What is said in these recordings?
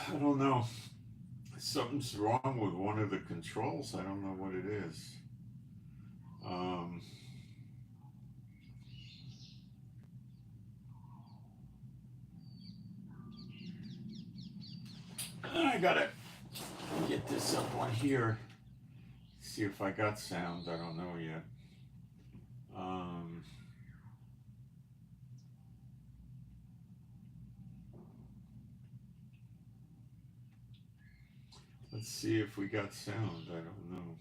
I don't know. Something's wrong with one of the controls. I don't know what it is. Um, I gotta get this up on here. See if I got sound. I don't know yet. Um, let's see if we got sound. I don't know.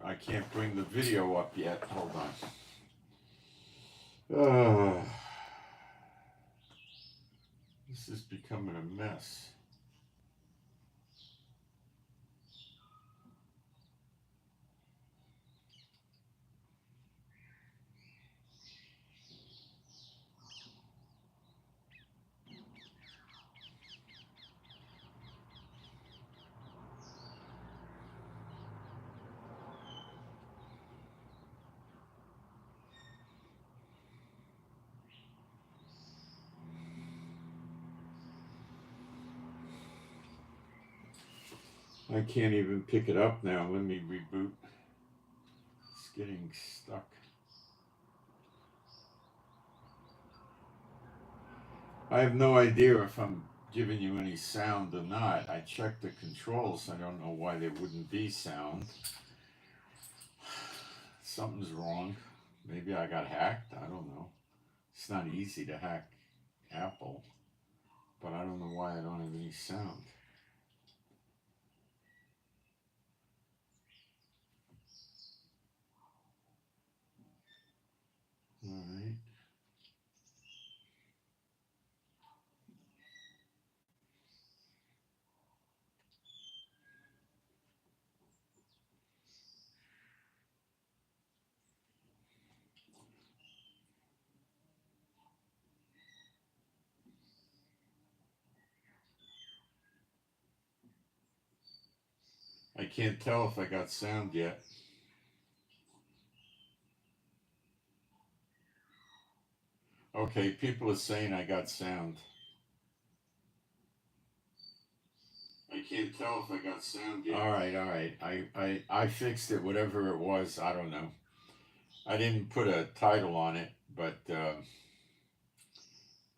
I can't bring the video up yet. Hold on. This is becoming a mess. I can't even pick it up now. Let me reboot. It's getting stuck. I have no idea if I'm giving you any sound or not. I checked the controls. I don't know why there wouldn't be sound. Something's wrong. Maybe I got hacked. I don't know. It's not easy to hack Apple, but I don't know why I don't have any sound. All right. I can't tell if I got sound yet. Okay, people are saying I got sound. I can't tell if I got sound yet. All right. I fixed it, whatever it was. I don't know. I didn't put a title on it, but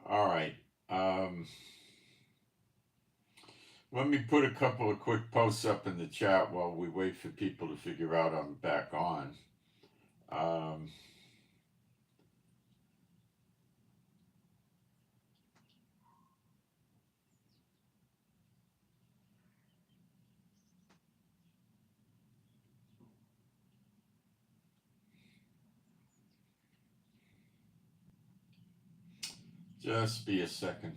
all right. Um, Let me put a couple of quick posts up in the chat while we wait for people to figure out I'm back on. Um, just be a second.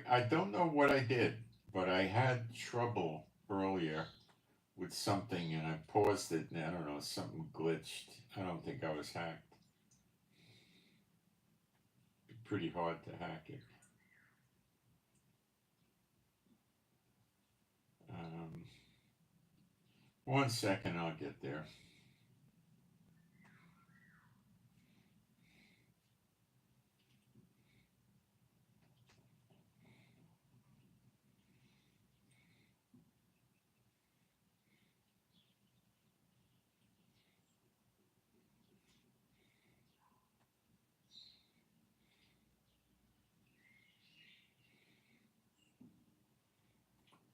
I don't know what I did, but I had trouble earlier with something and I paused it and I don't know, something glitched. I don't think I was hacked. It'd be pretty hard to hack it. Um, 1 second, I'll get there.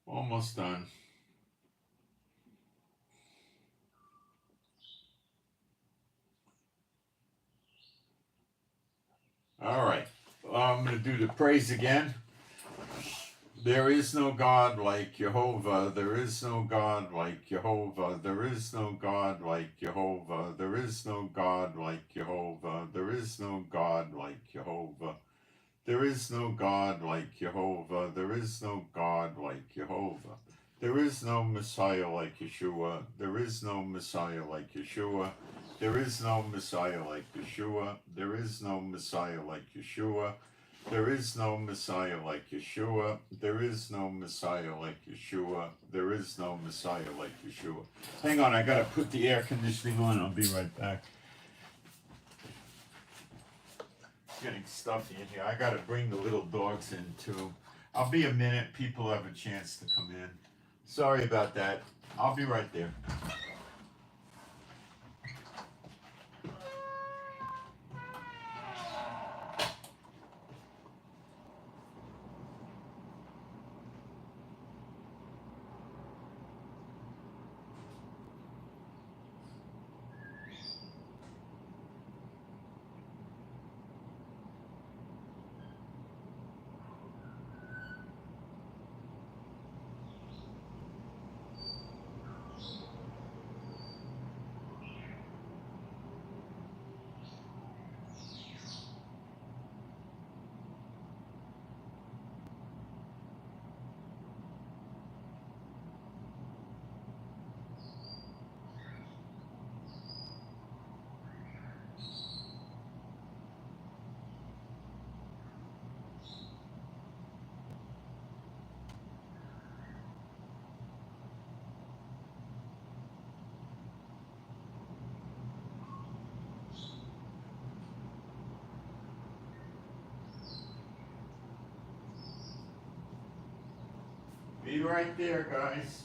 Almost done. All right. I'm going to do the praise again. There is no God like Jehovah. There is no God like Jehovah. There is no God like Jehovah. There is no God like Jehovah. There is no God like Jehovah. There is no God like Jehovah. There is no God like Jehovah. There is no Messiah like Yeshua. There is no Messiah like Yeshua. There is no Messiah like Yeshua. There is no Messiah like Yeshua. There is no Messiah like Yeshua. There is no Messiah like Yeshua. There is no Messiah like Yeshua. Hang on, I gotta put the air conditioning on. I'll be right back. It's getting stuffy in here. I gotta bring the little dogs in too. I'll be a minute. People have a chance to come in. Sorry about that. I'll be right there. Be right there, guys.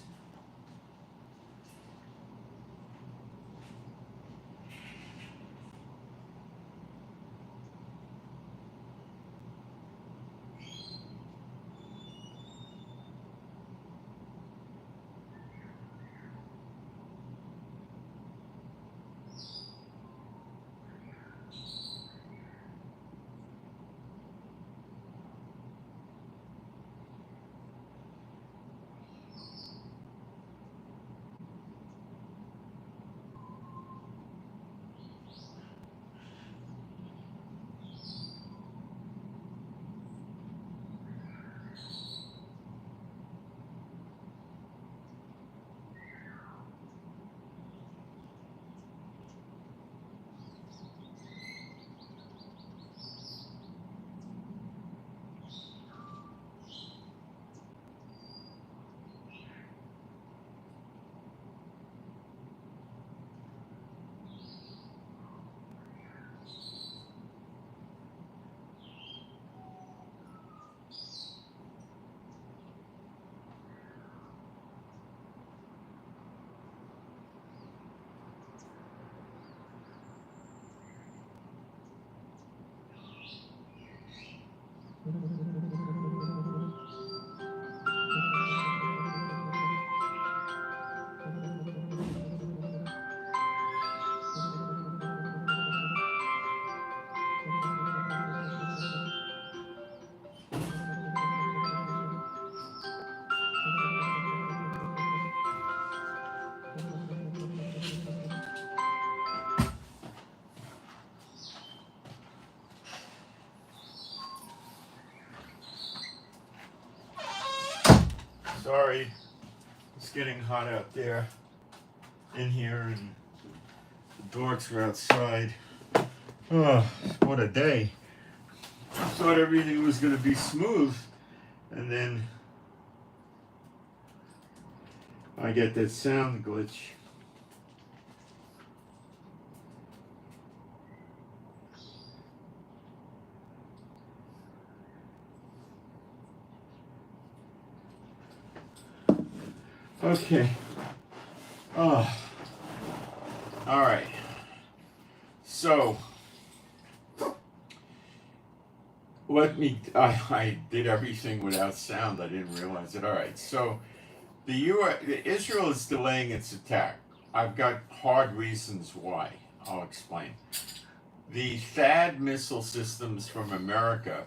Sorry, it's getting hot out there, in here, and the dogs are outside. Oh, what a day. I thought everything was going to be smooth, and then I get that sound glitch. Okay. Oh. All right. So, I did everything without sound. I didn't realize it. All right. So, Israel is delaying its attack. I've got hard reasons why. I'll explain. The THAAD missile systems from America,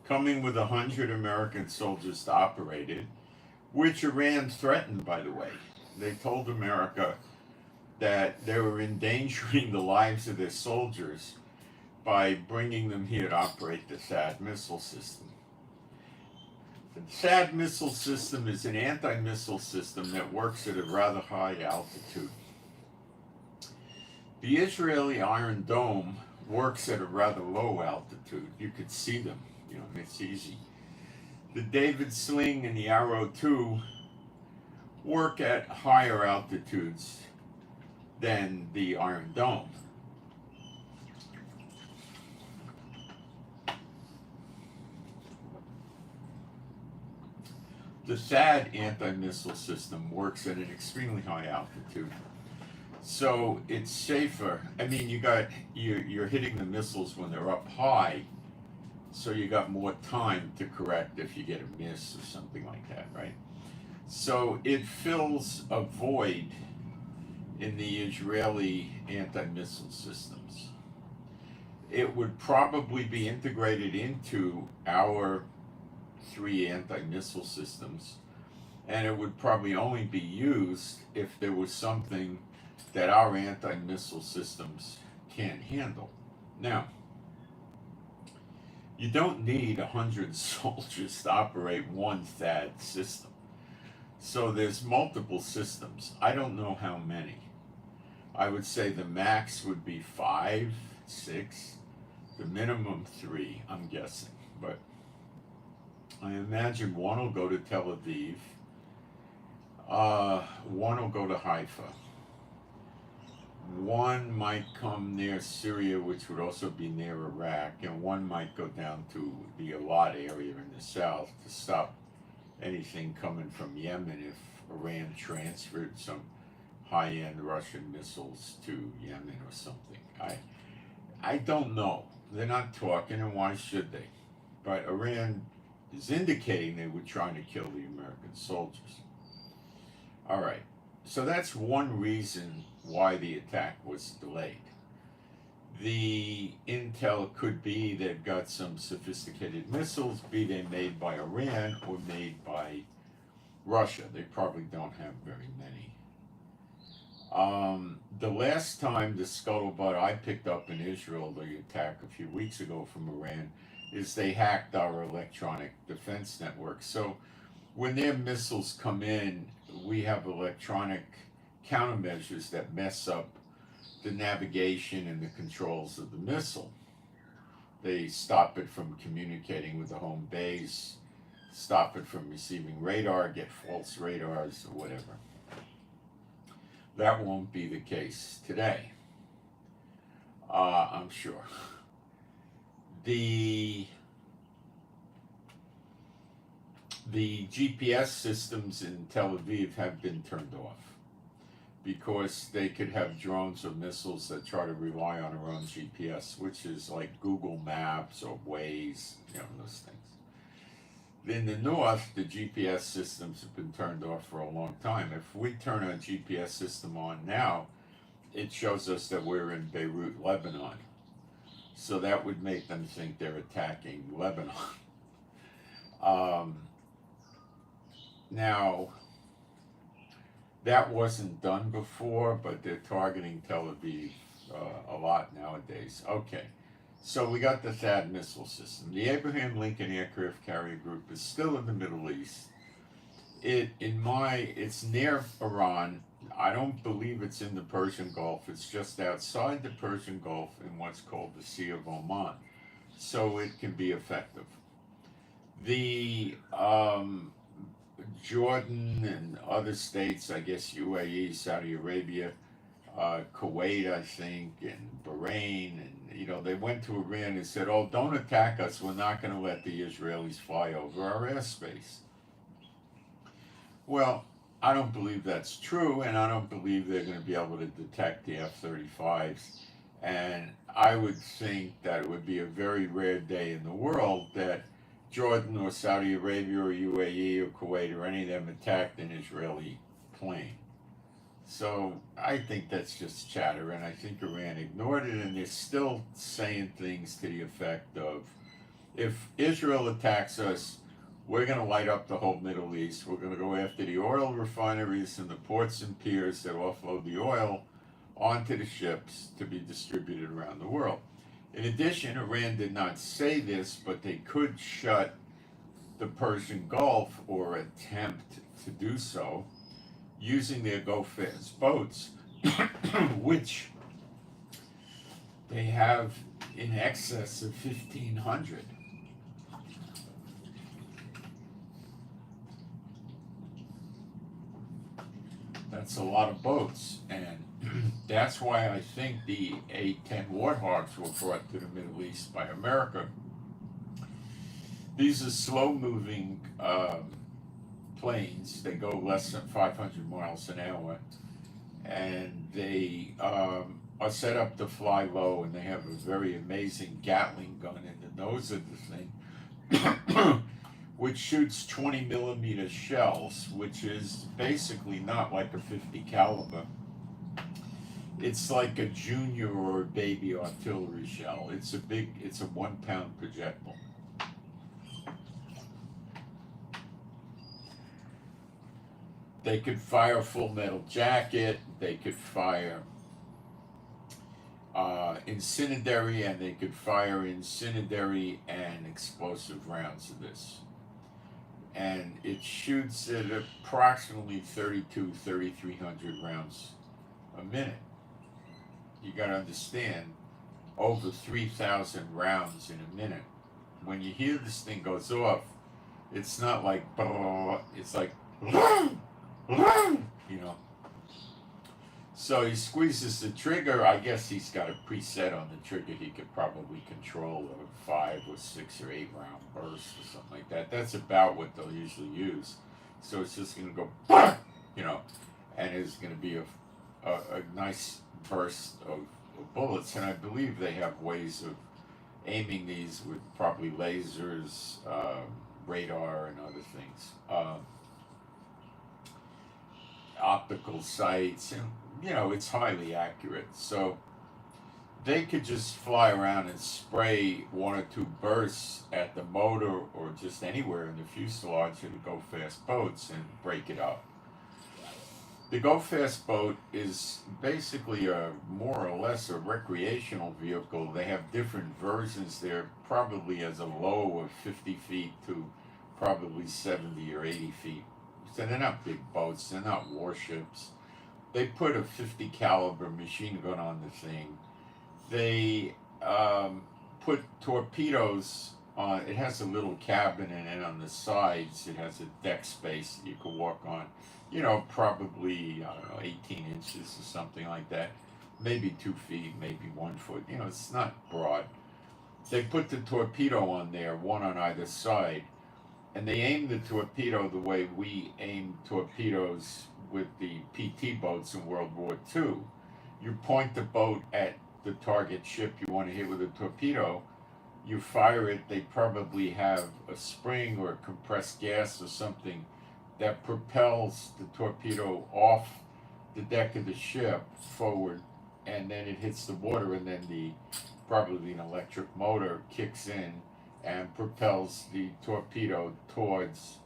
coming with 100 American soldiers to operate it, which Iran threatened, by the way. They told America that they were endangering the lives of their soldiers by bringing them here to operate the THAAD missile system. The THAAD missile system is an anti-missile system that works at a rather high altitude. The Israeli Iron Dome works at a rather low altitude. You could see them, it's easy. The David Sling and the Arrow 2 work at higher altitudes than the Iron Dome. The THAAD anti-missile system works at an extremely high altitude, so it's safer. I mean, you're hitting the missiles when they're up high, so you got more time to correct if you get a miss or something like that, right? So it fills a void in the Israeli anti-missile systems. It would probably be integrated into our 3 anti-missile systems, and it would probably only be used if there was something that our anti-missile systems can't handle. Now, you don't need 100 soldiers to operate one THAAD system. So there's multiple systems. I don't know how many. I would say the max would be 5, 6, the minimum 3, I'm guessing. But I imagine one will go to Tel Aviv, one will go to Haifa, one might come near Syria, which would also be near Iraq, and one might go down to the Eilat area in the south to stop anything coming from Yemen if Iran transferred some high-end Russian missiles to Yemen or something. I don't know. They're not talking, and why should they? But Iran is indicating they were trying to kill the American soldiers. All right, so that's one reason why the attack was delayed. The intel could be they've got some sophisticated missiles, be they made by Iran or made by Russia. They probably don't have very many. The last time the scuttlebutt I picked up in Israel, the attack a few weeks ago from Iran, is they hacked our electronic defense network. So when their missiles come in, we have electronic countermeasures that mess up the navigation and the controls of the missile. They stop it from communicating with the home base, stop it from receiving radar, get false radars or whatever. That won't be the case today, I'm sure. The GPS systems in Tel Aviv have been turned off because they could have drones or missiles that try to rely on our own GPS, which is like Google Maps or Waze, those things. In the north, the GPS systems have been turned off for a long time. If we turn a GPS system on now, it shows us that we're in Beirut, Lebanon. So that would make them think they're attacking Lebanon. Now, that wasn't done before, but they're targeting Tel Aviv a lot nowadays. Okay, so we got the THAAD missile system. The Abraham Lincoln Aircraft Carrier Group is still in the Middle East. It's near Iran. I don't believe it's in the Persian Gulf. It's just outside the Persian Gulf in what's called the Sea of Oman. So it can be effective. The Jordan and other states, I guess UAE, Saudi Arabia, Kuwait, I think, and Bahrain, and they went to Iran and said, "Oh, don't attack us. We're not going to let the Israelis fly over our airspace." Well, I don't believe that's true, and I don't believe they're going to be able to detect the F-35s. And I would think that it would be a very rare day in the world that Jordan or Saudi Arabia or UAE or Kuwait or any of them attacked an Israeli plane. So I think that's just chatter, and I think Iran ignored it, and they're still saying things to the effect of, if Israel attacks us, we're going to light up the whole Middle East. We're going to go after the oil refineries and the ports and piers that offload the oil onto the ships to be distributed around the world. In addition, Iran did not say this, but they could shut the Persian Gulf or attempt to do so using their Go Fast boats, which They have in excess of 1,500. That's a lot of boats, and that's why I think the A-10 Warthogs were brought to the Middle East by America. These are slow-moving planes. They go less than 500 miles an hour, and they are set up to fly low, and they have a very amazing Gatling gun in the nose of the thing, which shoots 20 millimeter shells, which is basically not like a 50 caliber. It's like a junior or a baby artillery shell. It's a 1 pound projectile. They could fire Full Metal Jacket, they could fire incendiary, and they could fire incendiary and explosive rounds of this. And it shoots at approximately 3,300 rounds a minute. You gotta understand, over 3,000 rounds in a minute. When you hear this thing goes off, it's not like, it's like, you know. So he squeezes the trigger. I guess he's got a preset on the trigger. He could probably control a 5 or 6 or 8 round burst or something like that. That's about what they'll usually use. So it's just going to go, you know, and it's going to be a nice burst of bullets. And I believe they have ways of aiming these with probably lasers, radar, and other things. Optical sights, and you know, it's highly accurate. So they could just fly around and spray 1 or 2 bursts at the motor or just anywhere in the fuselage of the go-fast boats and break it up. The go-fast boat is basically more or less a recreational vehicle. They have different versions there, probably as a low of 50 feet to probably 70 or 80 feet. So they're not big boats, they're not warships. They put a 50 caliber machine gun on the thing. They put torpedoes on. It has a little cabin, and then on the sides it has a deck space that you can walk on. You know, probably, I don't know, 18 inches or something like that. Maybe 2 feet, maybe 1 foot. You know, it's not broad. They put the torpedo on there, one on either side. And they aim the torpedo the way we aim torpedoes with the PT boats in World War II. You point the boat at the target ship you want to hit with a torpedo, you fire it, they probably have a spring or compressed gas or something that propels the torpedo off the deck of the ship forward, and then it hits the water, and then probably an electric motor kicks in and propels the torpedo towards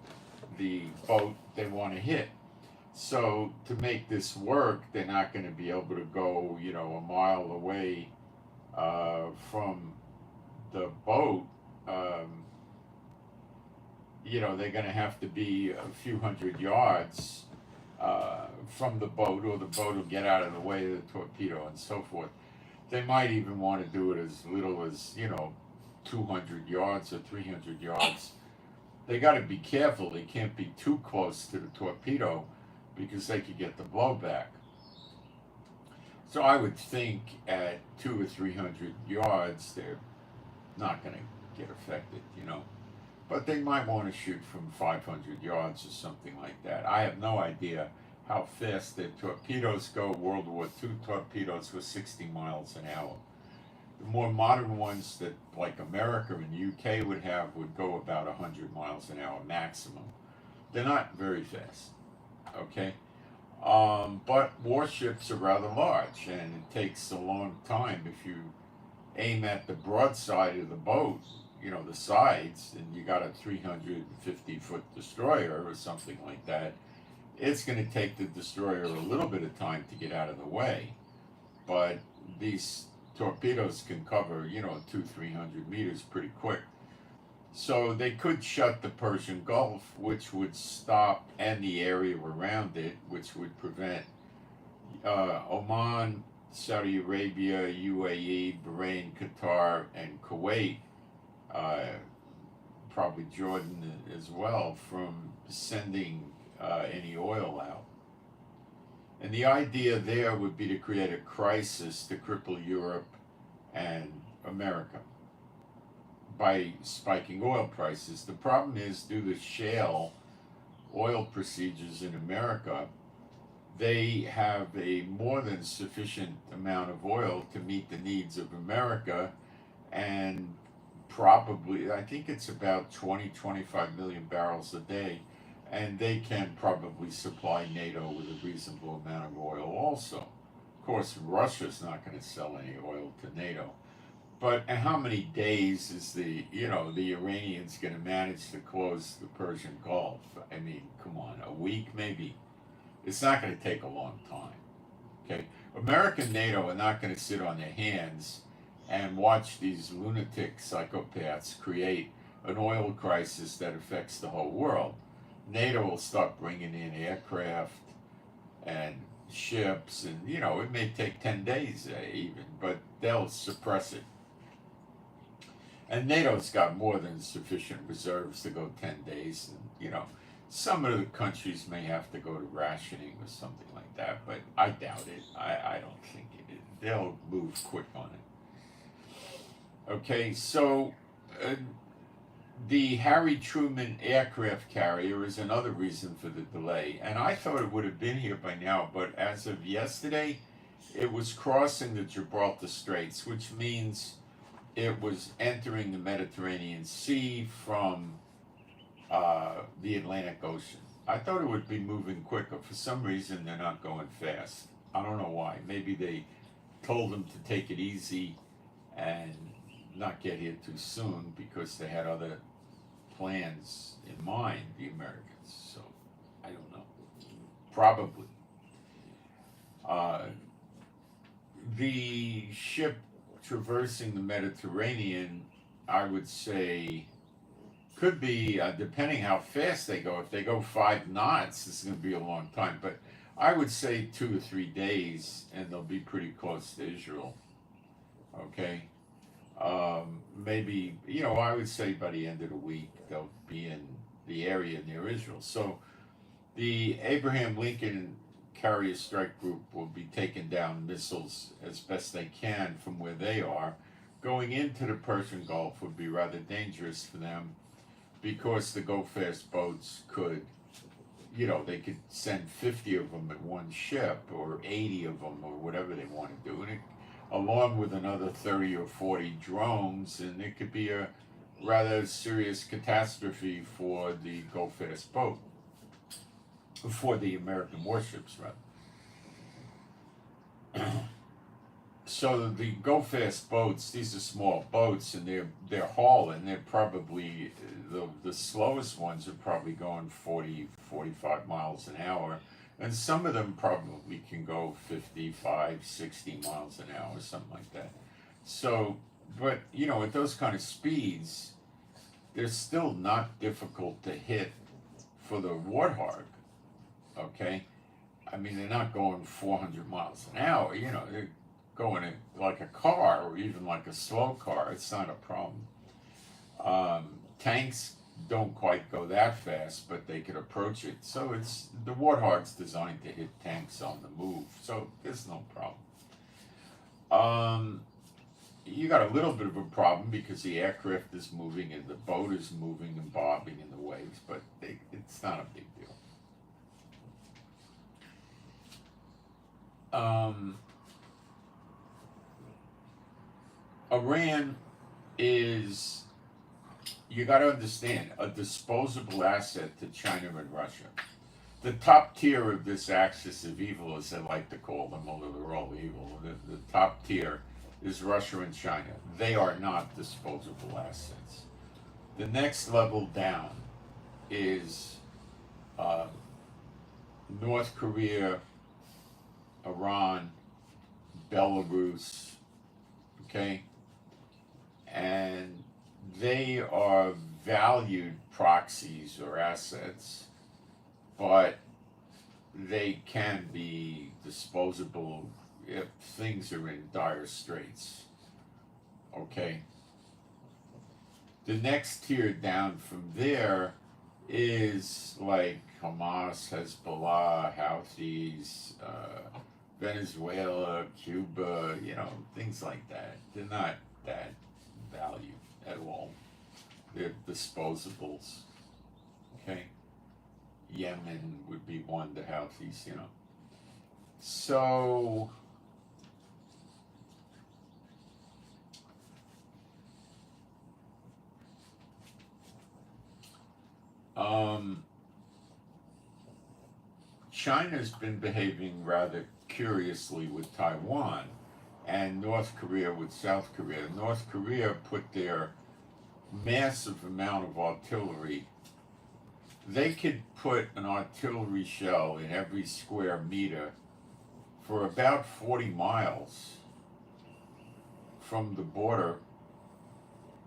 the boat they want to hit. So to make this work, they're not going to be able to go, you know, a mile away from the boat. You know, they're going to have to be a few hundred yards from the boat, or the boat will get out of the way of the torpedo and so forth. They might even want to do it as little as, you know, 200 yards or 300 yards. They got to be careful. They can't be too close to the torpedo because they could get the blowback. So I would think at 200 or 300 yards, they're not going to get affected, you know. But they might want to shoot from 500 yards or something like that. I have no idea how fast their torpedoes go. World War II torpedoes were 60 miles an hour. The more modern ones that, like America and UK would have, would go about 100 miles an hour maximum. They're not very fast, okay? But warships are rather large, and it takes a long time. If you aim at the broadside of the boat, you know, the sides, and you got a 350-foot destroyer or something like that, it's going to take the destroyer a little bit of time to get out of the way. But these torpedoes can cover, you know, 200-300 meters pretty quick. So they could shut the Persian Gulf, which would stop, and the area around it, which would prevent Oman Saudi Arabia, UAE, Bahrain, Qatar, and Kuwait, probably Jordan as well, from sending any oil out. And the idea there would be to create a crisis to cripple Europe and America by spiking oil prices. The problem is, due to shale oil procedures in America, they have a more than sufficient amount of oil to meet the needs of America, and probably, I think it's about 25 million barrels a day, and they can probably supply NATO with a reasonable amount of oil also. Of course, Russia's not going to sell any oil to NATO. But how many days is the Iranians going to manage to close the Persian Gulf? I mean, come on, a week maybe? It's not going to take a long time. Okay, America and NATO are not going to sit on their hands and watch these lunatic psychopaths create an oil crisis that affects the whole world. NATO will start bringing in aircraft and ships, and it may take 10 days even, but they'll suppress it. And NATO's got more than sufficient reserves to go 10 days. And, some of the countries may have to go to rationing or something like that, but I doubt it. I don't think it. They'll move quick on it. Okay, so the Harry Truman aircraft carrier is another reason for the delay. And I thought it would have been here by now, but as of yesterday, it was crossing the Gibraltar Straits, which means it was entering the Mediterranean Sea from the Atlantic Ocean. I thought it would be moving quicker. For some reason, they're not going fast. I don't know why. Maybe they told them to take it easy and not get here too soon because they had other plans in mind, the Americans. So, I don't know. Probably. The ship traversing the Mediterranean, I would say, could be, depending how fast they go. If they go 5 knots, this is going to be a long time. But I would say 2 or 3 days, and they'll be pretty close to Israel. Okay? Maybe, I would say by the end of the week, they'll be in the area near Israel. So the Abraham Lincoln Carrier Strike Group will be taking down missiles as best they can from where they are. Going into the Persian Gulf would be rather dangerous for them because the go-fast boats could, they could send 50 of them at one ship or 80 of them or whatever they want to do, and it, along with another 30 or 40 drones, and it could be a rather serious catastrophe for the go-fast boat. For the American warships, rather. So the go-fast boats, these are small boats, and they're hauling. They're probably the slowest ones are probably going 40, 45 miles an hour, and some of them probably can go 55, 60 miles an hour, something like that. So, but at those kind of speeds, they're still not difficult to hit for the Warthog. Okay, I mean, they're not going 400 miles an hour. They're going like a car or even like a slow car. It's not a problem. Tanks don't quite go that fast, but they could approach it. So the Warthog's designed to hit tanks on the move. So there's no problem. You got a little bit of a problem because the aircraft is moving and the boat is moving and bobbing in the waves, but it's not a big deal. Iran is, you got to understand, a disposable asset to China and Russia. The top tier of this axis of evil, as I like to call them, although they're all evil, the top tier is Russia and China. They are not disposable assets. The next level down is North Korea, Iran, Belarus, okay? And they are valued proxies or assets, but they can be disposable if things are in dire straits. Okay. The next tier down from there is like Hamas, Hezbollah, Houthis, Venezuela, Cuba, things like that. They're not that valued at all. They're disposables. Okay. Yemen would be one, the Houthis, So, China's been behaving rather curiously with Taiwan, and North Korea with South Korea. North Korea put their massive amount of artillery. They could put an artillery shell in every square meter for about 40 miles from the border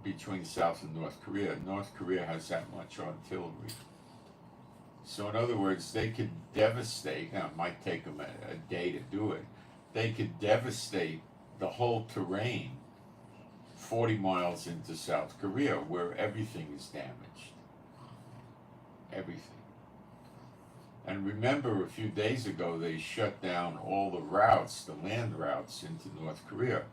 between South and North Korea. North Korea has that much artillery. So in other words, they could devastate, now it might take them a day to do it, they could devastate the whole terrain 40 miles into South Korea where everything is damaged. Everything. And remember, a few days ago, they shut down all the routes, the land routes into North Korea.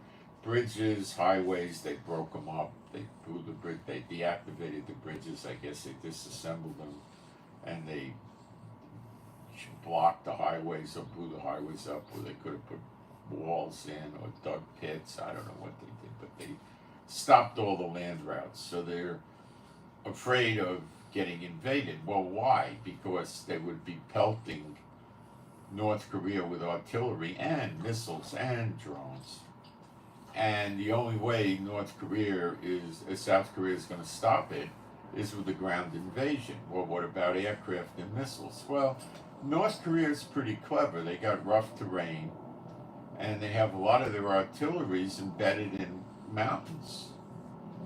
Bridges, highways, they broke them up. They blew the bridge, they deactivated the bridges. I guess they disassembled them, and they blocked the highways or blew the highways up where they could have put walls in or dug pits. I don't know what they did, but they stopped all the land routes. So they're afraid of getting invaded. Well, why? Because they would be pelting North Korea with artillery and missiles and drones. And the only way South Korea is going to stop it is with a ground invasion. Well, what about aircraft and missiles? Well, North Korea is pretty clever. They got rough terrain, and they have a lot of their artilleries embedded in mountains.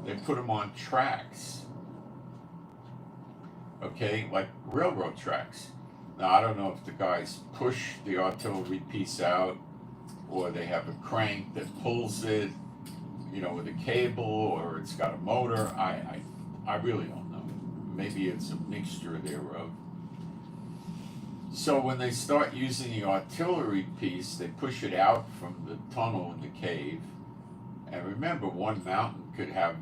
They put them on tracks. Okay, like railroad tracks. Now, I don't know if the guys push the artillery piece out or they have a crank that pulls it, with a cable, or it's got a motor. I really don't know. Maybe it's a mixture thereof. So when they start using the artillery piece, they push it out from the tunnel in the cave. And remember, one mountain could have,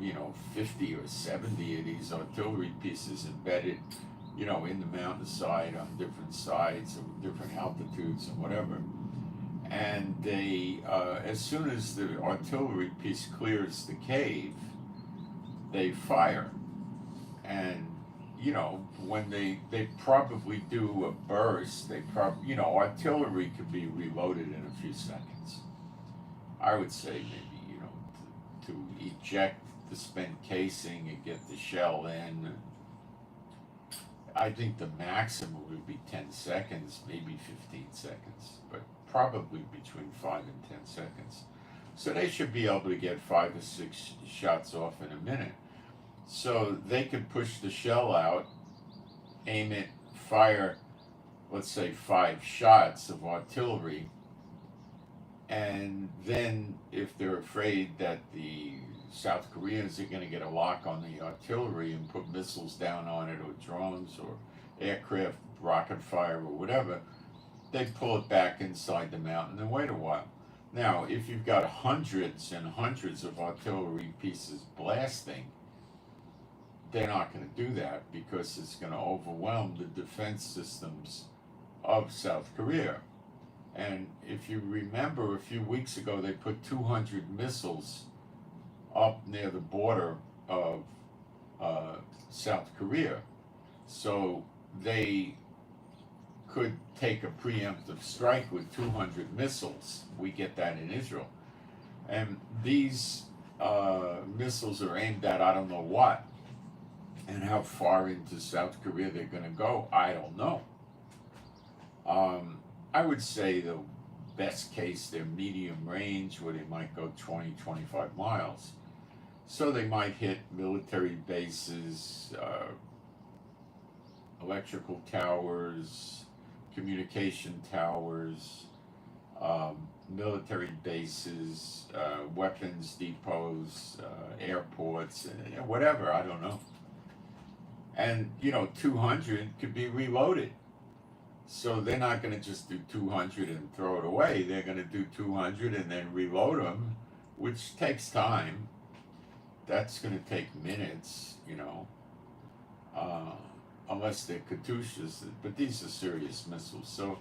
50 or 70 of these artillery pieces embedded, in the mountainside on different sides or different altitudes and whatever. And they, as soon as the artillery piece clears the cave, they fire. And, when they probably do a burst, artillery could be reloaded in a few seconds. I would say maybe, to eject the spent casing and get the shell in. I think the maximum would be 10 seconds, maybe 15 seconds, but probably between 5 and 10 seconds. So they should be able to get 5 or 6 shots off in a minute. So they could push the shell out, aim it, fire, let's say 5 shots of artillery, and then if they're afraid that the South Koreans are going to get a lock on the artillery and put missiles down on it, or drones, or aircraft, rocket fire, or whatever, they pull it back inside the mountain and wait a while. Now, if you've got hundreds and hundreds of artillery pieces blasting, they're not going to do that because it's going to overwhelm the defense systems of South Korea. And if you remember, a few weeks ago, they put 200 missiles up near the border of South Korea. So they could take a preemptive strike with 200 missiles. We get that in Israel. And these missiles are aimed at I don't know what. And how far into South Korea they're going to go, I don't know. I would say the best case, they're medium range, where they might go 20, 25 miles. So they might hit military bases, electrical towers, communication towers, military bases, weapons depots, airports, whatever, I don't know. And, 200 could be reloaded. So they're not going to just do 200 and throw it away. They're going to do 200 and then reload them, which takes time. That's going to take minutes, unless they're Katyushas. But these are serious missiles. So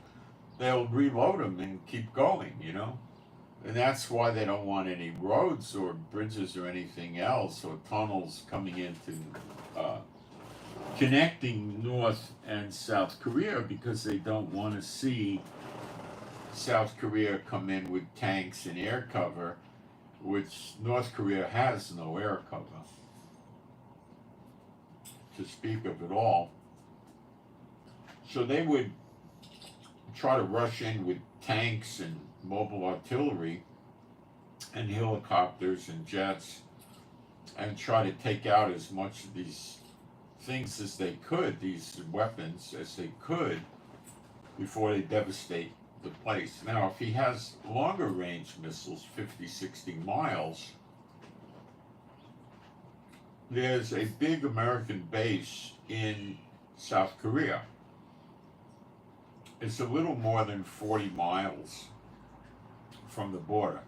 they'll reload them and keep going, And that's why they don't want any roads or bridges or anything else or tunnels coming into connecting North and South Korea, because they don't want to see South Korea come in with tanks and air cover, which North Korea has no air cover to speak of at all. So they would try to rush in with tanks and mobile artillery and helicopters and jets and try to take out as much of these things as they could, these weapons as they could, before they devastate the place. Now, if he has longer range missiles, 50, 60 miles, there's a big American base in South Korea. It's a little more than 40 miles from the border,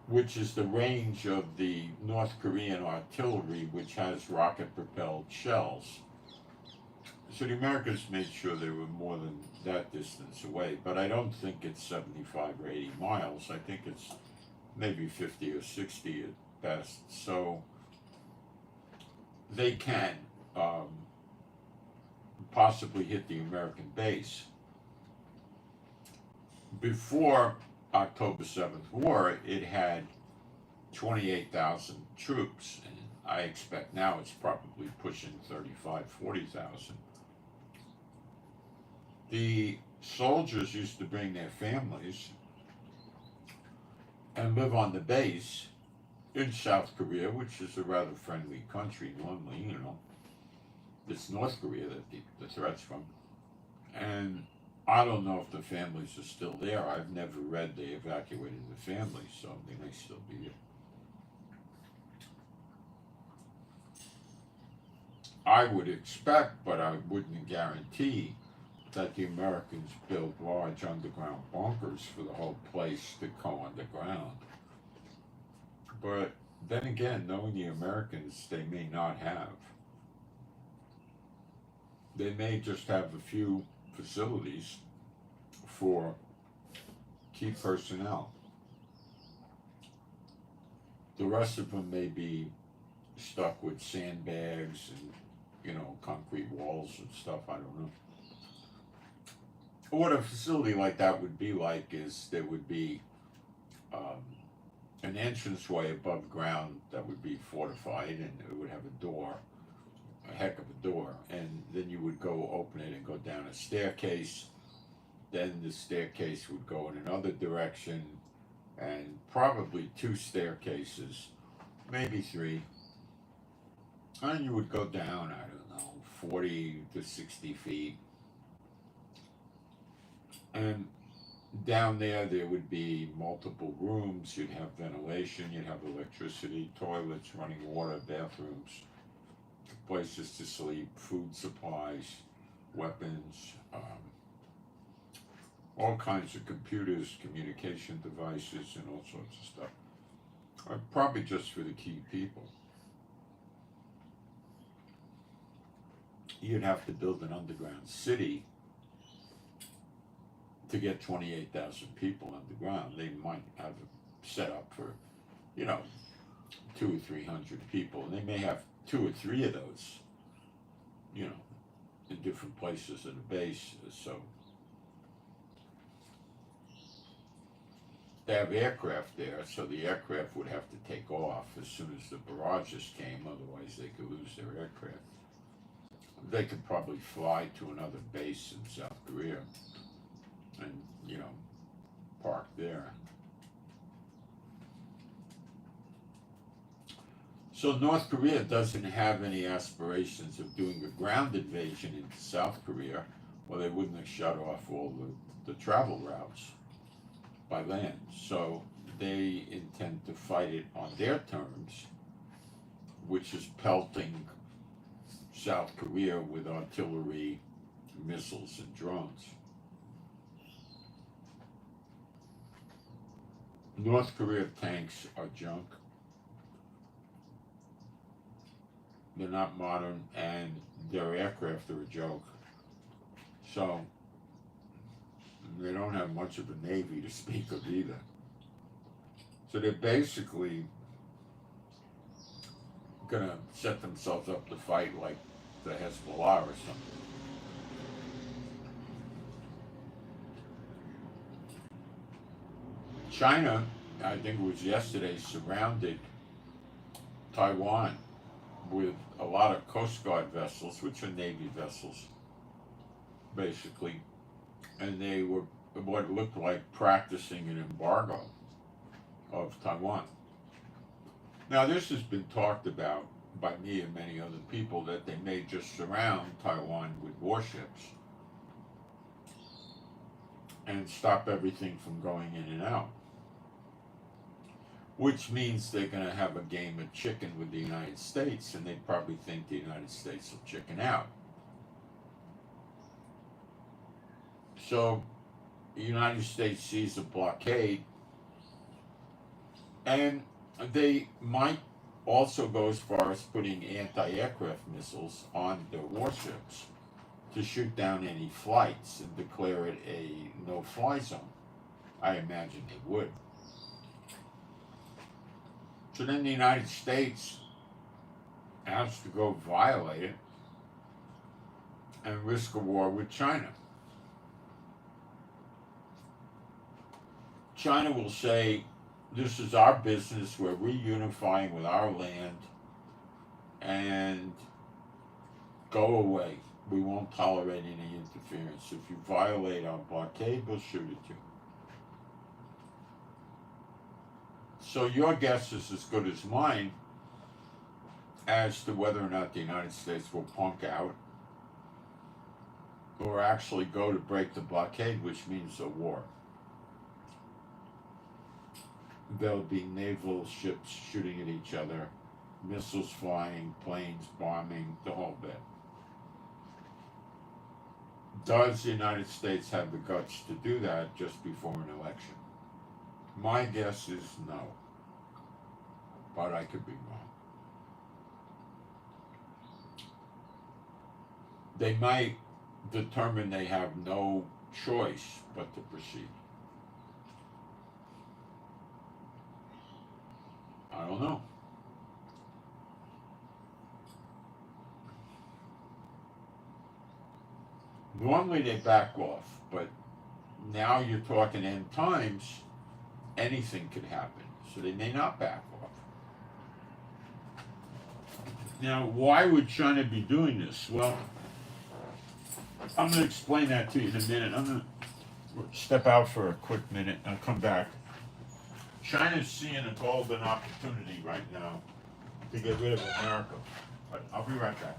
which is the range of the North Korean artillery, which has rocket-propelled shells. So the Americans made sure they were more than that distance away, but I don't think it's 75 or 80 miles. I think it's maybe 50 or 60 at best. So they can possibly hit the American base. Before October 7th war, it had 28,000 troops, and I expect now it's probably pushing 35, 40,000. The soldiers used to bring their families and live on the base in South Korea, which is a rather friendly country normally, It's North Korea that the threat's from. And I don't know if the families are still there. I've never read they evacuated the families, so they may still be there. I would expect, but I wouldn't guarantee, that the Americans build large underground bunkers for the whole place to go underground. But then again, knowing the Americans, they may not have. They may just have a few facilities for key personnel. The rest of them may be stuck with sandbags and, concrete walls and stuff. I don't know. What a facility like that would be like is there would be an entranceway above ground that would be fortified, and it would have a door, a heck of a door, and then you would go open it and go down a staircase. Then the staircase would go in another direction, and probably 2 staircases, maybe 3. And you would go down, I don't know, 40 to 60 feet. And down there would be multiple rooms. You'd have ventilation, you'd have electricity, toilets, running water, bathrooms, places to sleep, food supplies, weapons, all kinds of computers, communication devices, and all sorts of stuff. Probably just for the key people. You'd have to build an underground city to get 28,000 people underground. They might have it set up for, 200 or 300 people, and they may have 2 or 3 of those, in different places of the base. So they have aircraft there, so the aircraft would have to take off as soon as the barrages came, otherwise they could lose their aircraft. They could probably fly to another base in South Korea and, park there. So North Korea doesn't have any aspirations of doing a ground invasion into South Korea, or they wouldn't have shut off all the travel routes. by land. So they intend to fight it on their terms, which is pelting South Korea with artillery, missiles, and drones. North Korea tanks are junk. They're not modern, and their aircraft are a joke. So they don't have much of a navy to speak of either. So they're basically gonna set themselves up to fight like the Hezbollah or something. China, I think it was yesterday, surrounded Taiwan with a lot of Coast Guard vessels, which are Navy vessels, basically, and they were what looked like practicing an embargo of Taiwan. Now, this has been talked about by me and many other people that they may just surround Taiwan with warships and stop everything from going in and out, which means they're going to have a game of chicken with the United States, and they probably think the United States will chicken out. So the United States sees a blockade, and they might also go as far as putting anti-aircraft missiles on their warships to shoot down any flights and declare it a no-fly zone. I imagine they would. So then the United States has to go violate it and risk a war with China. China will say, this is our business, we're reunifying with our land, and go away. We won't tolerate any interference. If you violate our blockade, we'll shoot at you. So your guess is as good as mine as to whether or not the United States will punk out or actually go to break the blockade, which means a war. There'll be naval ships shooting at each other, missiles flying, planes bombing, the whole bit. Does the United States have the guts to do that just before an election? My guess is no, but I could be wrong. They might determine they have no choice but to proceed. I don't know. Normally they back off, but now you're talking end times, anything could happen, so they may not back off. Now, why would China be doing this? Well, I'm going to explain that to you in a minute. I'm going to step out for a quick minute and I'll come back. China's seeing a golden opportunity right now to get rid of America. But I'll be right back.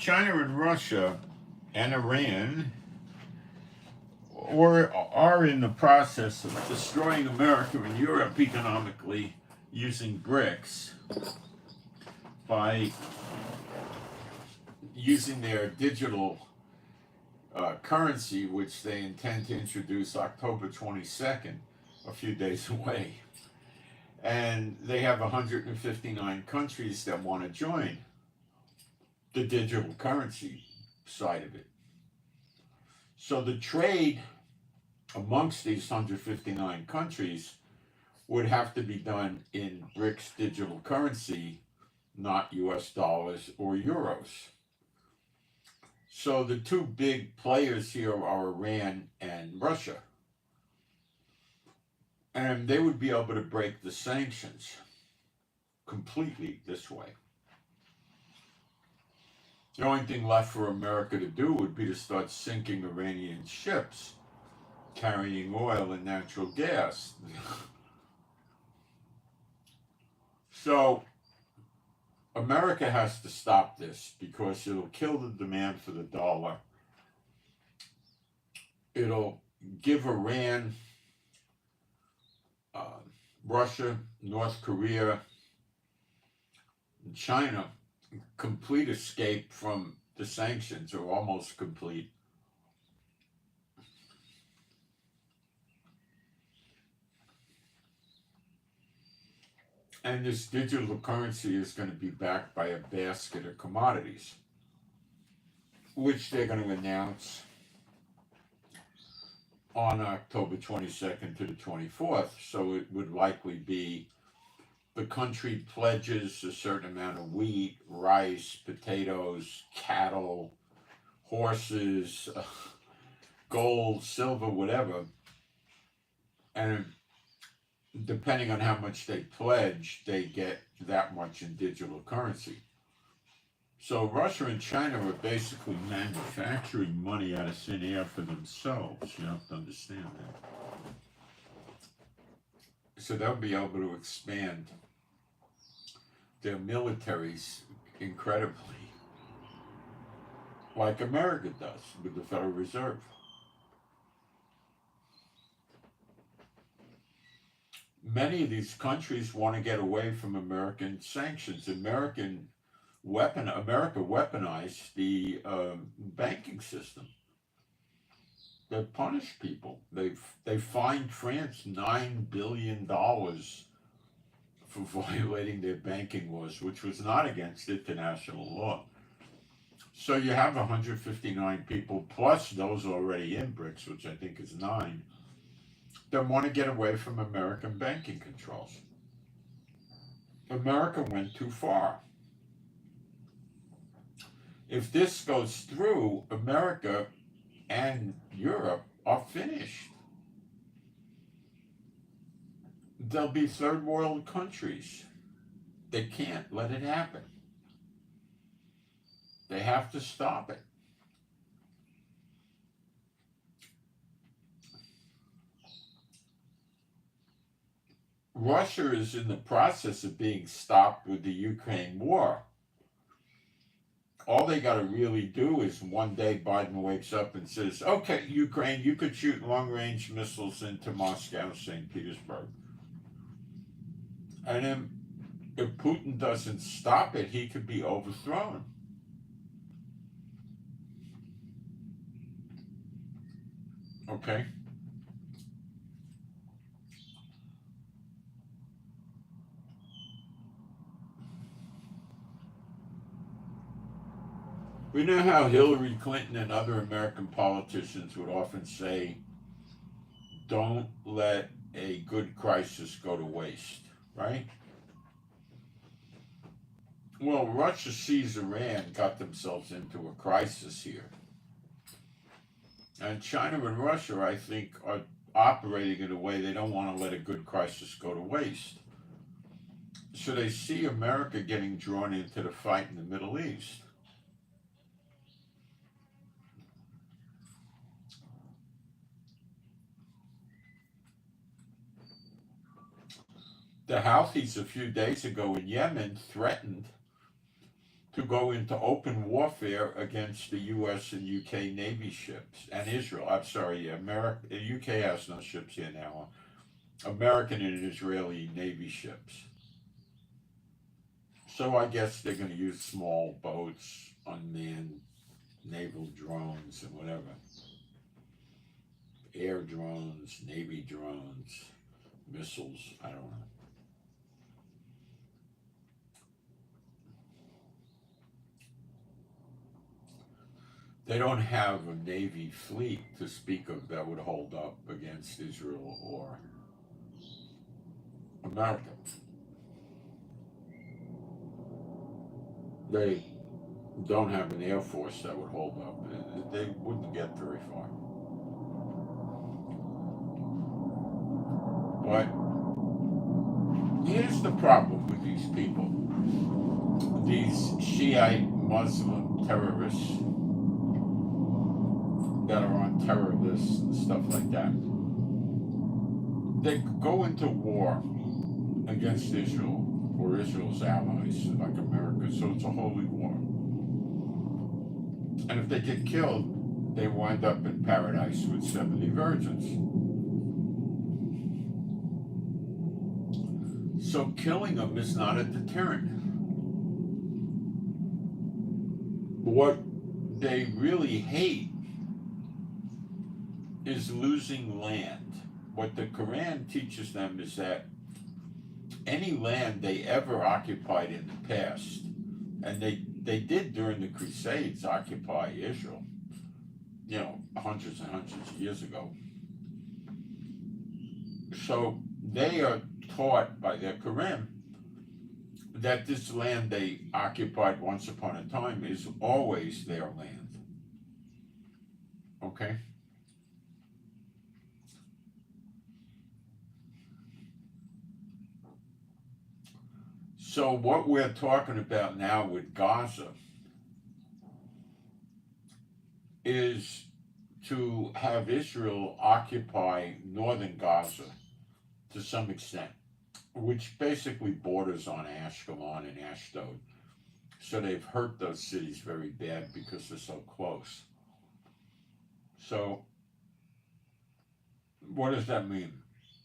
China and Russia and Iran or are in the process of destroying America and Europe economically using BRICS by using their digital currency, which they intend to introduce October 22nd, a few days away. And they have 159 countries that want to join the digital currency side of it. So the trade amongst these 159 countries would have to be done in BRICS digital currency, not US dollars or euros. So the two big players here are Iran and Russia. And they would be able to break the sanctions completely this way. The only thing left for America to do would be to start sinking Iranian ships carrying oil and natural gas. So America has to stop this because it'll kill the demand for the dollar. It'll give Iran, Russia, North Korea, and China complete escape from the sanctions, or almost complete. And this digital currency is going to be backed by a basket of commodities, which they're going to announce on October 22nd to the 24th. So it would likely be the country pledges a certain amount of wheat, rice, potatoes, cattle, horses, gold, silver, whatever. And depending on how much they pledge, they get that much in digital currency. So Russia and China are basically manufacturing money out of thin air for themselves. You have to understand that. So they'll be able to expand their militaries incredibly, like America does with the Federal Reserve. Many of these countries want to get away from American sanctions. America weaponized the banking system. They punished people. They fined France $9 billion for violating their banking laws, which was not against international law. So you have 159 people, plus those already in BRICS, which I think is 9, that want to get away from American banking controls. America went too far. If this goes through, America and Europe are finished. They'll be third world countries. They can't let it happen. They have to stop it. Russia is in the process of being stopped with the Ukraine war. All they got to really do is one day Biden wakes up and says, okay, Ukraine, you could shoot long-range missiles into Moscow, St. Petersburg. And then if Putin doesn't stop it, he could be overthrown. Okay? We know how Hillary Clinton and other American politicians would often say, don't let a good crisis go to waste, right? Well, Russia sees Iran got themselves into a crisis here. And China and Russia, I think, are operating in a way they don't want to let a good crisis go to waste. So they see America getting drawn into the fight in the Middle East. The Houthis a few days ago in Yemen threatened to go into open warfare against the U.S. and U.K. Navy ships and Israel. I'm sorry, America, U.K. has no ships here now. American and Israeli Navy ships. So I guess they're going to use small boats, unmanned naval drones, and whatever. Air drones, Navy drones, missiles, I don't know. They don't have a Navy fleet to speak of that would hold up against Israel or America. They don't have an Air Force that would hold up. They wouldn't get very far. But here's the problem with these people. These Shiite Muslim terrorists that are on terror lists and stuff like that. They go into war against Israel or Israel's allies like America, so it's a holy war. And if they get killed, they wind up in paradise with 70 virgins. So killing them is not a deterrent. What they really hate is losing land. What the Quran teaches them is that any land they ever occupied in the past, and they did during the Crusades occupy Israel, hundreds and hundreds of years ago. So they are taught by their Quran that this land they occupied once upon a time is always their land. Okay? So what we're talking about now with Gaza is to have Israel occupy northern Gaza to some extent, which basically borders on Ashkelon and Ashdod. So they've hurt those cities very bad because they're so close. So what does that mean?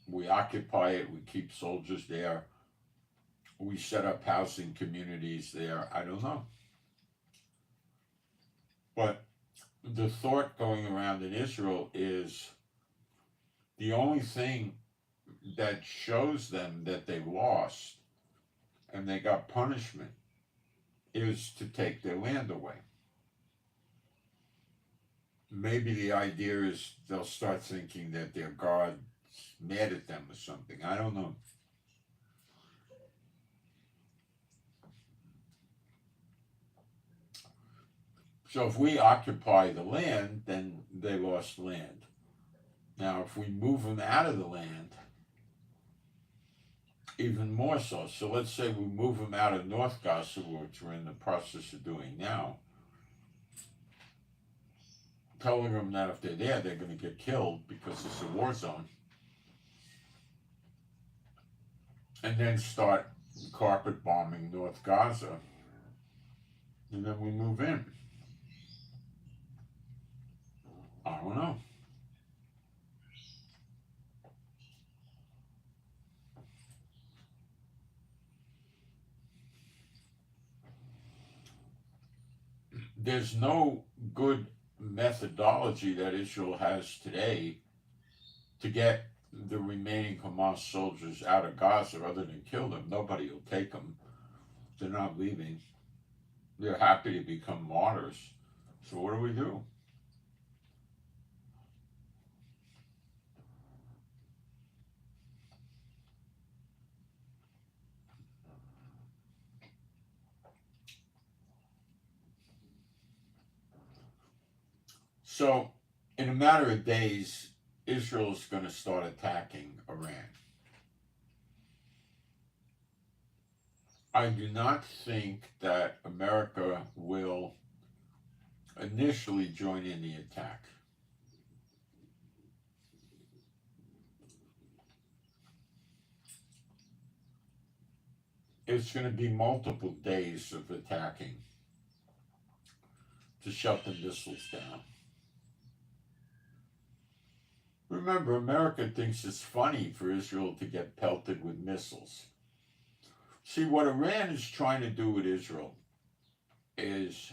We occupy it, we keep soldiers there, we set up housing communities there. I don't know. But the thought going around in Israel is the only thing that shows them that they lost and they got punishment is to take their land away. Maybe the idea is they'll start thinking that their God's mad at them or something. I don't know. So if we occupy the land, then they lost land. Now, if we move them out of the land, even more so. So let's say we move them out of North Gaza, which we're in the process of doing now, telling them that if they're there, they're going to get killed because it's a war zone. And then start carpet bombing North Gaza. And then we move in. I don't know. There's no good methodology that Israel has today to get the remaining Hamas soldiers out of Gaza other than kill them. Nobody will take them. They're not leaving. They're happy to become martyrs. So what do we do? So in a matter of days, Israel is going to start attacking Iran. I do not think that America will initially join in the attack. It's going to be multiple days of attacking to shut the missiles down. Remember, America thinks it's funny for Israel to get pelted with missiles. See, what Iran is trying to do with Israel is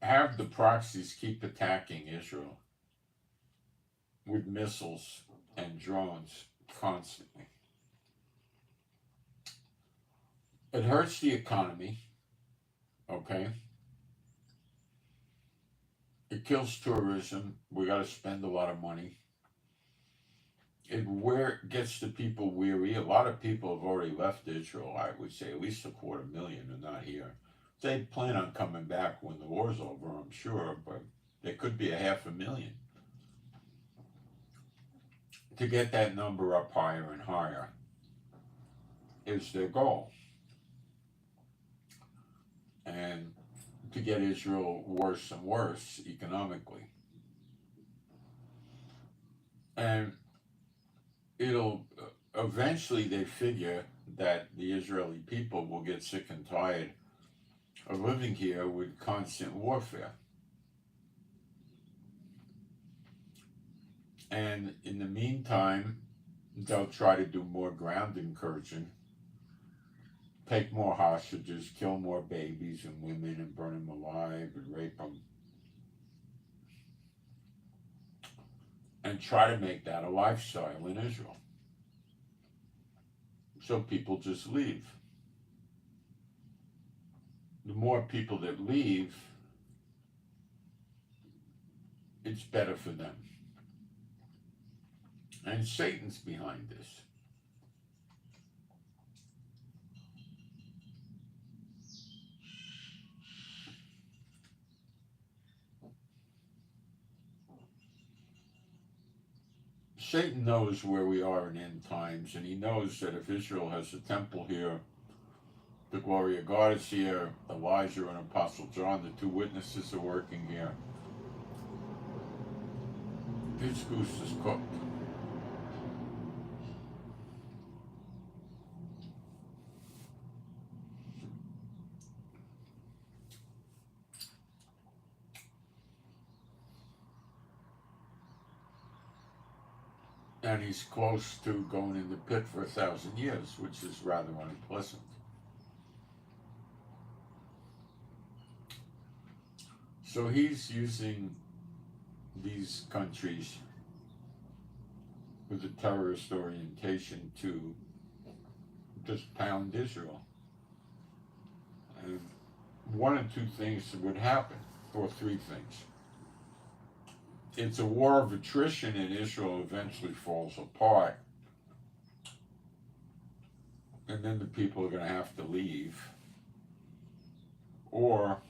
have the proxies keep attacking Israel with missiles and drones constantly. It hurts the economy, okay? It kills tourism. We got to spend a lot of money. It gets the people weary. A lot of people have already left Israel. I would say at least 250,000 are not here. They plan on coming back when the war's over, I'm sure, but there could be 500,000. To get that number up higher and higher is their goal. And to get Israel worse and worse economically. And it'll eventually, they figure that the Israeli people will get sick and tired of living here with constant warfare. And in the meantime, they'll try to do more ground incursion, take more hostages, kill more babies and women and burn them alive and rape them. And try to make that a lifestyle in Israel. So people just leave. The more people that leave, it's better for them. And Satan's behind this. Satan knows where we are in end times, and he knows that if Israel has a temple here, the glory of God is here, Elijah and Apostle John, the two witnesses, are working here. His goose is cooked. And he's close to going in the pit for 1,000 years, which is rather unpleasant. So he's using these countries with a terrorist orientation to just pound Israel. And one of two things would happen, or three things. It's a war of attrition, and Israel eventually falls apart. And then the people are going to have to leave. Or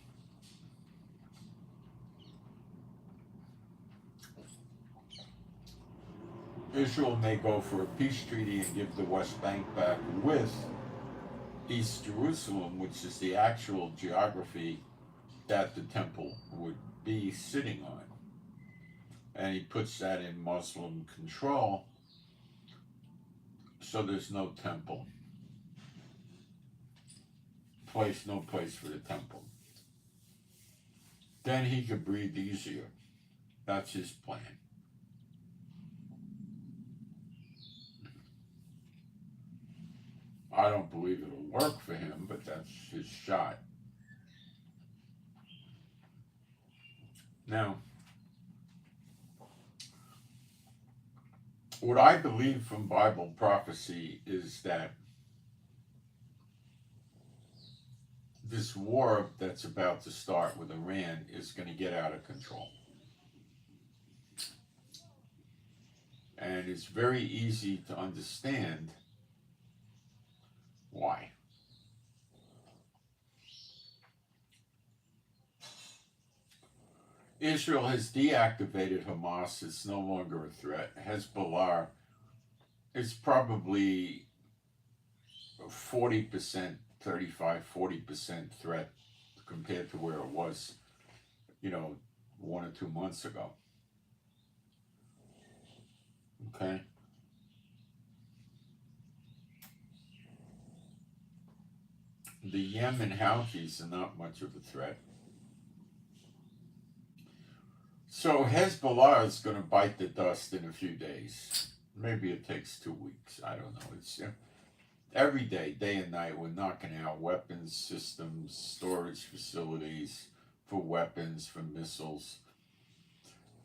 Israel may go for a peace treaty and give the West Bank back with East Jerusalem, which is the actual geography that the temple would be sitting on. And he puts that in Muslim control, so there's no temple. No place for the temple. Then he could breathe easier. That's his plan. I don't believe it'll work for him, but that's his shot. Now, what I believe from Bible prophecy is that this war that's about to start with Iran is going to get out of control. And it's very easy to understand why. Israel has deactivated Hamas. It's no longer a threat. Hezbollah is probably 40%, 35-40% threat compared to where it was, 1 or 2 months ago. Okay? the Yemen Houthis are not much of a threat. So Hezbollah is going to bite the dust in a few days. Maybe it takes 2 weeks. I don't know. It's every day and night, we're knocking out weapons systems, storage facilities for weapons, for missiles,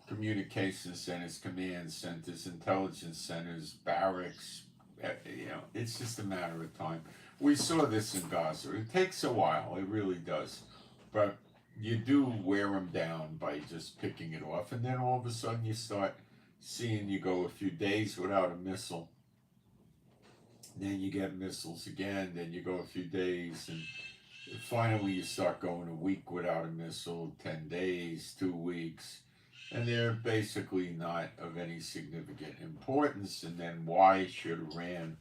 communication centers, command centers, intelligence centers, barracks. It's just a matter of time. We saw this in Gaza. It takes a while. It really does. But you do wear them down by just picking it off. And then all of a sudden you start seeing you go a few days without a missile. Then you get missiles again. Then you go a few days. And finally you start going a week without a missile, 10 days, 2 weeks. And they're basically not of any significant importance. And then why should Iran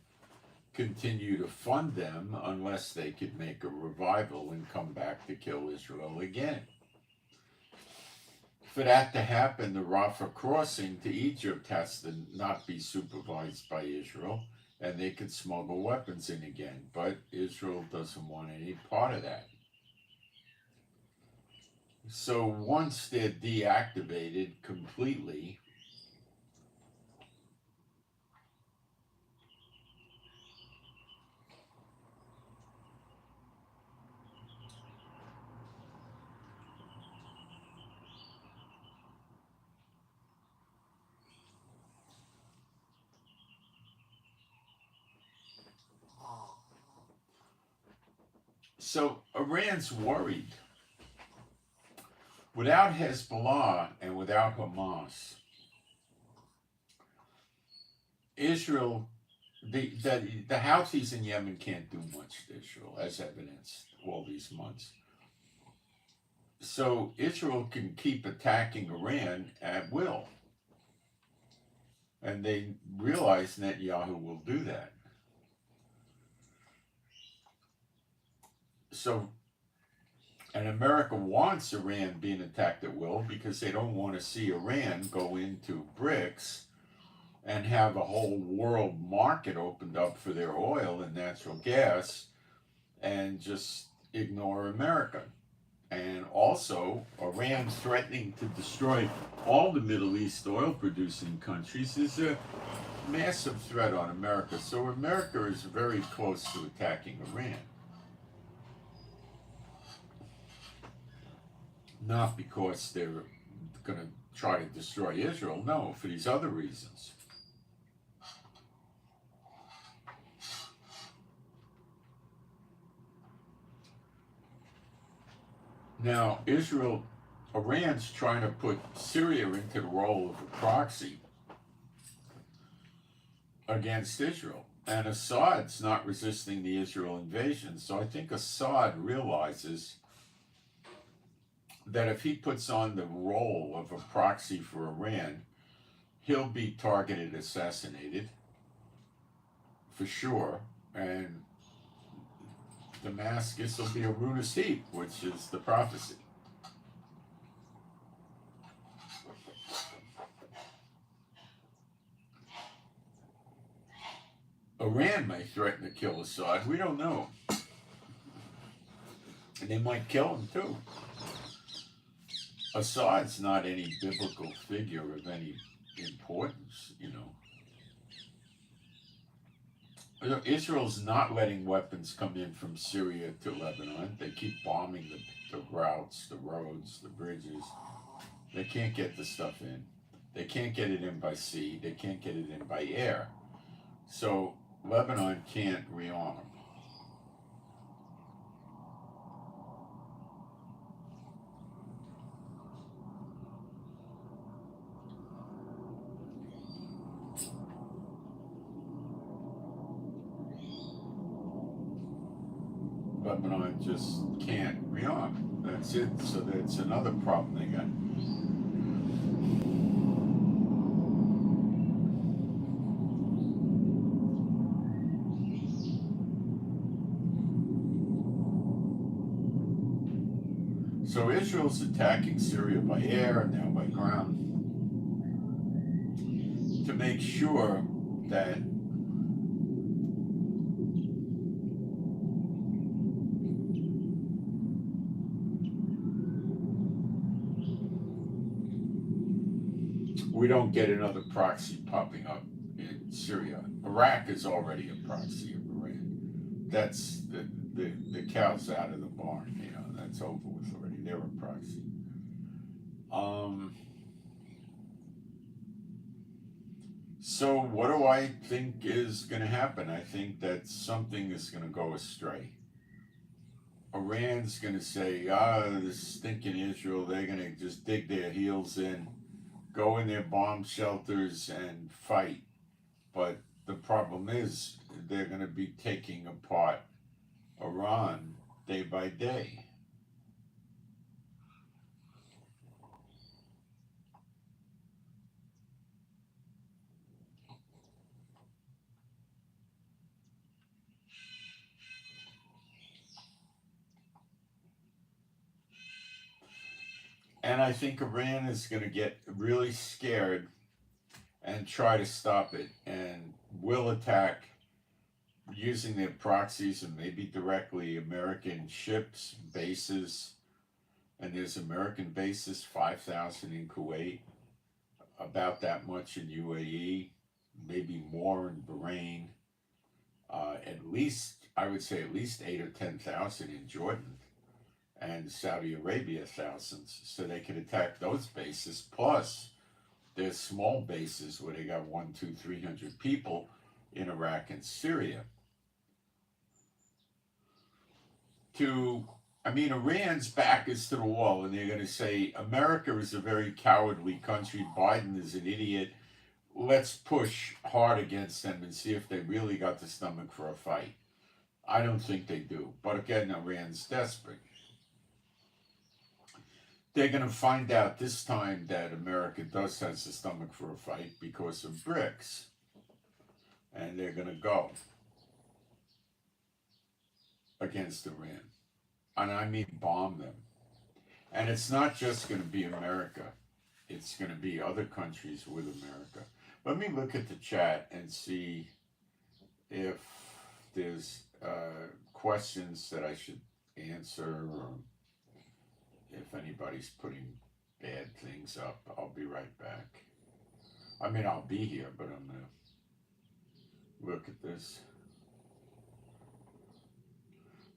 continue to fund them unless they could make a revival and come back to kill Israel again? For that to happen, the Rafah crossing to Egypt has to not be supervised by Israel, and they could smuggle weapons in again. But Israel doesn't want any part of that. So once they're deactivated completely, so Iran's worried. Without Hezbollah and without Hamas, Israel, the Houthis in Yemen can't do much to Israel, as evidenced all these months. So Israel can keep attacking Iran at will. And they realize Netanyahu will do that. So, and America wants Iran being attacked at will because they don't want to see Iran go into BRICS and have a whole world market opened up for their oil and natural gas and just ignore America. And also, Iran threatening to destroy all the Middle East oil-producing countries is a massive threat on America. So America is very close to attacking Iran. Not because they're going to try to destroy Israel, no, for these other reasons. Now, Iran's trying to put Syria into the role of a proxy against Israel. And Assad's not resisting the Israel invasion. So I think Assad realizes that if he puts on the role of a proxy for Iran, he'll be targeted, assassinated, for sure. And Damascus will be a ruinous heap, which is the prophecy. Iran may threaten to kill Assad. We don't know. And they might kill him too. Assad's not any biblical figure of any importance, Israel's not letting weapons come in from Syria to Lebanon. They keep bombing the routes, the roads, the bridges. They can't get the stuff in. They can't get it in by sea. They can't get it in by air. So Lebanon can't rearm them. Lebanon just can't rearm. That's it. So that's another problem they got. So Israel's attacking Syria by air and now by ground to make sure that we don't get another proxy popping up in Syria. Iraq is already a proxy of Iran. That's the cow's out of the barn, you know, that's over with already. They're a proxy. So what do I think is going to happen? I think that something is going to go astray. Iran's going to say, this stinking Israel, they're going to just dig their heels in, go in their bomb shelters and fight. But the problem is they're going to be taking apart Iran day by day. And I think Iran is going to get really scared and try to stop it, and will attack using their proxies and maybe directly American ships, bases. And there's American bases, 5,000 in Kuwait, about that much in UAE, maybe more in Bahrain, at least, I would say at least 8 or 10,000 in Jordan, and Saudi Arabia thousands, so they could attack those bases. Plus, there's small bases where they got 100, 200, 300 people in Iraq and Syria. Iran's back is to the wall, and they're going to say America is a very cowardly country. Biden is an idiot. Let's push hard against them and see if they really got the stomach for a fight. I don't think they do. But again, Iran's desperate. They're going to find out this time that America does have the stomach for a fight because of BRICS. And they're going to go against Iran. And I mean bomb them. And it's not just going to be America. It's going to be other countries with America. Let me look at the chat and see if there's questions that I should answer, or if anybody's putting bad things up. I'll be right back. I'll be here, but I'm going to look at this.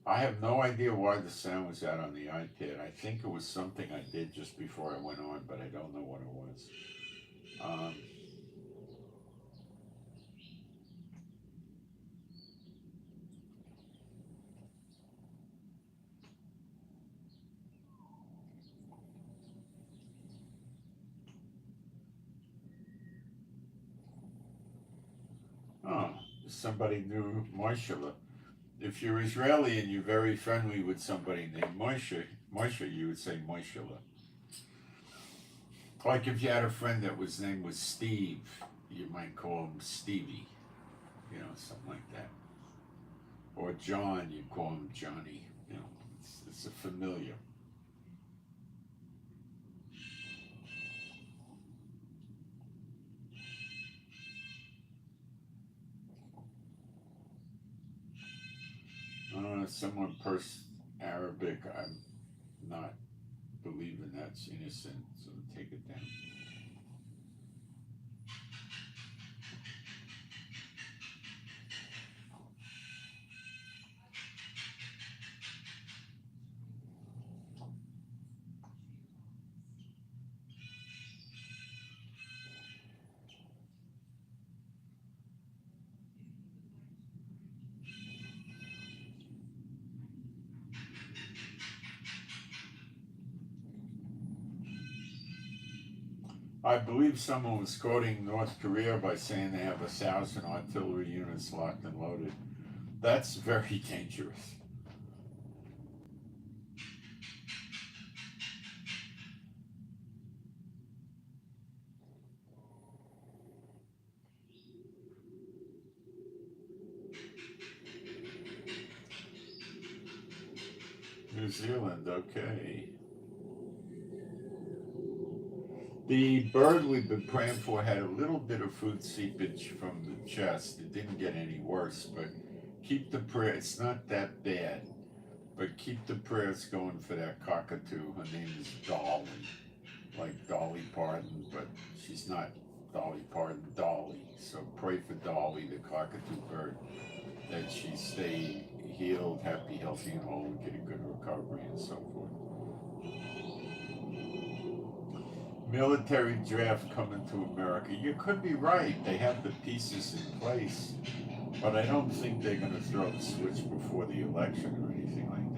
I have no idea why the sound was out on the iPad. I think it was something I did just before I went on, but I don't know what it was. Somebody knew Moshe. If you're Israeli and you're very friendly with somebody named Moshe, you would say Moshe. Like if you had a friend that his name was Steve, you might call him Stevie, something like that. Or John, you call him Johnny. It's a familiar. Someone Arabic, I'm not believing that's innocent, so take it down. I believe someone was quoting North Korea by saying they have 1,000 artillery units locked and loaded. That's very dangerous. New Zealand, okay. The bird we've been praying for had a little bit of food seepage from the chest. It didn't get any worse, but keep the prayer. It's not that bad, but keep the prayers going for that cockatoo. Her name is Dolly. like Dolly Parton, but she's not Dolly Parton, Dolly. So pray for Dolly, the cockatoo bird, that she stay healed, happy, healthy, and whole, and get a good recovery and so forth. Military draft coming to America. You could be right. They have the pieces in place, but I don't think they're going to throw the switch before the election or anything like that.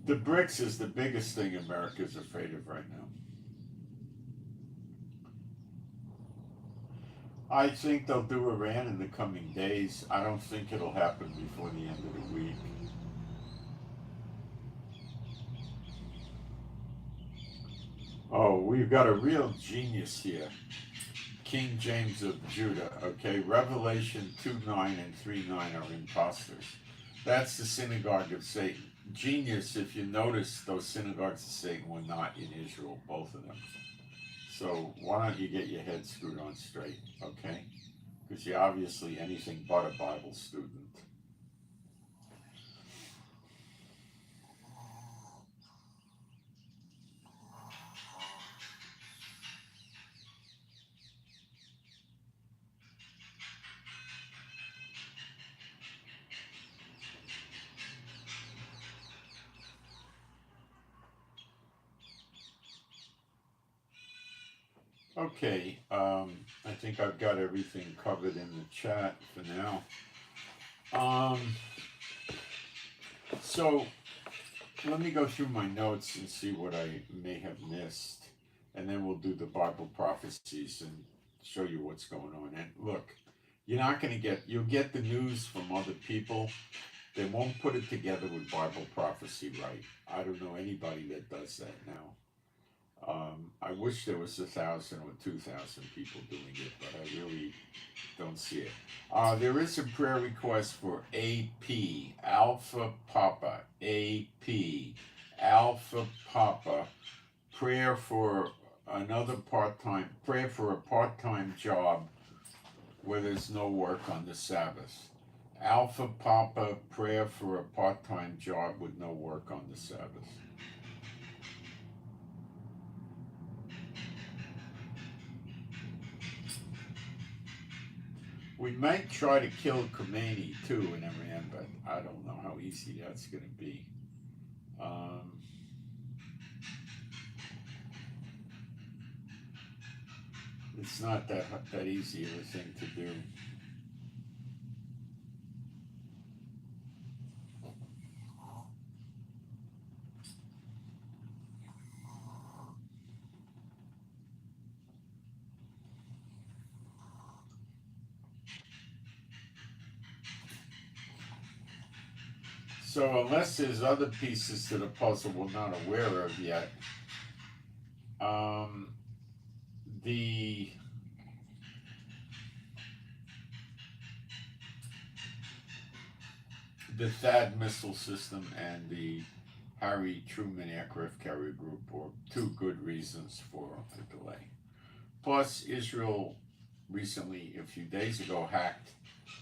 The BRICS is the biggest thing America's afraid of right now. I think they'll do Iran in the coming days. I don't think it'll happen before the end of the week. Oh, we've got a real genius here. King James of Judah, okay? Revelation 2:9 and 3:9 are imposters. That's the synagogue of Satan. Genius, if you notice, those synagogues of Satan were not in Israel, both of them. So why don't you get your head screwed on straight, okay? Because you're obviously anything but a Bible student. Okay, I think I've got everything covered in the chat for now. So let me go through my notes and see what I may have missed, and then we'll do the Bible prophecies and show you what's going on. And look, you'll get the news from other people. They won't put it together with Bible prophecy right. I don't know anybody that does that now. I wish there was 1,000 or 2,000 people doing it, but I really don't see it. There is a prayer request for AP, Alpha Papa, AP, Alpha Papa, prayer for prayer for a part-time job where there's no work on the Sabbath. Alpha Papa, prayer for a part-time job with no work on the Sabbath. We might try to kill Khomeini too in Iran, but I don't know how easy that's going to be. It's not that easy of a thing to do. So unless there's other pieces to the puzzle we're not aware of yet, the THAAD missile system and the Harry Truman aircraft carrier group were two good reasons for a delay. Plus, Israel recently, a few days ago,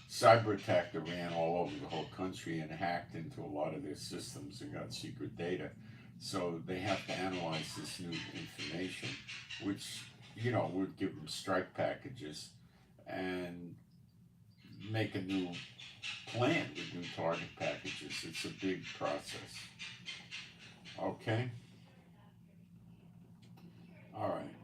cyber attacked Iran all over the whole country and hacked into a lot of their systems and got secret data. So they have to analyze this new information, which, would give them strike packages and make a new plan with new target packages. It's a big process. Okay? All right.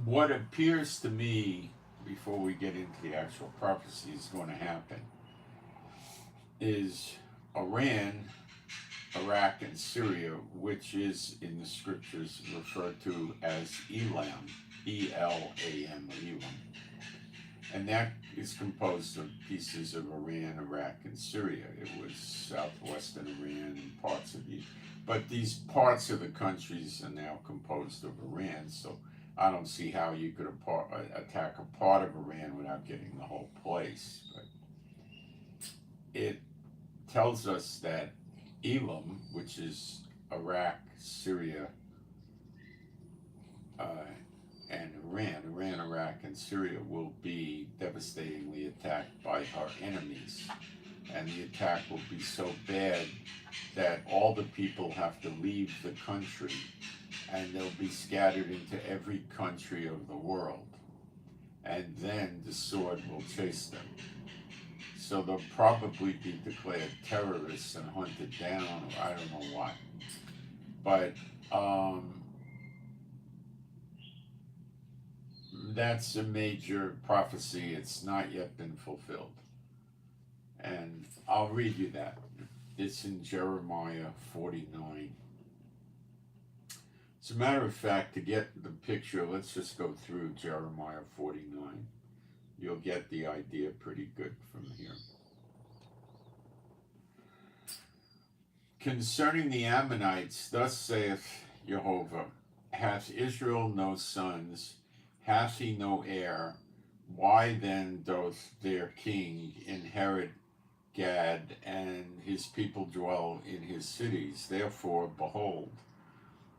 What appears to me before we get into the actual prophecy, is going to happen is Iran, Iraq, and Syria, which is in the scriptures referred to as Elam, E-L-A-M, Elam. And that is composed of pieces of Iran, Iraq, and Syria. It was southwestern Iran and parts of Egypt. But these parts of the countries are now composed of Iran, so I don't see how you could attack a part of Iran without getting the whole place. But it tells us that Elam, which is Iraq, Syria, and Iran, Iraq, and Syria will be devastatingly attacked by her enemies. And the attack will be so bad that all the people have to leave the country, and they'll be scattered into every country of the world. And then the sword will chase them. So they'll probably be declared terrorists and hunted down, or I don't know what. But that's a major prophecy. It's not yet been fulfilled. And I'll read you that. It's in Jeremiah 49. As a matter of fact, to get the picture, let's just go through Jeremiah 49. You'll get the idea pretty good from here. Concerning the Ammonites, thus saith Jehovah, hath Israel no sons, hath he no heir? Why then doth their king inherit Gad, and his people dwell in his cities? Therefore, behold,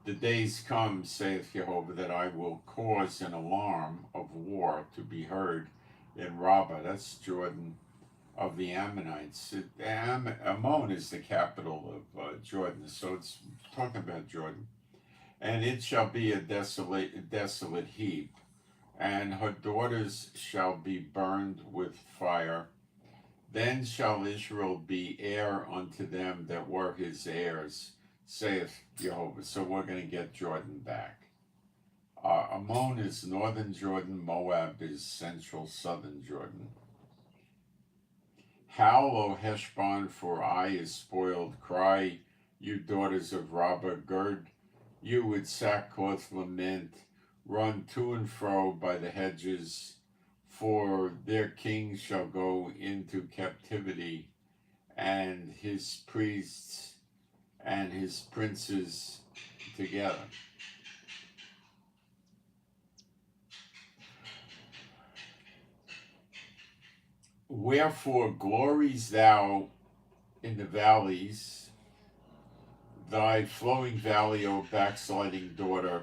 the days come, saith Jehovah, that I will cause an alarm of war to be heard in Rabbah. That's Jordan of the Ammonites. Ammon is the capital of Jordan, so it's talking about Jordan. And it shall be a desolate heap, and her daughters shall be burned with fire. Then shall Israel be heir unto them that were his heirs, saith Jehovah. So we're going to get Jordan back. Ammon is northern Jordan, Moab is central southern Jordan. Howl, O Heshbon, for Ai is spoiled. Cry, you daughters of Rabbah, gird you with sackcloth, lament, run to and fro by the hedges, for their king shall go into captivity, and his priests and his princes together. Wherefore glories thou in the valleys, thy flowing valley, O backsliding daughter.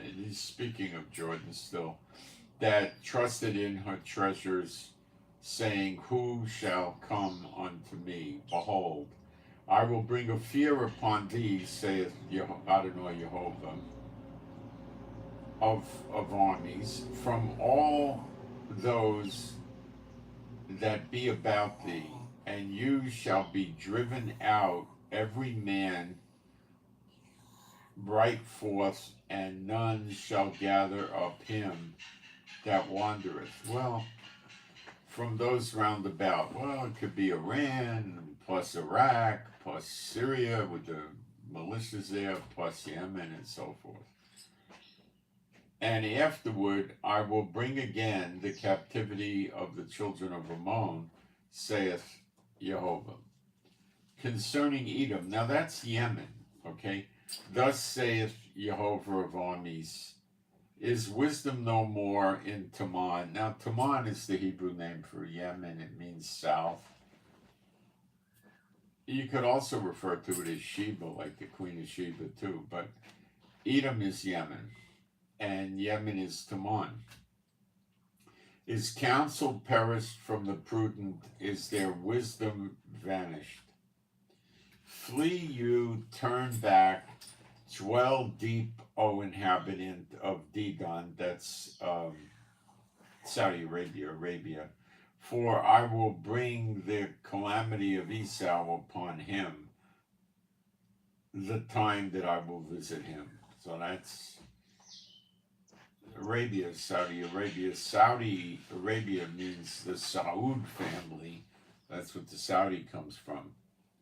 He's speaking of Jordan still, that trusted in her treasures, saying, who shall come unto me? Behold, I will bring a fear upon thee, saith Adonai Jehovah of armies, from all those that be about thee, and you shall be driven out, every man bright forth, and none shall gather up him that wandereth. Well, from those round about, well, it could be Iran, plus Iraq, plus Syria with the militias there, plus Yemen, and so forth. And afterward I will bring again the captivity of the children of Ammon, saith Jehovah. Concerning Edom, now that's Yemen, okay? Thus saith Jehovah of armies, is wisdom no more in Taman? Now Taman is the Hebrew name for Yemen. It means south. You could also refer to it as Sheba, like the Queen of Sheba too, but Edom is Yemen, and Yemen is Taman. Is counsel perished from the prudent? Is their wisdom vanished? Flee you, turn back, dwell deep, O inhabitant of Dedan, that's Saudi Arabia, for I will bring the calamity of Esau upon him, the time that I will visit him. So that's Arabia, Saudi Arabia. Saudi Arabia means the Saud family. That's what the Saudi comes from,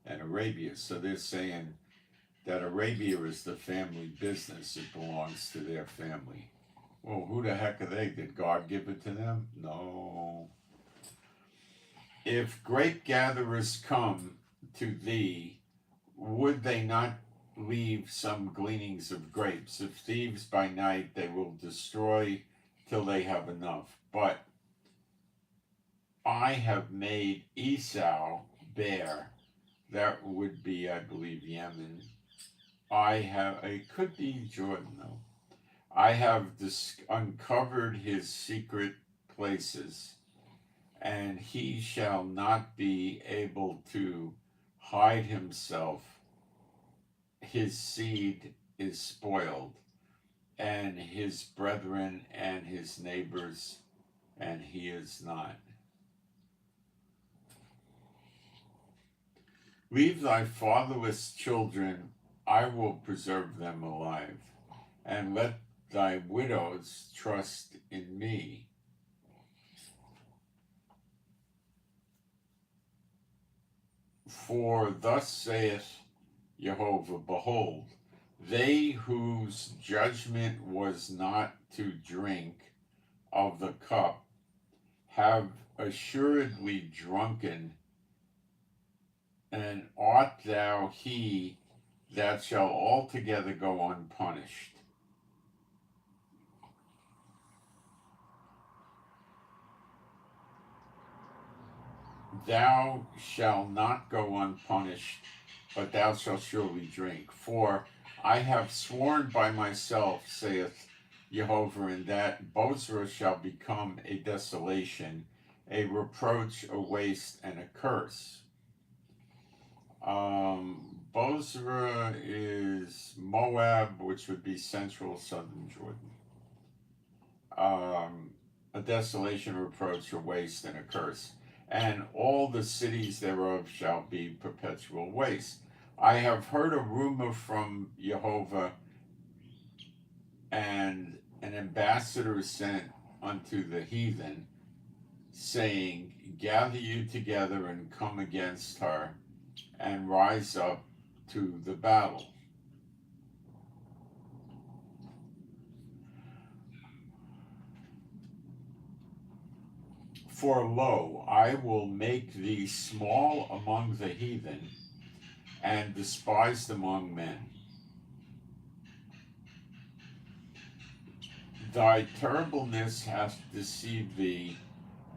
and Arabia. So they're saying that Arabia is the family business. It belongs to their family. Well, who the heck are they? Did God give it to them? No. If grape gatherers come to thee, would they not leave some gleanings of grapes? If thieves by night, they will destroy till they have enough. But I have made Esau bare. That would be, I believe, Yemen. It could be Jordan, though. I have uncovered his secret places, and he shall not be able to hide himself. His seed is spoiled, and his brethren and his neighbors, and he is not. Leave thy fatherless children, I will preserve them alive, and let thy widows trust in me. For thus saith Jehovah, behold, they whose judgment was not to drink of the cup have assuredly drunken, and art thou he that shall altogether go unpunished. Thou shalt not go unpunished, but thou shalt surely drink. For I have sworn by myself, saith Jehovah, in that Bozrah shall become a desolation, a reproach, a waste, and a curse. Bozrah is Moab, which would be central southern Jordan. A desolation, a reproach, a waste, and a curse. And all the cities thereof shall be perpetual waste. I have heard a rumor from Jehovah, and an ambassador sent unto the heathen, saying, gather you together and come against her, and rise up to the battle. For lo, I will make thee small among the heathen, and despised among men. Thy terribleness hath deceived thee,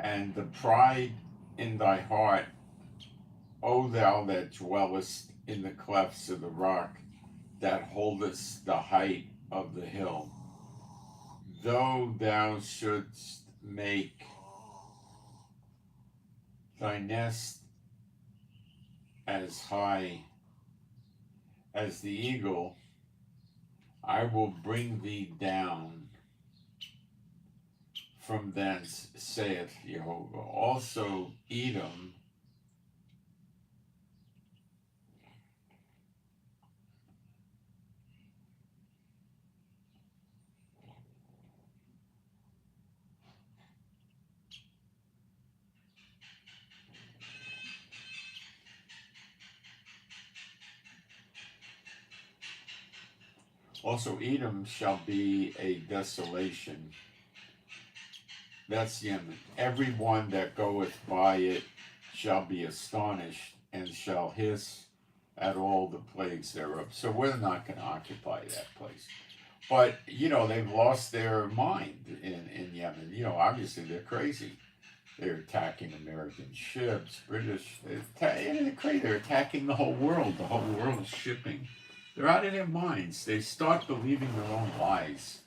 and the pride in thy heart, O thou that dwellest in the clefts of the rock, that holdest the height of the hill. Though thou shouldst make thy nest as high as the eagle, I will bring thee down from thence, saith Jehovah. Also Edom shall be a desolation. That's Yemen. Every one that goeth by it shall be astonished, and shall hiss at all the plagues thereof. So we're not going to occupy that place. But, they've lost their mind in Yemen. Obviously they're crazy. They're attacking American ships, British. They're crazy. They're attacking the whole world. The whole world is shipping. They're out of their minds. They start believing their own lies.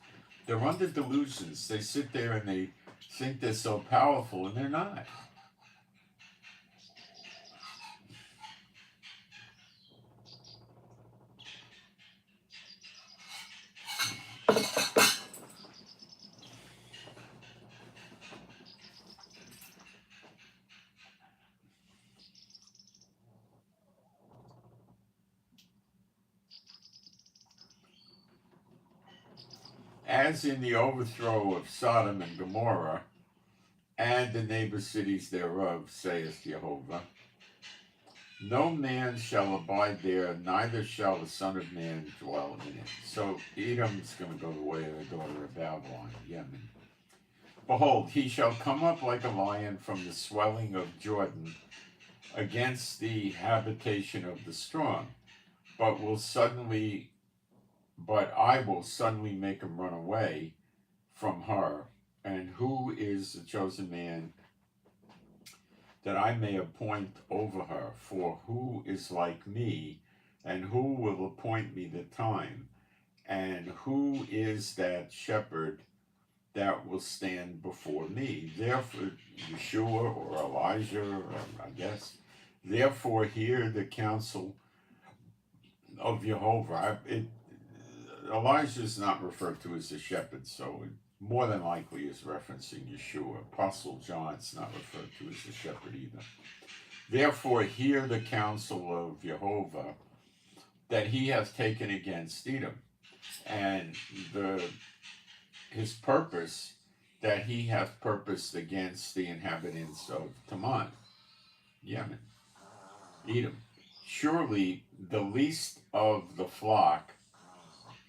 They're under delusions. They sit there and they think they're so powerful, and they're not. as in the overthrow of Sodom and Gomorrah, and the neighbor cities thereof, saith Jehovah. No man shall abide there, neither shall the Son of Man dwell in it. So Edom's going to go the way of the daughter of Babylon, Yemen. Behold, he shall come up like a lion from the swelling of Jordan against the habitation of the strong, but I will suddenly make him run away from her. And who is the chosen man that I may appoint over her? For who is like me, and who will appoint me the time? And who is that shepherd that will stand before me? Therefore, Yeshua or Elijah, I guess. Therefore, hear the counsel of Jehovah. Elijah is not referred to as a shepherd, so it more than likely is referencing Yeshua. Apostle John's not referred to as a shepherd either. Therefore, hear the counsel of Jehovah that he hath taken against Edom, and his purpose that he hath purposed against the inhabitants of Teman, Yemen, Edom. Surely the least of the flock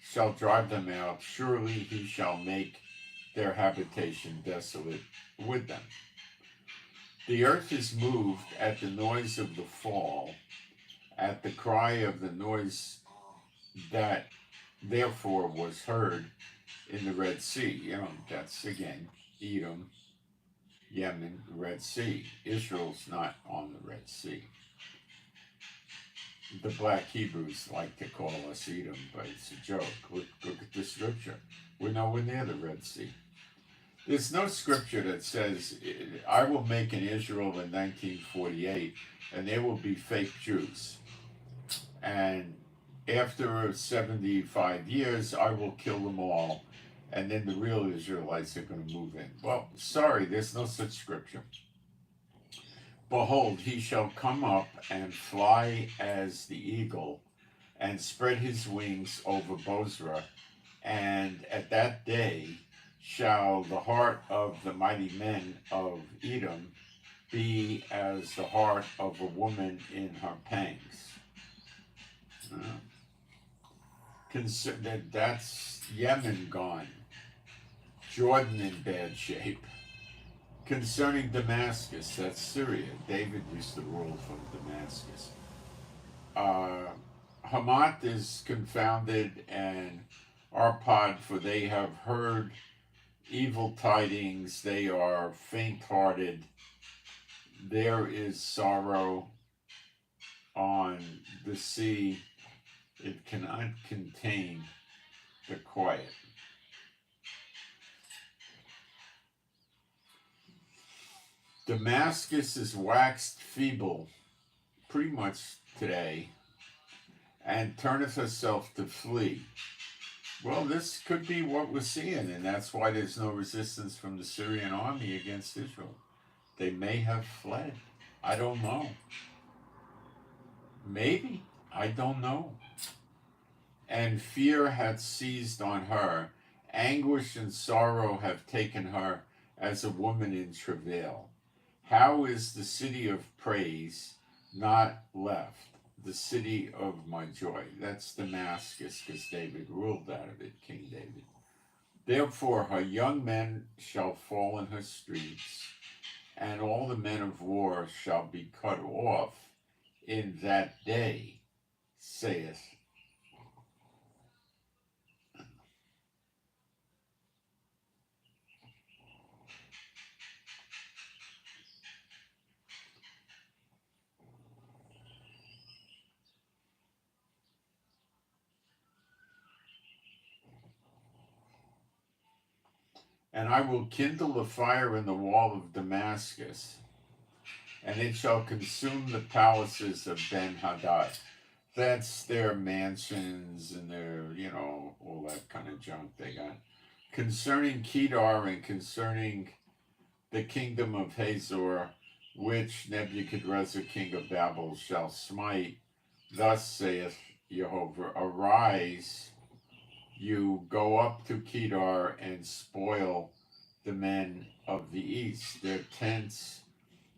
shall drive them out. Surely he shall make their habitation desolate with them. The earth is moved at the noise of the fall, at the cry of the noise that therefore was heard in the Red Sea. That's again Edom, Yemen, Red Sea. Israel's not on the Red Sea. The black Hebrews like to call us Edom, but it's a joke. Look at the scripture. We're nowhere near the Red Sea. There's no scripture that says, I will make an Israel in 1948, and there will be fake Jews. And after 75 years, I will kill them all, and then the real Israelites are going to move in. Well, sorry, there's no such scripture. Behold, he shall come up and fly as the eagle, and spread his wings over Bozrah. And at that day shall the heart of the mighty men of Edom be as the heart of a woman in her pangs. That's Yemen gone. Jordan in bad shape. Concerning Damascus, that's Syria. David used to rule from Damascus. Hamath is confounded, and Arpad, for they have heard evil tidings. They are faint-hearted. There is sorrow on the sea. It cannot contain the quiet. Damascus is waxed feeble, pretty much today, and turneth herself to flee. Well, this could be what we're seeing, and that's why there's no resistance from the Syrian army against Israel. They may have fled. I don't know. Maybe. I don't know. And fear hath seized on her. Anguish and sorrow have taken her as a woman in travail. How is the city of praise not left? The city of my joy. That's Damascus, because David ruled out of it, King David. Therefore her young men shall fall in her streets, and all the men of war shall be cut off in that day, saith. And I will kindle a fire in the wall of Damascus, and it shall consume the palaces of Ben-Hadad. That's their mansions and their, all that kind of junk they got. Concerning Kedar and concerning the kingdom of Hazor, which Nebuchadrezzar king of Babel shall smite, thus saith Jehovah, arise, you go up to Kedar and spoil the men of the east. Their tents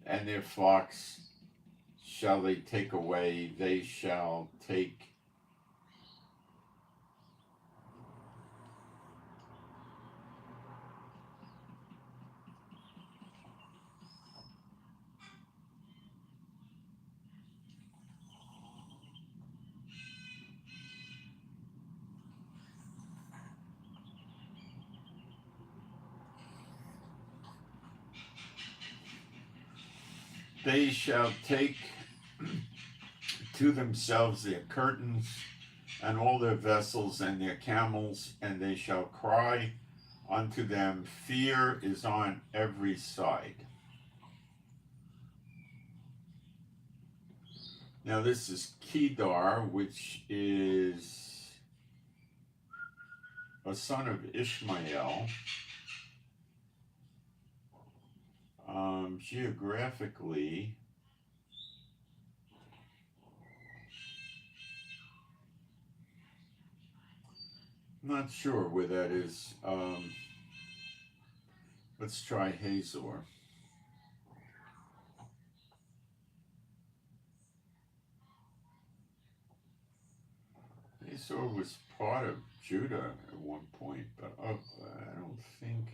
and their flocks shall they take away. They shall take they shall take to themselves their curtains and all their vessels and their camels, and they shall cry unto them, fear is on every side. Now this is Kedar, which is a son of Ishmael. Geographically, not sure where that is. Let's try Hazor. Hazor was part of Judah at one point, but I don't think.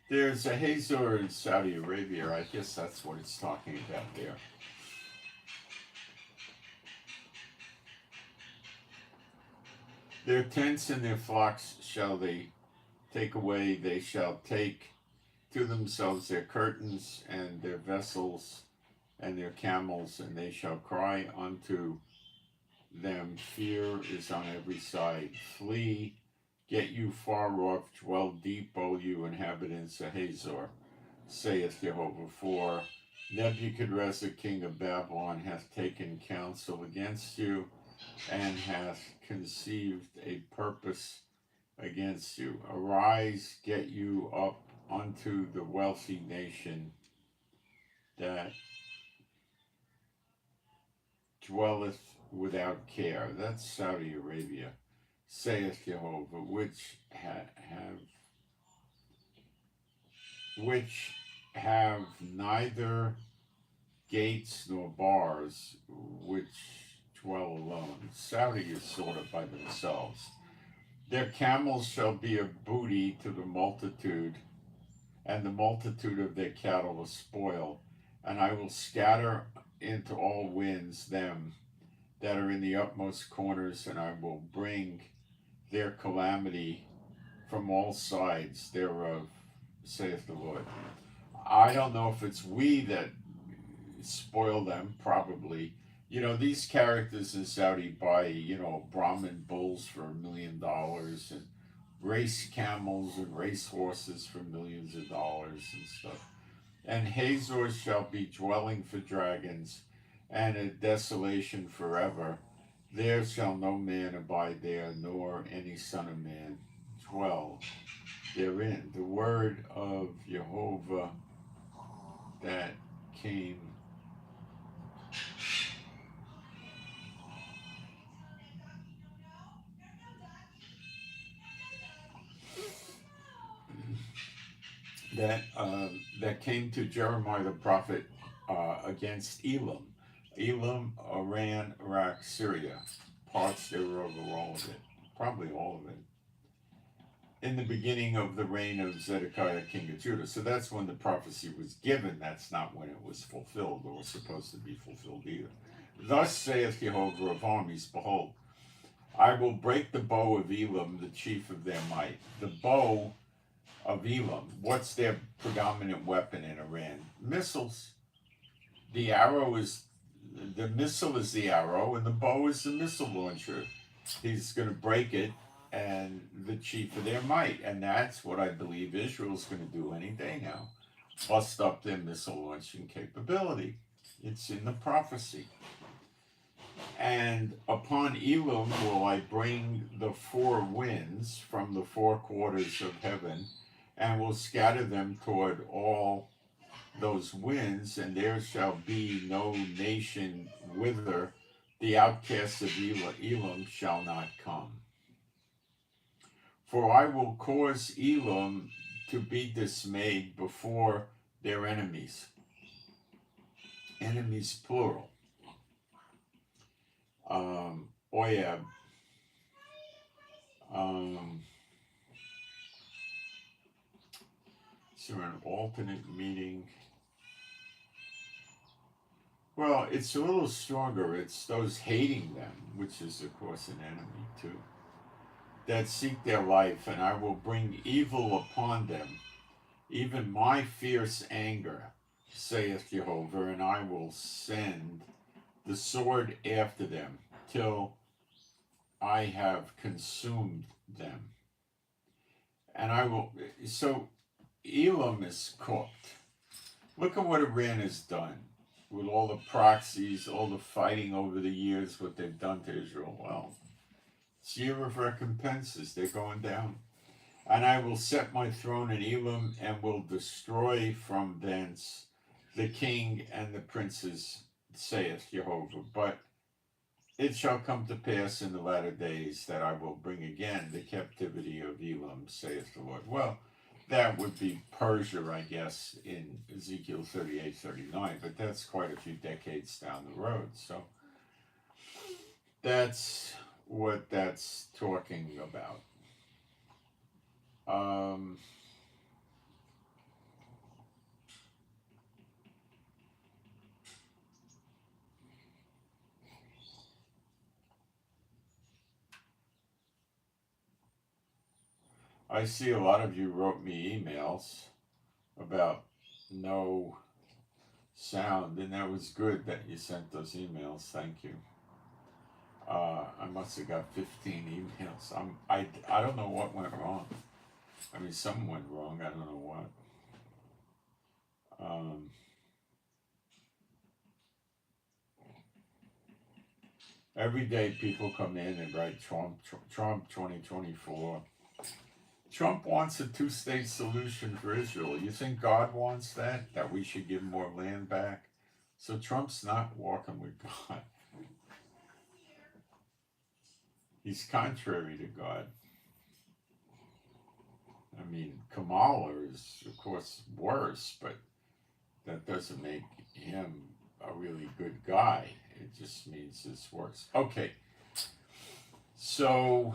There's a Hazor in Saudi Arabia. I guess that's what it's talking about there. Their tents and their flocks shall they take away. They shall take to themselves their curtains and their vessels and their camels, and they shall cry unto them, fear is on every side. Flee, get you far off, dwell deep, O you inhabitants of Hazor, saith Jehovah. For Nebuchadrezzar king of Babylon hath taken counsel against you, and hath conceived a purpose against you. Arise, get you up unto the wealthy nation that dwelleth without care. That's Saudi Arabia, saith Jehovah, which have neither gates nor bars, which dwell alone. Saudi is sort of by themselves. Their camels shall be a booty to the multitude, and the multitude of their cattle a spoil. And I will scatter into all winds them that are in the utmost corners, and I will bring their calamity from all sides thereof, saith the Lord. I don't know if it's we that spoil them, probably. You know, these characters in Saudi buy, Brahmin bulls for $1 million and race camels and race horses for millions of dollars and stuff. And Hazor shall be dwelling for dragons and a desolation forever. There shall no man abide there, nor any son of man dwell therein. The word of Jehovah that came that came to Jeremiah the prophet against Elam. Elam, Iran, Iraq, Syria, parts thereof, or all of it, probably all of it, in the beginning of the reign of Zedekiah, king of Judah. So that's when the prophecy was given. That's not when it was fulfilled, or was supposed to be fulfilled either. Thus saith Jehovah of armies, behold, I will break the bow of Elam, the chief of their might. The bow of Elam, what's their predominant weapon in Iran? Missiles. The arrow is the missile is the arrow and the bow is the missile launcher. He's going to break it and the chief of their might. And that's what I believe Israel's going to do any day now. Bust up their missile launching capability. It's in the prophecy. And upon Elam will I bring the four winds from the four quarters of heaven, and will scatter them toward all those winds, and there shall be no nation whither the outcasts of Elam shall not come. For I will cause Elam to be dismayed before their enemies. Enemies plural. Oyab. Is there an alternate meaning? Well, it's a little stronger. It's those hating them, which is, of course, an enemy, too, that seek their life, and I will bring evil upon them, even my fierce anger, saith Jehovah, and I will send the sword after them, till I have consumed them. And I will, so Elam is cooked. Look at what Iran has done with all the proxies, all the fighting over the years, what they've done to Israel. Well, it's year of recompenses. They're going down. And I will set my throne in Elam, and will destroy from thence the king and the princes, saith Jehovah. But it shall come to pass in the latter days that I will bring again the captivity of Elam, saith the Lord. Well, that would be Persia, I guess, in Ezekiel 38, 39, but that's quite a few decades down the road. So that's what that's talking about. I see a lot of you wrote me emails about no sound, and that was good that you sent those emails. Thank you. I must have got 15 emails. I don't know what went wrong. I mean, something went wrong. I don't know what. Every day people come in and write Trump 2024. Trump wants a two-state solution for Israel. You think God wants that? That we should give more land back? So Trump's not walking with God. He's contrary to God. I mean, Kamala is, of course, worse, but that doesn't make him a really good guy. It just means it's worse. Okay. So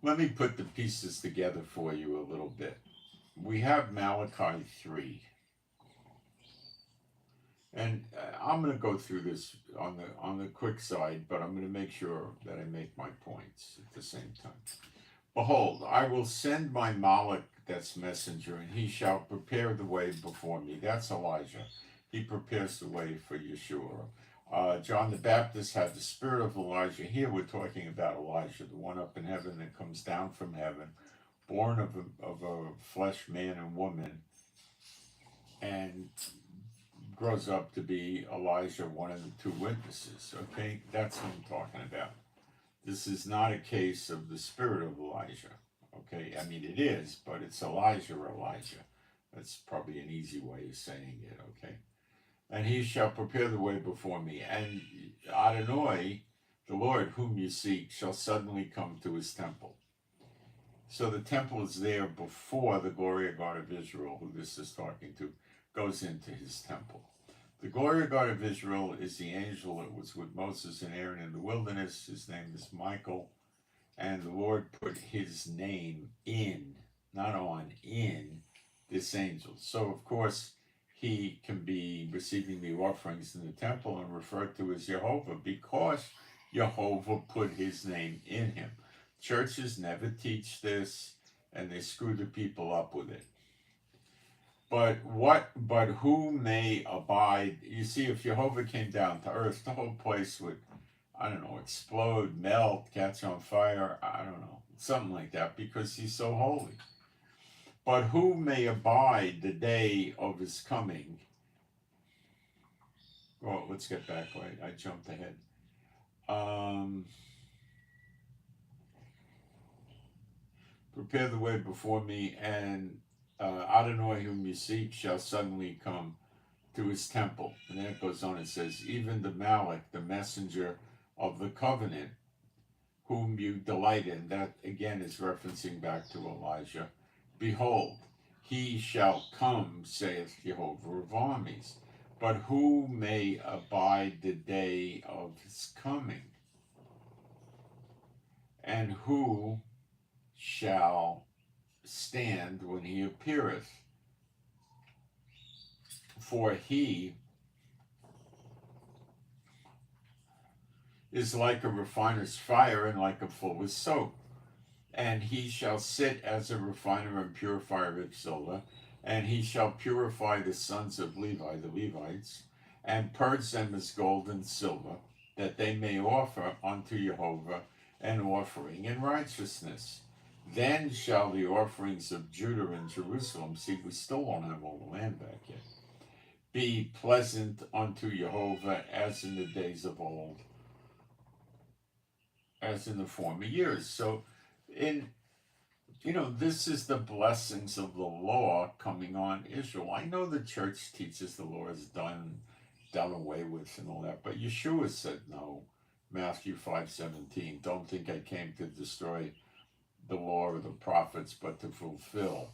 let me put the pieces together for you a little bit. We have Malachi 3. And I'm going to go through this on the quick side, but I'm going to make sure that I make my points at the same time. Behold, I will send my Malach, that's messenger, and he shall prepare the way before me. That's Elijah. He prepares the way for Yeshua. John the Baptist had the spirit of Elijah. Here we're talking about Elijah, the one up in heaven that comes down from heaven, born of a flesh man and woman, and grows up to be Elijah, one of the two witnesses. Okay, that's what I'm talking about. This is not a case of the spirit of Elijah. Okay, I mean it is, but it's Elijah. That's probably an easy way of saying it. Okay, and he shall prepare the way before me, and Adonai, the Lord whom you seek, shall suddenly come to his temple. So the temple is there before the glory of God of Israel, who this is talking to, goes into his temple. The glory of God of Israel is the angel that was with Moses and Aaron in the wilderness. His name is Michael. And the Lord put his name in, not on, in this angel. So, of course, he can be receiving the offerings in the temple and referred to as Jehovah because Jehovah put his name in him. Churches never teach this, and they screw the people up with it. But who may abide? You see, if Jehovah came down to earth, the whole place would, I don't know, explode, melt, catch on fire. I don't know, something like that, because he's so holy. But who may abide the day of his coming? Well, let's get back. Right, I jumped ahead. Prepare the way before me, and Adonai, whom you seek, shall suddenly come to his temple. And then it goes on, it says, even the Malach, the messenger of the covenant, whom you delight in. That again is referencing back to Elijah. Behold, he shall come, saith Jehovah of armies. But who may abide the day of his coming? And who shall stand when he appeareth? For he is like a refiner's fire and like a fuller's soap. And he shall sit as a refiner and purifier of silver, and he shall purify the sons of Levi, the Levites, and purge them as gold and silver, that they may offer unto Jehovah an offering in righteousness. Then shall the offerings of Judah and Jerusalem, see, we still don't have all the land back yet, be pleasant unto Jehovah as in the days of old, as in the former years. So this is the blessings of the law coming on Israel. I know the church teaches the law is done away with and all that, but Yeshua said no. Matthew 5:17, don't think I came to destroy the law or the prophets, but to fulfill.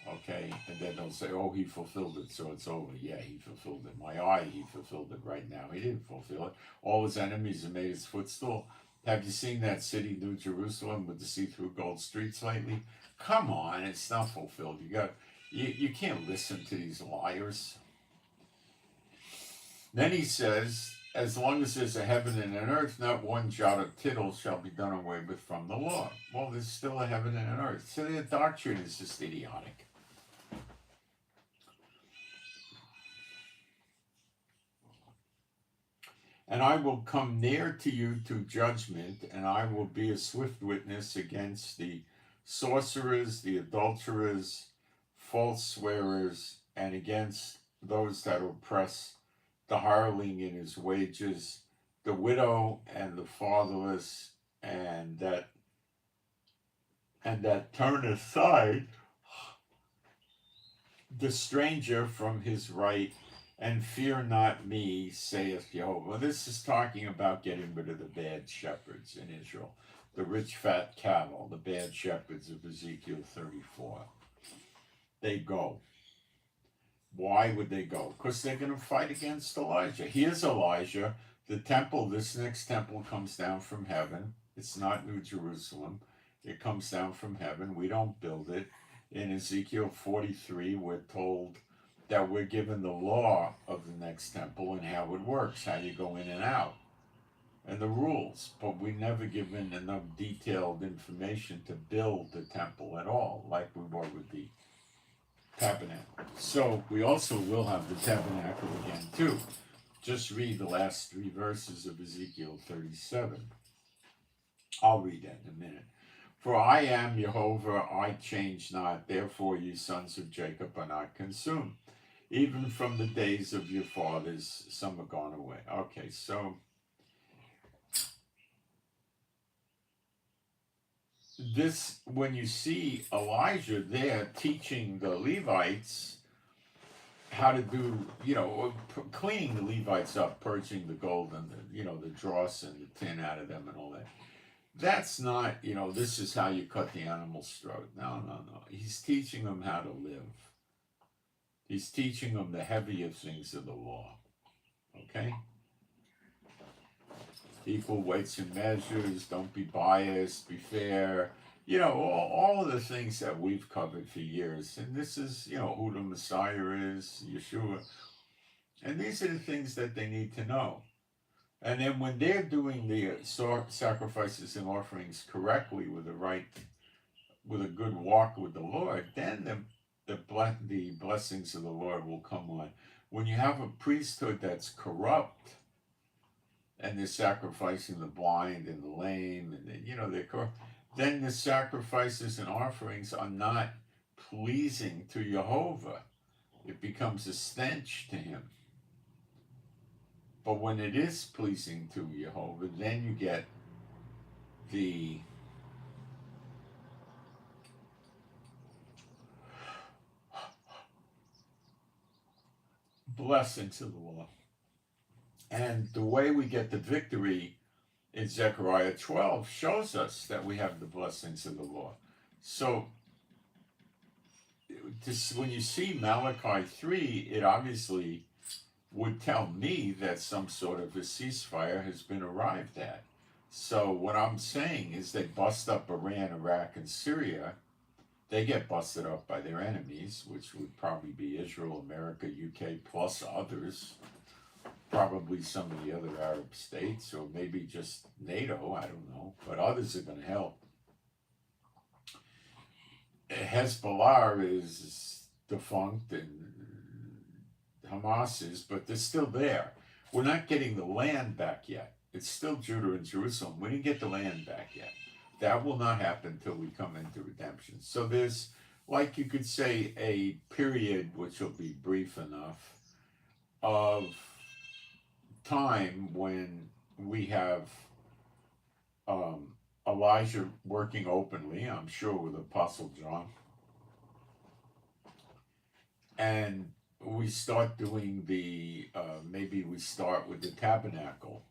Okay, and then they'll say, oh, he fulfilled it, so it's over. Yeah, he fulfilled it. My eye, he fulfilled it right now. He didn't fulfill it. All his enemies have made his footstool. Have you seen that city, New Jerusalem, with the see-through gold streets lately? Come on, it's not fulfilled. You can't listen to these liars. Then he says, as long as there's a heaven and an earth, not one jot or tittle shall be done away with from the law. Well, there's still a heaven and an earth. So their doctrine is just idiotic. And I will come near to you to judgment, and I will be a swift witness against the sorcerers, the adulterers, false swearers, and against those that oppress the hireling in his wages, the widow and the fatherless, and that turn aside the stranger from his right, and fear not me, saith Jehovah. This is talking about getting rid of the bad shepherds in Israel, the rich fat cattle, the bad shepherds of Ezekiel 34. They go. Why would they go? Because they're going to fight against Elijah. Here's Elijah. The temple, this next temple comes down from heaven. It's not New Jerusalem. It comes down from heaven. We don't build it. In Ezekiel 43, we're told that we're given the law of the next temple and how it works, how you go in and out, and the rules. But we're never given enough detailed information to build the temple at all, like we were with the tabernacle. So we also will have the tabernacle again too. Just read the last 3 verses of Ezekiel 37. I'll read that in a minute. For I am Jehovah, I change not, therefore you sons of Jacob are not consumed. Even from the days of your fathers, some are gone away. Okay, so this, when you see Elijah there teaching the Levites how to do, cleaning the Levites up, purging the gold and the dross and the tin out of them and all that. That's not, this is how you cut the animal's throat. No. He's teaching them how to live. He's teaching them the heavier things of the law. Okay? Equal weights and measures, don't be biased, be fair. All of the things that we've covered for years. And this is, who the Messiah is, Yeshua. And these are the things that they need to know. And then when they're doing the sacrifices and offerings correctly with a good walk with the Lord, then the blessings of the Lord will come on. When you have a priesthood that's corrupt, and they're sacrificing the blind and the lame, and they're corrupt, then the sacrifices and offerings are not pleasing to Jehovah. It becomes a stench to him. But when it is pleasing to Jehovah, then you get the blessings of the Lord. And the way we get the victory in Zechariah 12 shows us that we have the blessings of the Lord. So when you see Malachi 3, it obviously would tell me that some sort of a ceasefire has been arrived at. So what I'm saying is they bust up Iran, Iraq, and Syria. They get busted up by their enemies, which would probably be Israel, America, UK, plus others. Probably some of the other Arab states, or maybe just NATO, I don't know. But others are going to help. Hezbollah is defunct, and Hamas is, but they're still there. We're not getting the land back yet. It's still Judah and Jerusalem. We didn't get the land back yet. That will not happen until we come into redemption. So there's, like you could say, a period, which will be brief enough, of time when we have Elijah working openly, I'm sure with Apostle John, and we start doing the, maybe we start with the tabernacle,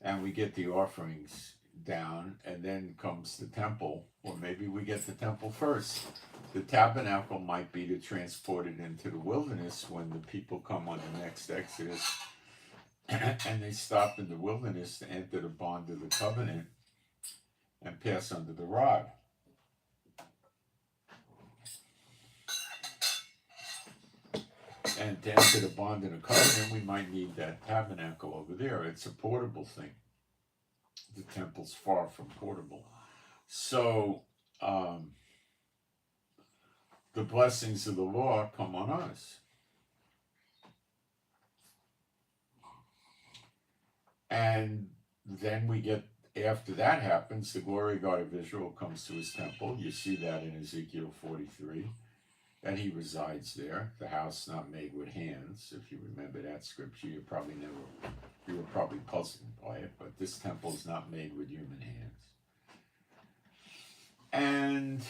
and we get the offerings down, and then comes the temple, or maybe we get the temple first. The tabernacle might be to transport it into the wilderness when the people come on the next Exodus, and they stop in the wilderness to enter the bond of the covenant and pass under the rod. And to enter the bond of the covenant, we might need that tabernacle over there. It's a portable thing. The temple's far from portable. So, the blessings of the Lord come on us. And then we get, after that happens, the glory God of Israel comes to his temple. You see that in Ezekiel 43. And he resides there, the house not made with hands. If you remember that scripture, you were probably puzzled by it, but this temple is not made with human hands. And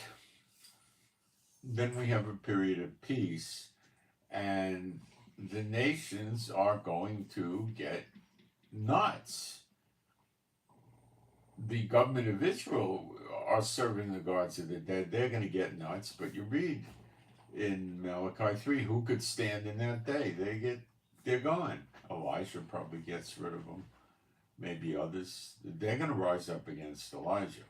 then we have a period of peace, and the nations are going to get nuts. The government of Israel are serving the gods of the dead. They're going to get nuts, but you read in Malachi 3, who could stand in that day? They're gone. Elijah probably gets rid of them. Maybe others. They're going to rise up against Elijah.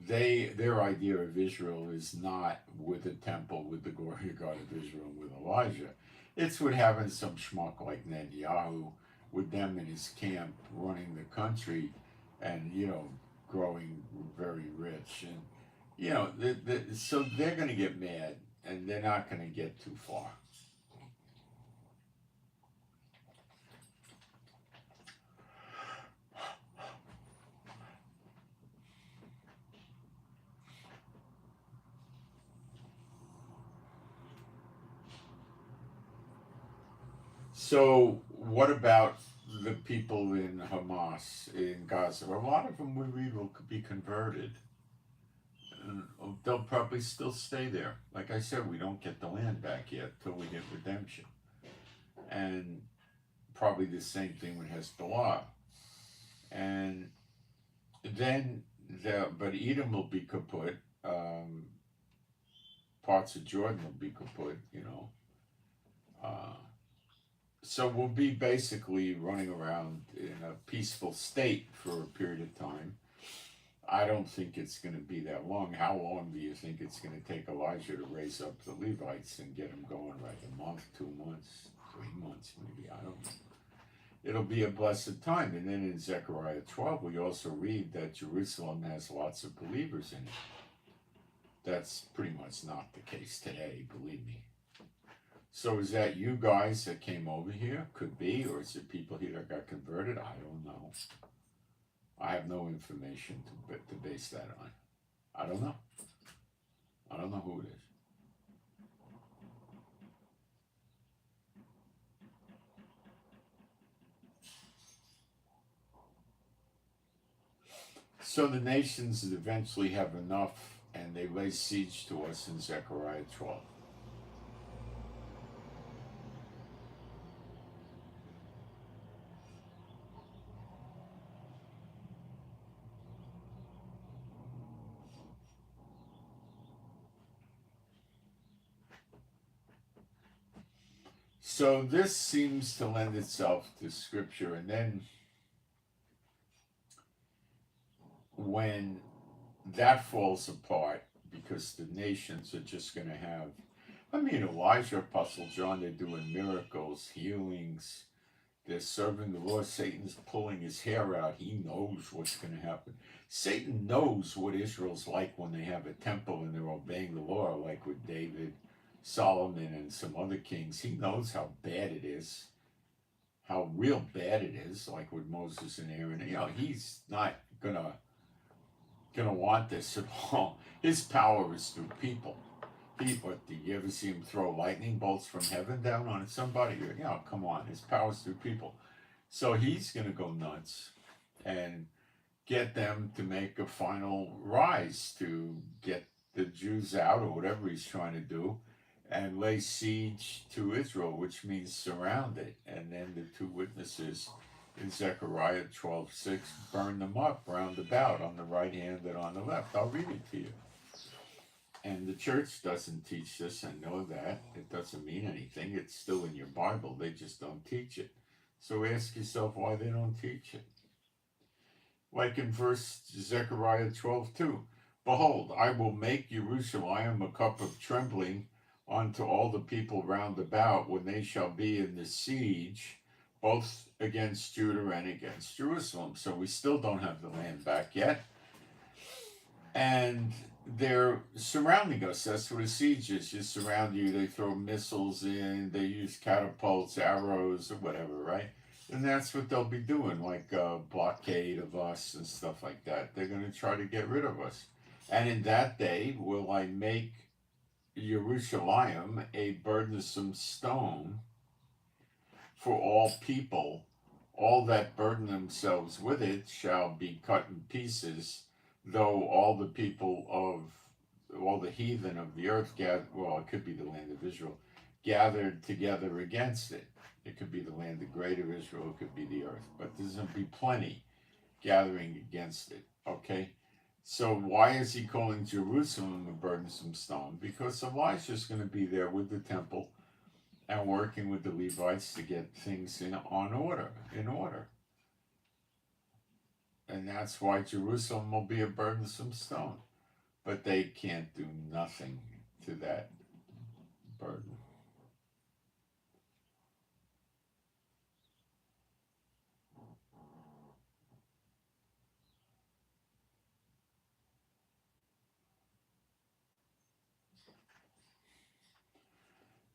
Their idea of Israel is not with a temple, with the glory of God of Israel, with Elijah. It's with having some schmuck like Netanyahu, with them in his camp, running the country, and growing very rich, and so they're going to get mad, and they're not going to get too far. So what about the people in Hamas, in Gaza? A lot of them we read will be converted. They'll probably still stay there. Like I said, we don't get the land back yet till we get redemption. And probably the same thing with Hezbollah. And then, but Edom will be kaput. Parts of Jordan will be kaput, So we'll be basically running around in a peaceful state for a period of time. I don't think it's going to be that long. How long do you think it's going to take Elijah to raise up the Levites and get them going? Like a month, 2 months, 3 months, maybe? I don't know. It'll be a blessed time. And then in Zechariah 12, we also read that Jerusalem has lots of believers in it. that's pretty much not the case today, believe me. So is that you guys that came over here? Could be, or is it people here that got converted? I don't know. I have no information to base that on. I don't know. I don't know who it is. So the nations eventually have enough, and they lay siege to us in Zechariah 12. So this seems to lend itself to scripture, and then when that falls apart, because the nations are just going to have, I mean, Elijah, Apostle John, they're doing miracles, healings, they're serving the Lord. Satan's pulling his hair out. He knows what's going to happen. Satan knows what Israel's like when they have a temple and they're obeying the law, like with David, Solomon, and some other kings. He knows how bad it is, how real bad it is, like with Moses and Aaron. You know, he's not gonna want this at all. His power is through people. But do you ever see him throw lightning bolts from heaven down on somebody? You know, come on, his power's through people. So he's going to go nuts and get them to make a final rise to get the Jews out or whatever he's trying to do and lay siege to Israel, which means surround it. And then the two witnesses in Zechariah 12:6 burn them up round about on the right hand and on the left. I'll read it to you. And the church doesn't teach this, I know that. It doesn't mean anything. It's still in your Bible. They just don't teach it. So ask yourself why they don't teach it. Like in verse Zechariah 12:2, behold, I will make Jerusalem a cup of trembling unto all the people round about when they shall be in the siege, both against Judah and against Jerusalem. So we still don't have the land back yet. And they're surrounding us. That's what a siege is. You surround you, they throw missiles in, they use catapults, arrows, or whatever, right? And that's what they'll be doing, like a blockade of us and stuff like that. They're going to try to get rid of us. And in that day will I make Jerusalem a burdensome stone for all people. All that burden themselves with it shall be cut in pieces, though all the people of, all the heathen of the earth gathered, well, it could be the land of Israel, gathered together against it. It could be the land of greater Israel, it could be the earth, but there's going to be plenty gathering against it, okay? So why is he calling Jerusalem a burdensome stone? Because Elijah's going to be there with the temple and working with the Levites to get things in order. And that's why Jerusalem will be a burdensome stone. But they can't do nothing to that burden.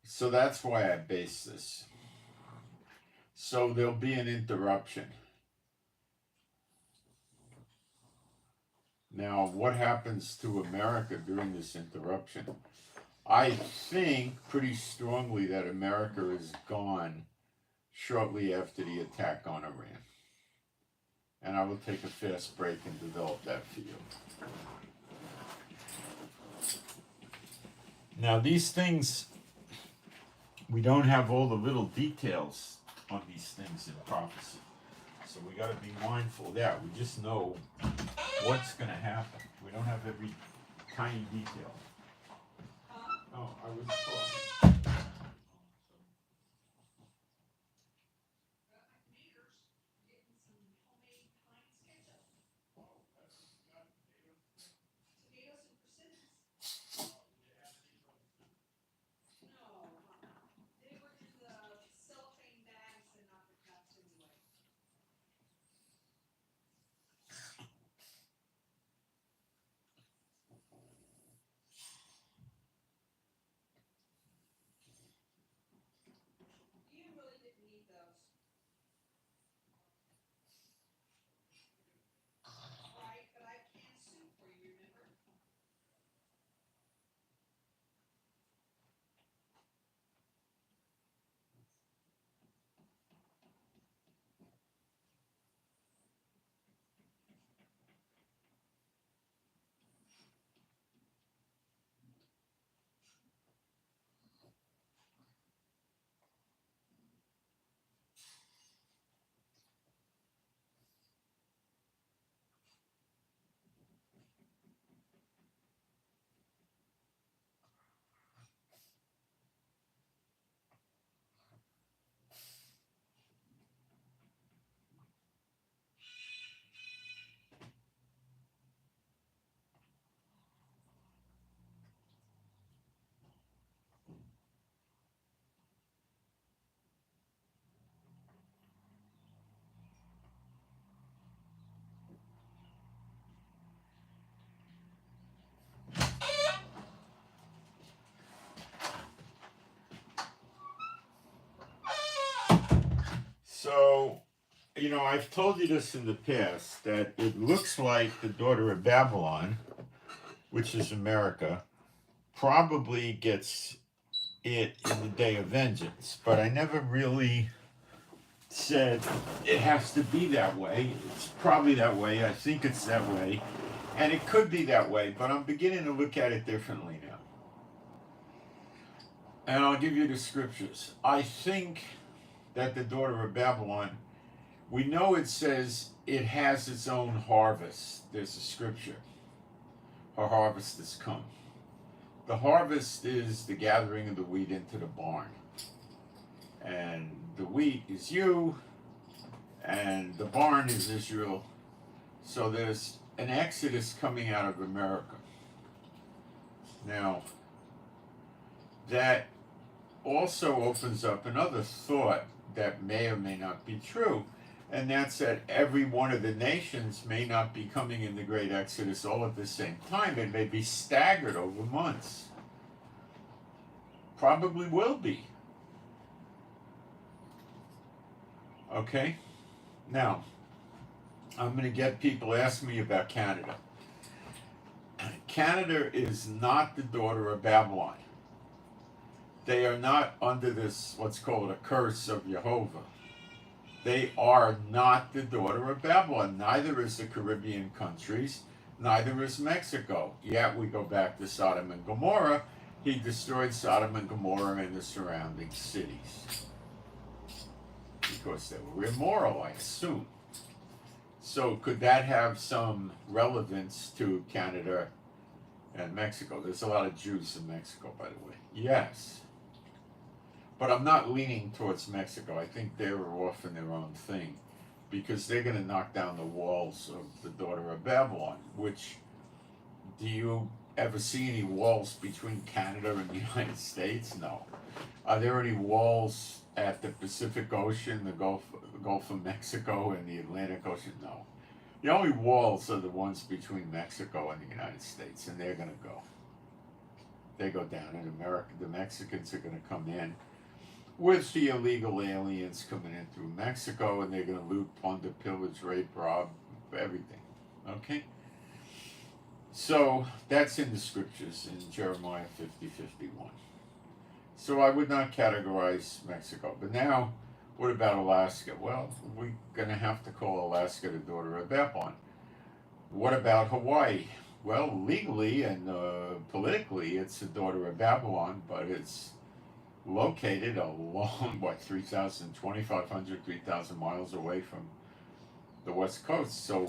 So that's why I base this. So there'll be an interruption. Now, what happens to America during this interruption? I think pretty strongly that America is gone shortly after the attack on Iran. And I will take a fast break and develop that for you. Now, these things, we don't have all the little details on these things in prophecy. So we got to be mindful of that. We just know what's going to happen. We don't have every tiny detail. Oh, I was talking. I've told you this in the past, that it looks like the daughter of Babylon, which is America, probably gets it in the day of vengeance. But I never really said it has to be that way. It's probably that way. I think it's that way. And it could be that way, but I'm beginning to look at it differently now. And I'll give you the scriptures. I think that the daughter of Babylon, we know it says it has its own harvest. There's a scripture. Her harvest has come. The harvest is the gathering of the wheat into the barn. And the wheat is you, and the barn is Israel. So there's an exodus coming out of America. Now, that also opens up another thought that may or may not be true, and that's that every one of the nations may not be coming in the great exodus all at the same time. It may be staggered over months. Probably will be. Okay? Now, I'm going to get people asking me about Canada. Canada is not the daughter of Babylon. They are not under this, what's called a curse of Jehovah. They are not the daughter of Babylon. Neither is the Caribbean countries. Neither is Mexico. Yet we go back to Sodom and Gomorrah. He destroyed Sodom and Gomorrah and the surrounding cities. Because they were immoral, I assume. So could that have some relevance to Canada and Mexico? There's a lot of Jews in Mexico, by the way. Yes. But I'm not leaning towards Mexico. I think they're off in their own thing, because they're going to knock down the walls of the daughter of Babylon, which, do you ever see any walls between Canada and the United States? No. Are there any walls at the Pacific Ocean, the Gulf of Mexico, and the Atlantic Ocean? No. The only walls are the ones between Mexico and the United States, and they're going to go. They go down in America. The Mexicans are going to come in with the illegal aliens coming in through Mexico, and they're going to loot, plunder, pillage, rape, rob, everything. Okay? So that's in the scriptures in Jeremiah 50:51. So I would not categorize Mexico. But now, what about Alaska? Well, we're going to have to call Alaska the daughter of Babylon. What about Hawaii? Well, legally and politically, it's the daughter of Babylon, but it's located a long, 2,500, 3,000 miles away from the West Coast. So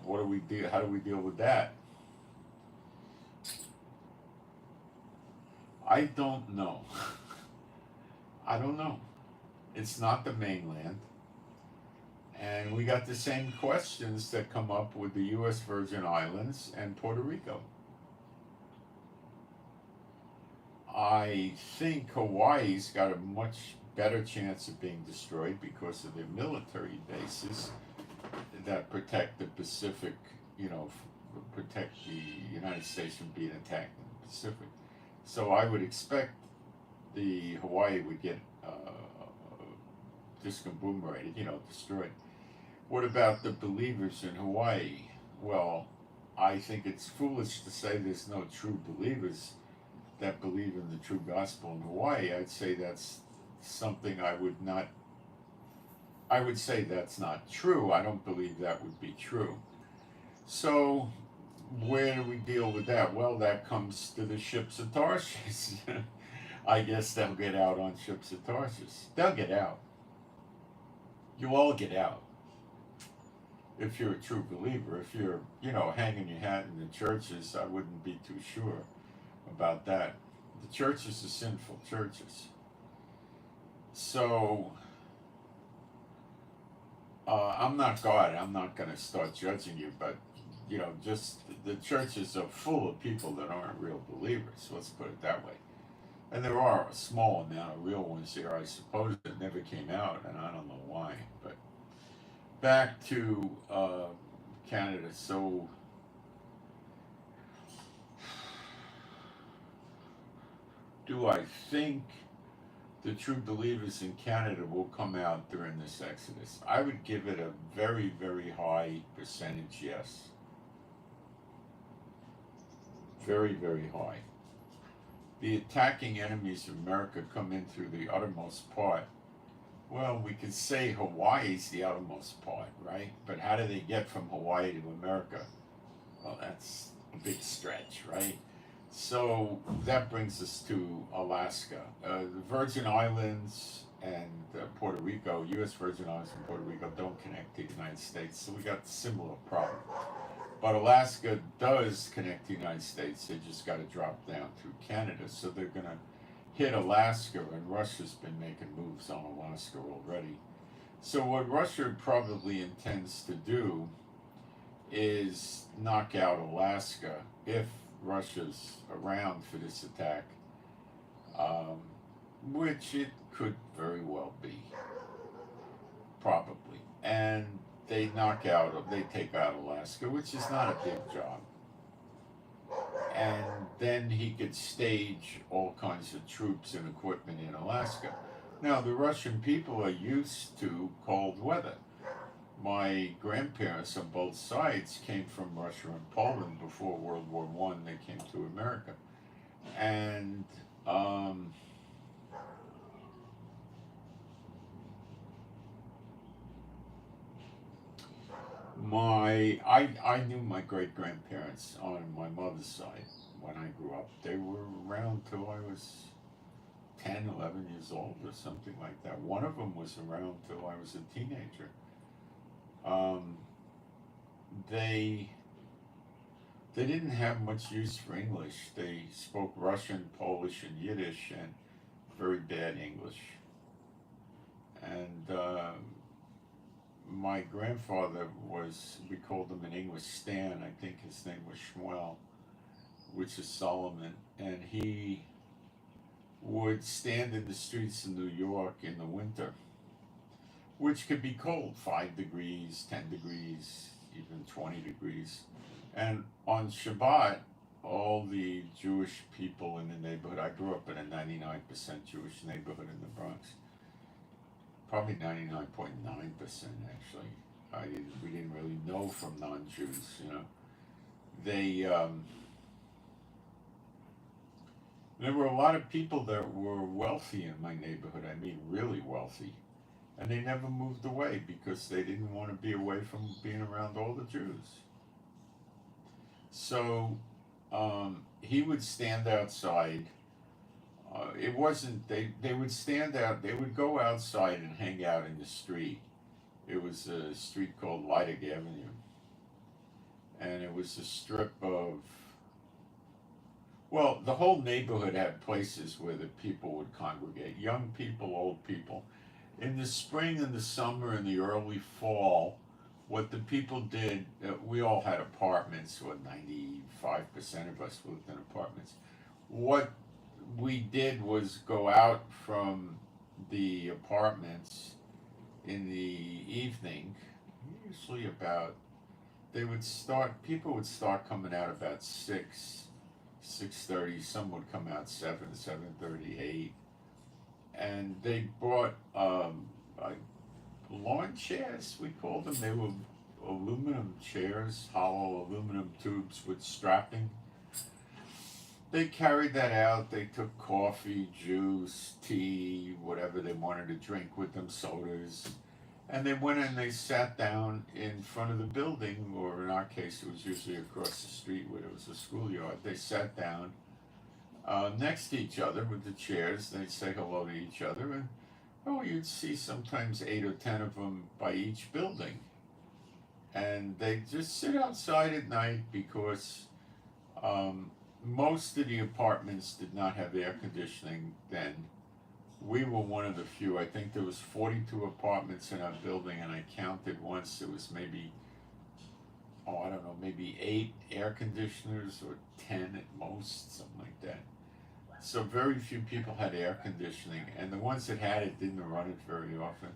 what do we do? How do we deal with that? I don't know. I don't know. It's not the mainland. And we got the same questions that come up with the U.S. Virgin Islands and Puerto Rico. I think Hawaii's got a much better chance of being destroyed because of their military bases that protect the Pacific, protect the United States from being attacked in the Pacific. So I would expect the Hawaii would get discombobulated, destroyed. What about the believers in Hawaii? Well, I think it's foolish to say there's no true believers that believe in the true gospel in Hawaii. I'd say that's something I would say that's not true. I don't believe that would be true. So where do we deal with that? Well, that comes to the ships of Tarshish. I guess they'll get out on ships of Tarshish. They'll get out. You'll all get out. If you're a true believer. If you're, hanging your hat in the churches, I wouldn't be too sure about that. The churches are sinful churches. So, I'm not God. I'm not going to start judging you, but, just the churches are full of people that aren't real believers. Let's put it that way. And there are a small amount of real ones here, I suppose, that never came out, and I don't know why. But back to Canada. So, do I think the true believers in Canada will come out during this Exodus? I would give it a very, very high percentage yes. Very, very high. The attacking enemies of America come in through the uttermost part. Well, we could say Hawaii's the uttermost part, right? But how do they get from Hawaii to America? Well, that's a big stretch, right? So that brings us to Alaska. The Virgin Islands and Puerto Rico, U.S. Virgin Islands and Puerto Rico don't connect to the United States, so we got a similar problem. But Alaska does connect to the United States. They just got to drop down through Canada, so they're going to hit Alaska, and Russia's been making moves on Alaska already. So what Russia probably intends to do is knock out Alaska if Russia's around for this attack, which it could very well be, probably. And they take out Alaska, which is not a big job. And then he could stage all kinds of troops and equipment in Alaska. Now, the Russian people are used to cold weather. My grandparents on both sides came from Russia and Poland before World War I. They came to America. And I knew my great-grandparents on my mother's side when I grew up. They were around till I was 10, 11 years old or something like that. One of them was around till I was a teenager. They didn't have much use for English. They spoke Russian, Polish, and Yiddish, and very bad English. And my grandfather we called him in English Stan. I think his name was Shmuel, which is Solomon. And he would stand in the streets of New York in the winter, which could be cold, 5 degrees, 10 degrees, even 20 degrees. And on Shabbat, all the Jewish people in the neighborhood, I grew up in a 99% Jewish neighborhood in the Bronx, probably 99.9% actually. We didn't really know from non-Jews, you know. There were a lot of people that were wealthy in my neighborhood, I mean really wealthy. And they never moved away because they didn't want to be away from being around all the Jews. So he would stand outside. It wasn't, they would stand out, they would go outside and hang out in the street. It was a street called Lydig Avenue. And it was a strip of, well, the whole neighborhood had places where the people would congregate, young people, old people. In the spring and the summer and the early fall, what the people did, we all had apartments, or 95% of us lived in apartments. What we did was go out from the apartments in the evening, usually people would start coming out about 6:30, some would come out 7:30, 8. And they brought like lawn chairs, we called them. They were aluminum chairs, hollow aluminum tubes with strapping. They carried that out. They took coffee, juice, tea, whatever they wanted to drink with them, sodas. And they went and they sat down in front of the building, or in our case, it was usually across the street where there was a schoolyard. They sat down next to each other with the chairs. They'd say hello to each other, and you'd see sometimes 8 or 10 of them by each building. And they'd just sit outside at night because most of the apartments did not have air conditioning then. We were one of the few. I think there was 42 apartments in our building, and I counted once, there was maybe 8 air conditioners, or 10 at most, something like that. So very few people had air conditioning, and the ones that had it didn't run it very often.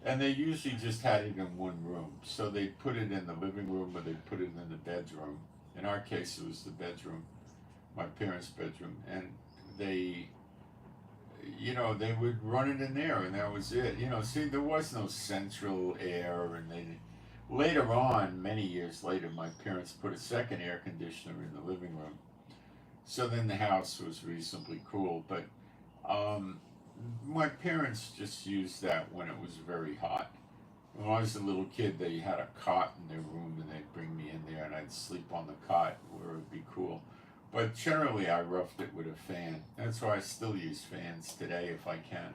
And they usually just had it in one room. So they'd put it in the living room, or they'd put it in the bedroom. In our case, it was the bedroom, my parents' bedroom. And you know, they would run it in there, and that was it. You know, see, there was no central air, and they later on, many years later, my parents put a second air conditioner in the living room. So then the house was reasonably cool, but um, my parents just used that when it was very hot. When I was a little kid, they had a cot in their room, and they'd bring me in there, and I'd sleep on the cot where it would be cool. But generally, I roughed it with a fan. That's why I still use fans today if I can.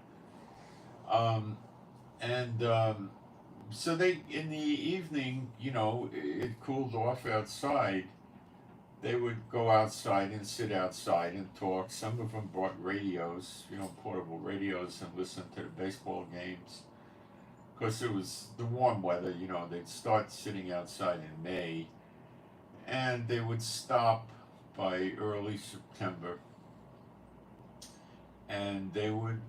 Um, and so they, in the evening, you know, it cooled off outside. They would go outside and sit outside and talk. Some of them brought radios, you know, portable radios, and listen to the baseball games. Because it was the warm weather, you know, they'd start sitting outside in May, and they would stop by early September, and they would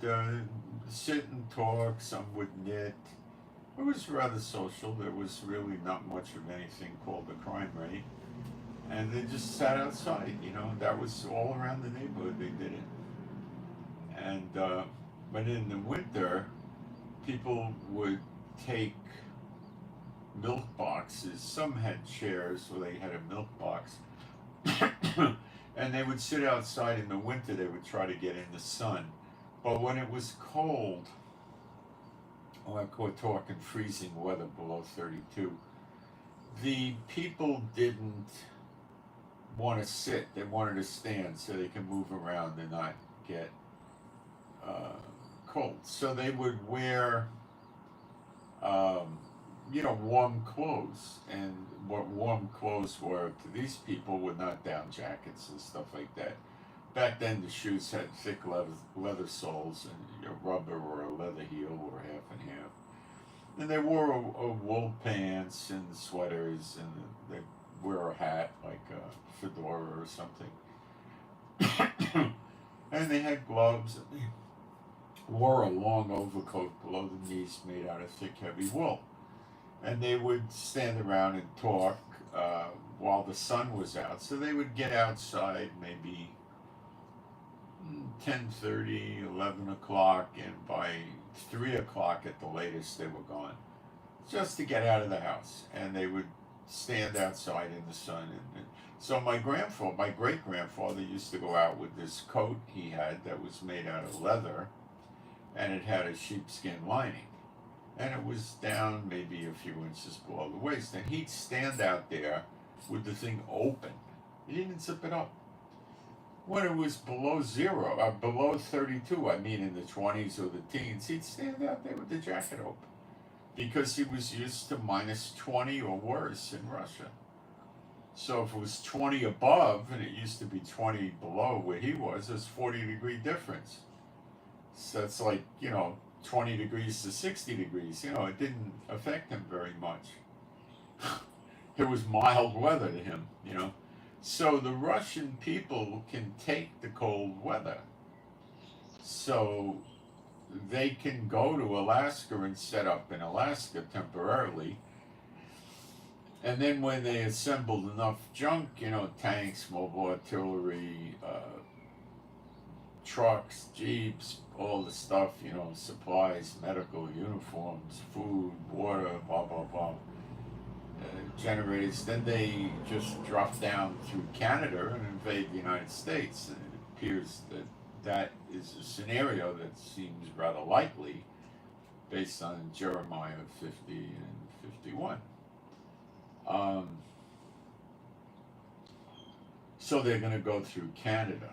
sit and talk. Some would knit. It was rather social. There was really not much of anything called the crime rate, and they just sat outside. You know, that was all around the neighborhood. They did it, and but in the winter, people would take milk boxes. Some had chairs where they had a milk box, and they would sit outside in the winter. They would try to get in the sun, but when it was cold, like we're talking freezing weather below 32, the people didn't want to sit. They wanted to stand so they can move around and not get uh, cold. So they would wear, um, you know, warm clothes. And what warm clothes were to these people were not down jackets and stuff like that. Back then, the shoes had thick leather soles and a rubber or a leather heel or half and half. And they wore a wool pants and sweaters, and they wear a hat like a fedora or something. And they had gloves, and they wore a long overcoat below the knees made out of thick, heavy wool. And they would stand around and talk while the sun was out. So they would get outside maybe 10:30, 11 o'clock, and by 3 o'clock at the latest, they were gone. Just to get out of the house. And they would stand outside in the sun. And so my great grandfather used to go out with this coat he had that was made out of leather, and it had a sheepskin lining. And it was down maybe a few inches below the waist. And he'd stand out there with the thing open. He didn't zip it up. When it was below zero, below 32, I mean in the 20s or the teens, he'd stand out there with the jacket open because he was used to minus 20 or worse in Russia. So if it was 20 above and it used to be 20 below where he was, there's 40-degree difference. So it's like, you know, 20 degrees to 60 degrees. You know, it didn't affect him very much. It was mild weather to him, you know. So the Russian people can take the cold weather. So they can go to Alaska and set up in Alaska temporarily. And then when they assembled enough junk, you know, tanks, mobile artillery, trucks, jeeps, all the stuff, you know, supplies, medical, uniforms, food, water, blah, blah, blah, generators, then they just drop down through Canada and invade the United States. And it appears that that is a scenario that seems rather likely based on Jeremiah 50 and 51. So they're going to go through Canada.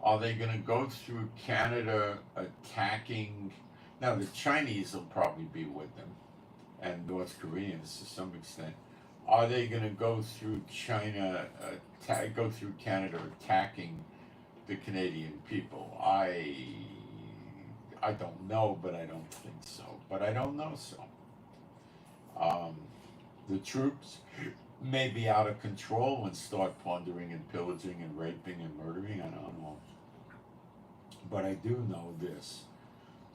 Are they going to go through Canada attacking? Now, the Chinese will probably be with them, and North Koreans to some extent. Are they going to go through go through Canada attacking the Canadian people? I don't know, but I don't think so. But I don't know so. The troops may be out of control and start plundering and pillaging and raping and murdering. I don't know. But I do know this.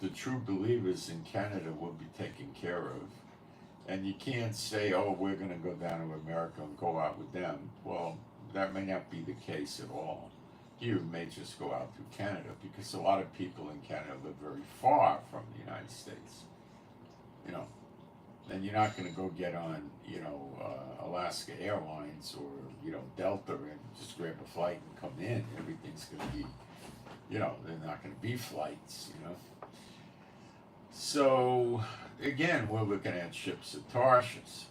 The true believers in Canada will be taken care of. And you can't say, oh, we're going to go down to America and go out with them. Well, that may not be the case at all. You may just go out through Canada, because a lot of people in Canada live very far from the United States. You know, and you're not going to go get on, Alaska Airlines or, Delta and just grab a flight and come in. Everything's going to be, they're not going to be flights. So, again, we're looking at ships of Tarshish.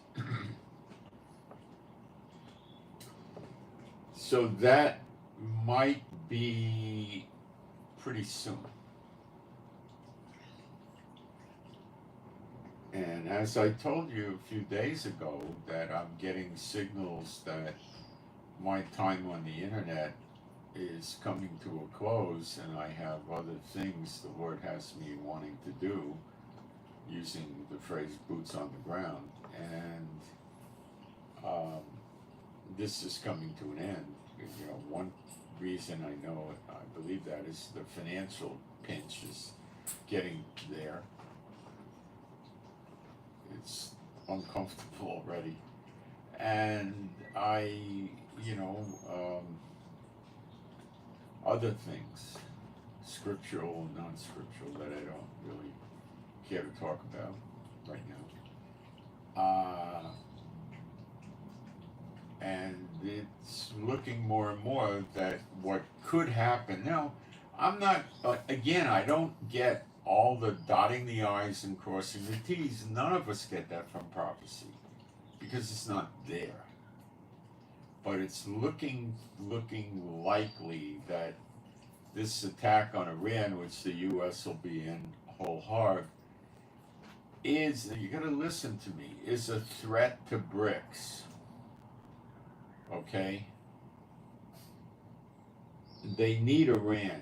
So that might be pretty soon. And as I told you a few days ago, that I'm getting signals that my time on the internet is coming to a close, and I have other things the Lord has me wanting to do, using the phrase boots on the ground. And this is coming to an end. One reason I know it, I believe that, is the financial pinch is getting there. It's uncomfortable already. And other things, scriptural and non-scriptural, that I don't really care to talk about right now. And it's looking more and more that what could happen. Now, I'm not, again, I don't get all the dotting the I's and crossing the T's. None of us get that from prophecy, because it's not there. But it's looking likely that this attack on Iran, which the U.S. will be in whole hog, is, you gotta listen to me, is a threat to BRICS. Okay? They need Iran.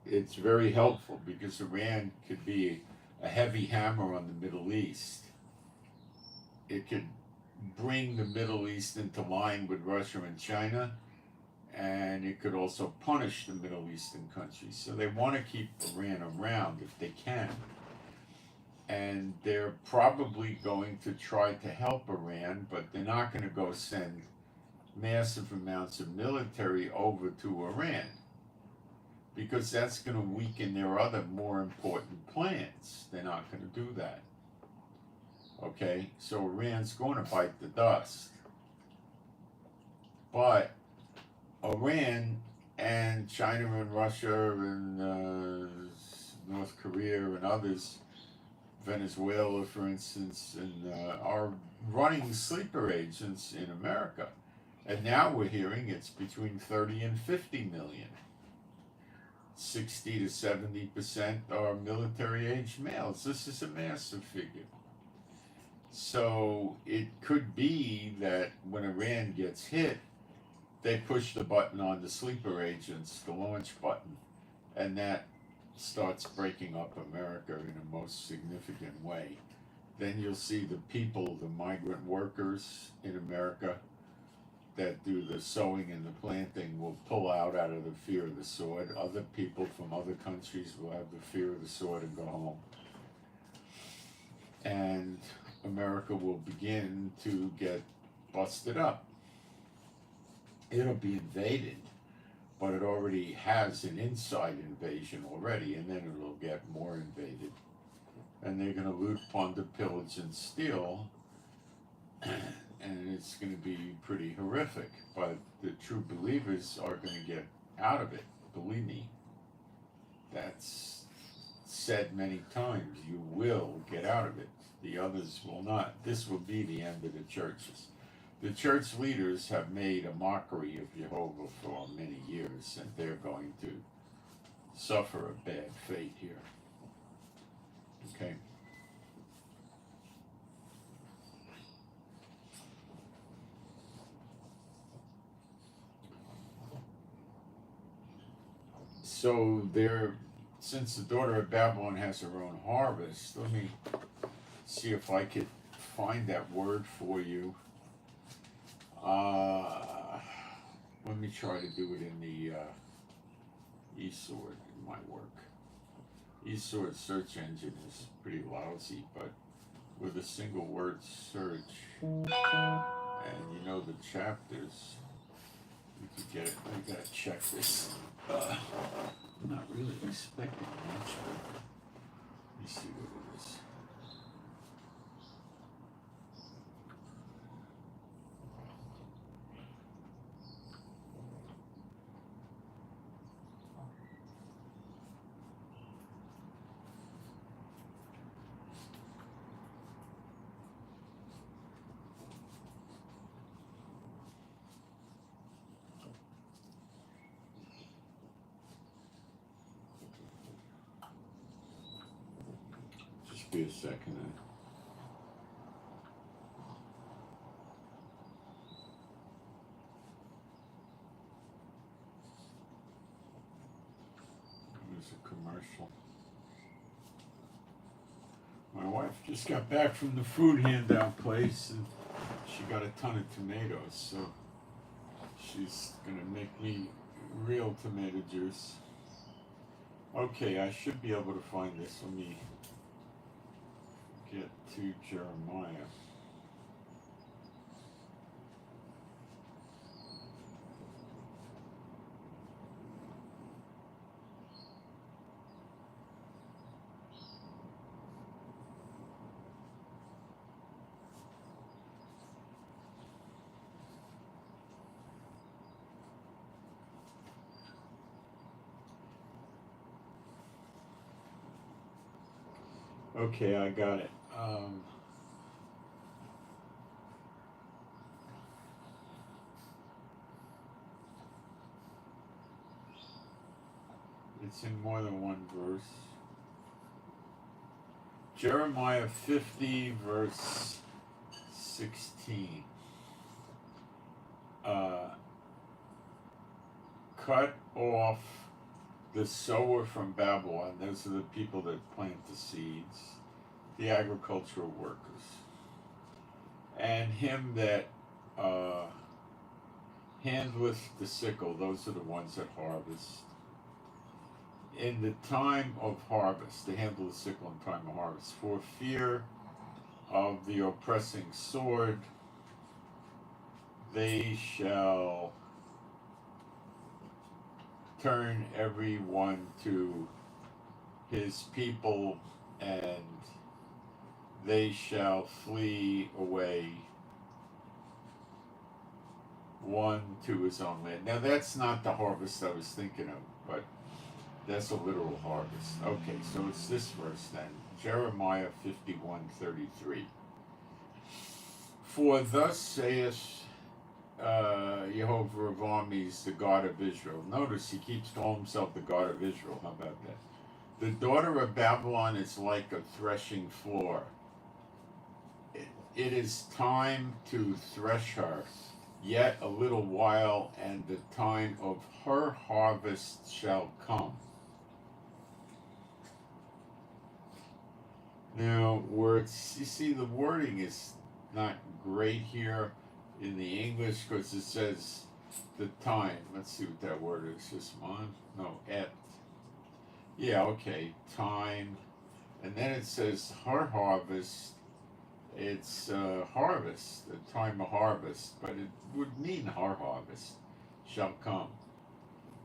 It's very helpful, because Iran could be a heavy hammer on the Middle East. It could bring the Middle East into line with Russia and China, and it could also punish the Middle Eastern countries. So they want to keep Iran around if they can. And they're probably going to try to help Iran, but they're not going to go send massive amounts of military over to Iran, because that's going to weaken their other more important plans. They're not going to do that. Okay, so Iran's going to bite the dust. But Iran and China and Russia and North Korea and others, Venezuela, for instance, and are running sleeper agents in America. And now we're hearing it's between 30 and 50 million. 60 to 70% are military-aged males. This is a massive figure. So it could be that when Iran gets hit, they push the button on the sleeper agents, the launch button, and that starts breaking up America in a most significant way. Then you'll see the people, the migrant workers in America that do the sowing and the planting, will pull out of the fear of the sword. Other people from other countries will have the fear of the sword and go home. And America will begin to get busted up. It'll be invaded, but it already has an inside invasion already, and then it'll get more invaded. And they're going to loot, plunder, pillage, and steal, and it's going to be pretty horrific. But the true believers are going to get out of it, believe me. That's said many times. You will get out of it. The others will not. This will be the end of the churches. The church leaders have made a mockery of Jehovah for many years, and they're going to suffer a bad fate here. Okay. So since the daughter of Babylon has her own harvest, let me see if I could find that word for you. Let me try to do it in the eSword in my work. eSword search engine is pretty lousy, but with a single word search, and the chapters, We could get it. I gotta check this. I'm not really expecting much, but let me see what it is. Just be a second. There's a commercial. My wife just got back from the food handout place and she got a ton of tomatoes, so she's gonna make me real tomato juice. Okay, I should be able to find this. Let me get to Jeremiah. Okay, I got it. It's in more than one verse. Jeremiah 50, verse 16. Cut off the sower from Babylon. Those are the people that plant the seeds, the agricultural workers. And him that handleth the sickle, those are the ones that harvest. In the time of harvest, to handle the sickle in time of harvest, for fear of the oppressing sword, they shall turn every one to his people, and they shall flee away, one to his own land. Now that's not the harvest I was thinking of, but that's a literal harvest. Okay, so it's this verse then, Jeremiah 51:33. For thus saith Jehovah of armies, the God of Israel. Notice he keeps calling himself the God of Israel. How about that? The daughter of Babylon is like a threshing floor. It is time to thresh her. Yet a little while, and the time of her harvest shall come. Now, where it's, you see, the wording is not great here in the English because it says the time. Let's see what that word is. This one? No, et. Yeah, okay, time. And then it says her harvest. It's harvest, the time of harvest, but it would mean her harvest shall come.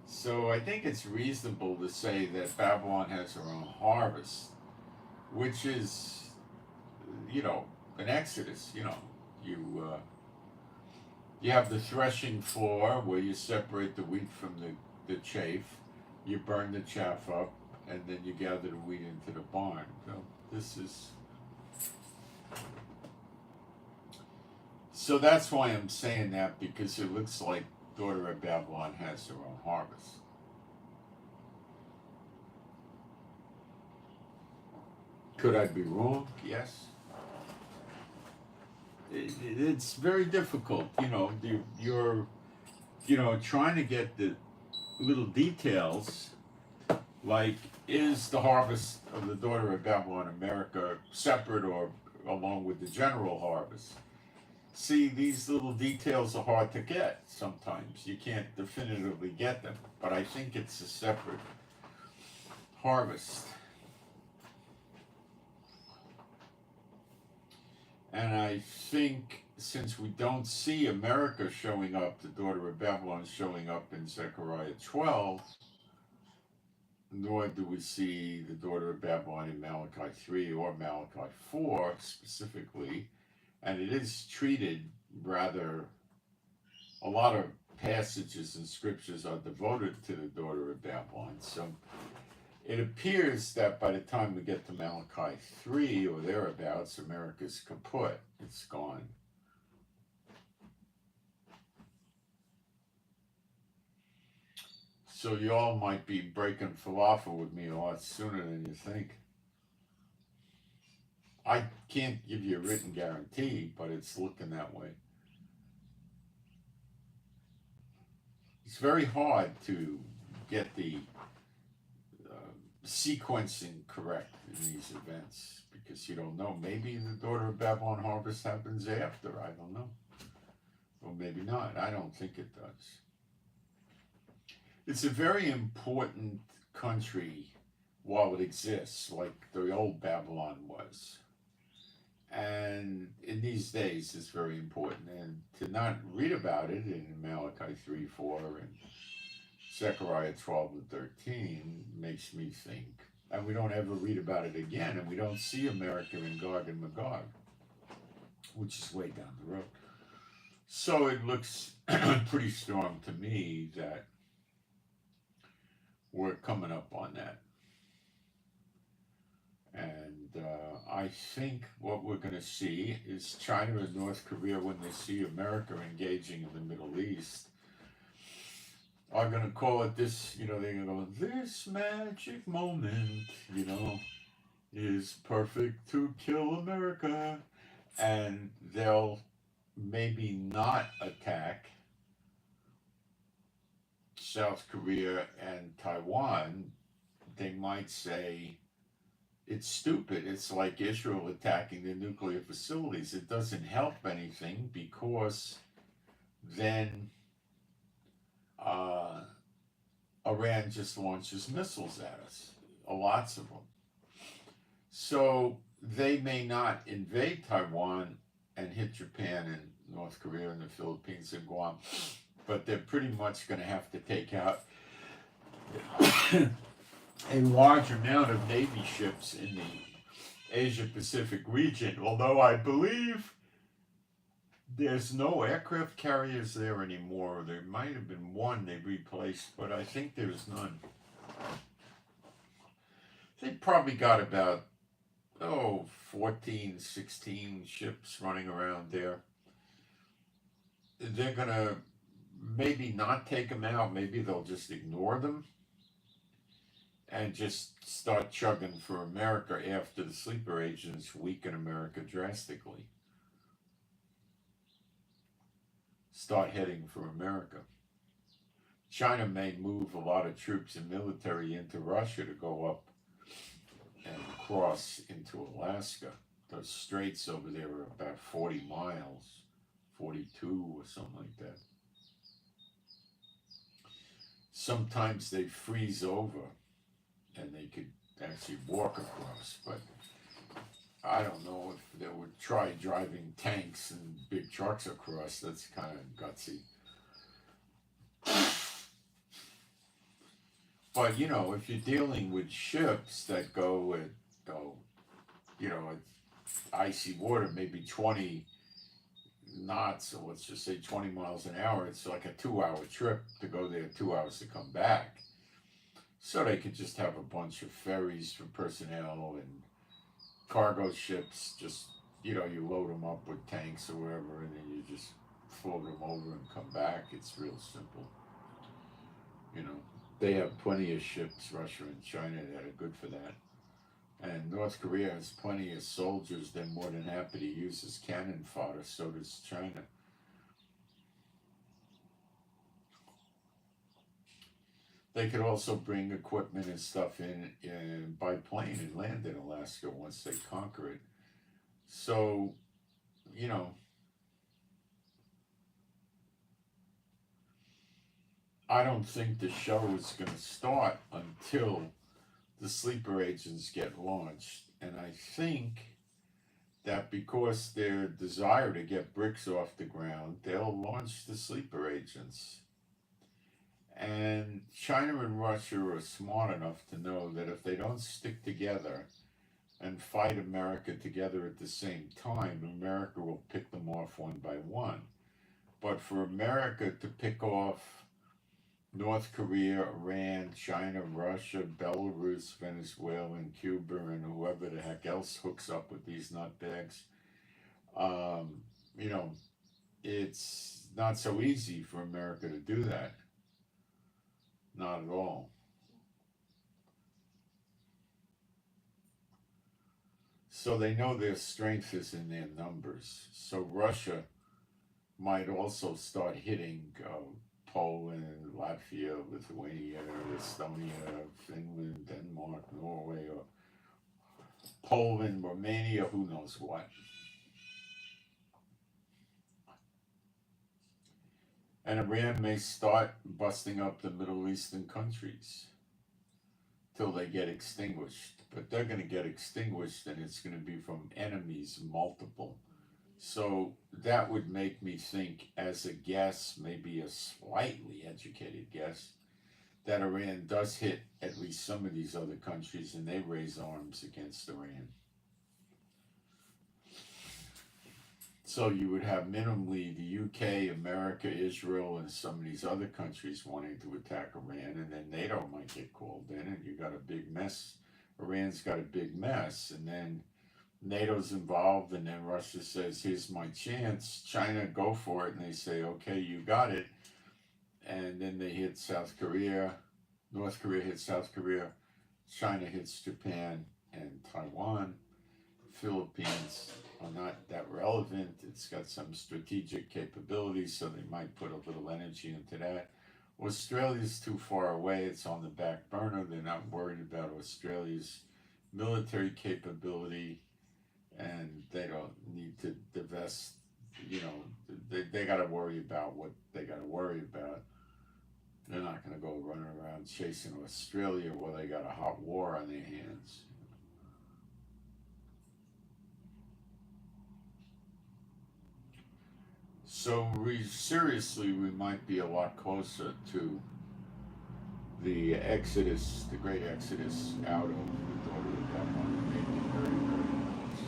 So I think it's reasonable to say that Babylon has her own harvest, which is, an Exodus. You have the threshing floor where you separate the wheat from the chaff, you burn the chaff up, and then you gather the wheat into the barn. So that's why I'm saying that, because it looks like daughter of Babylon has her own harvest. Could I be wrong? Yes. It's very difficult, you're trying to get the little details, like, is the harvest of the daughter of Babylon America separate or along with the general harvest? See, these little details are hard to get sometimes. You can't definitively get them, but I think it's a separate harvest. And I think since we don't see America showing up, the daughter of Babylon showing up in Zechariah 12, nor do we see the daughter of Babylon in Malachi 3 or Malachi 4 specifically, and it is treated rather, a lot of passages and scriptures are devoted to the daughter of Babylon. So it appears that by the time we get to Malachi 3 or thereabouts, America's kaput, it's gone. So y'all might be breaking falafel with me a lot sooner than you think. I can't give you a written guarantee, but it's looking that way. It's very hard to get the sequencing correct in these events because you don't know. Maybe the daughter of Babylon harvest happens after. I don't know. Or maybe not. I don't think it does. It's a very important country while it exists, like the old Babylon was. And in these days, it's very important. And to not read about it in Malachi 3, 4, and Zechariah 12 and 13 makes me think. And we don't ever read about it again, and we don't see America in Gog and Magog, which is way down the road. So it looks pretty strong to me that we're coming up on that. And I think what we're going to see is China and North Korea, when they see America engaging in the Middle East, are going to call it this, they're going to go, this magic moment, is perfect to kill America. And they'll maybe not attack South Korea and Taiwan. They might say, it's stupid. It's like Israel attacking the nuclear facilities. It doesn't help anything because then Iran just launches missiles at us, lots of them. So they may not invade Taiwan and hit Japan and North Korea and the Philippines and Guam, but they're pretty much going to have to take out a large amount of Navy ships in the Asia-Pacific region, although I believe there's no aircraft carriers there anymore. There might have been one they replaced, but I think there's none. They probably got about, 14, 16 ships running around there. They're going to maybe not take them out. Maybe they'll just ignore them and just start chugging for America after the sleeper agents weaken America drastically. Start heading for America. China may move a lot of troops and military into Russia to go up and cross into Alaska. Those straits over there are about 40 miles, 42 or something like that. Sometimes they freeze over and they could actually walk across, but I don't know if they would try driving tanks and big trucks across. That's kind of gutsy. But, if you're dealing with ships that go at, at icy water, maybe 20 knots, or let's just say 20 miles an hour, it's like a 2-hour trip to go there, 2 hours to come back. So they could just have a bunch of ferries for personnel and cargo ships, just, you load them up with tanks or whatever, and then you just float them over and come back. It's real simple. They have plenty of ships, Russia and China, that are good for that. And North Korea has plenty of soldiers they're more than happy to use as cannon fodder, so does China. They could also bring equipment and stuff in by plane and land in Alaska once they conquer it. So, I don't think the show is going to start until the sleeper agents get launched. And I think that because their desire to get BRICS off the ground, they'll launch the sleeper agents. And China and Russia are smart enough to know that if they don't stick together and fight America together at the same time, America will pick them off one by one. But for America to pick off North Korea, Iran, China, Russia, Belarus, Venezuela, and Cuba, and whoever the heck else hooks up with these nutbags, you know, it's not so easy for America to do that. Not at all. So they know their strength is in their numbers. So Russia might also start hitting Poland, Latvia, Lithuania, Estonia, Finland, Denmark, Norway, or Poland, Romania, who knows what. And Iran may start busting up the Middle Eastern countries till they get extinguished. But they're going to get extinguished, and it's going to be from enemies multiple. So that would make me think, as a guess, maybe a slightly educated guess, that Iran does hit at least some of these other countries and they raise arms against Iran. So you would have minimally the UK, America, Israel, and some of these other countries wanting to attack Iran, and then NATO might get called in, and you got a big mess. Iran's got a big mess, and then NATO's involved, and then Russia says, here's my chance. China, go for it, and they say, okay, you got it. And then they hit South Korea. North Korea hits South Korea. China hits Japan and Taiwan. Philippines are not that relevant. It's got some strategic capabilities, so they might put a little energy into that. Australia's too far away. It's on the back burner. They're not worried about Australia's military capability, and they don't need to divest. You know, they got to worry about what they got to worry about. They're not going to go running around chasing Australia while they got a hot war on their hands. So seriously, we might be a lot closer to the exodus, the great exodus out of the daughter of Babylon, maybe very, very close.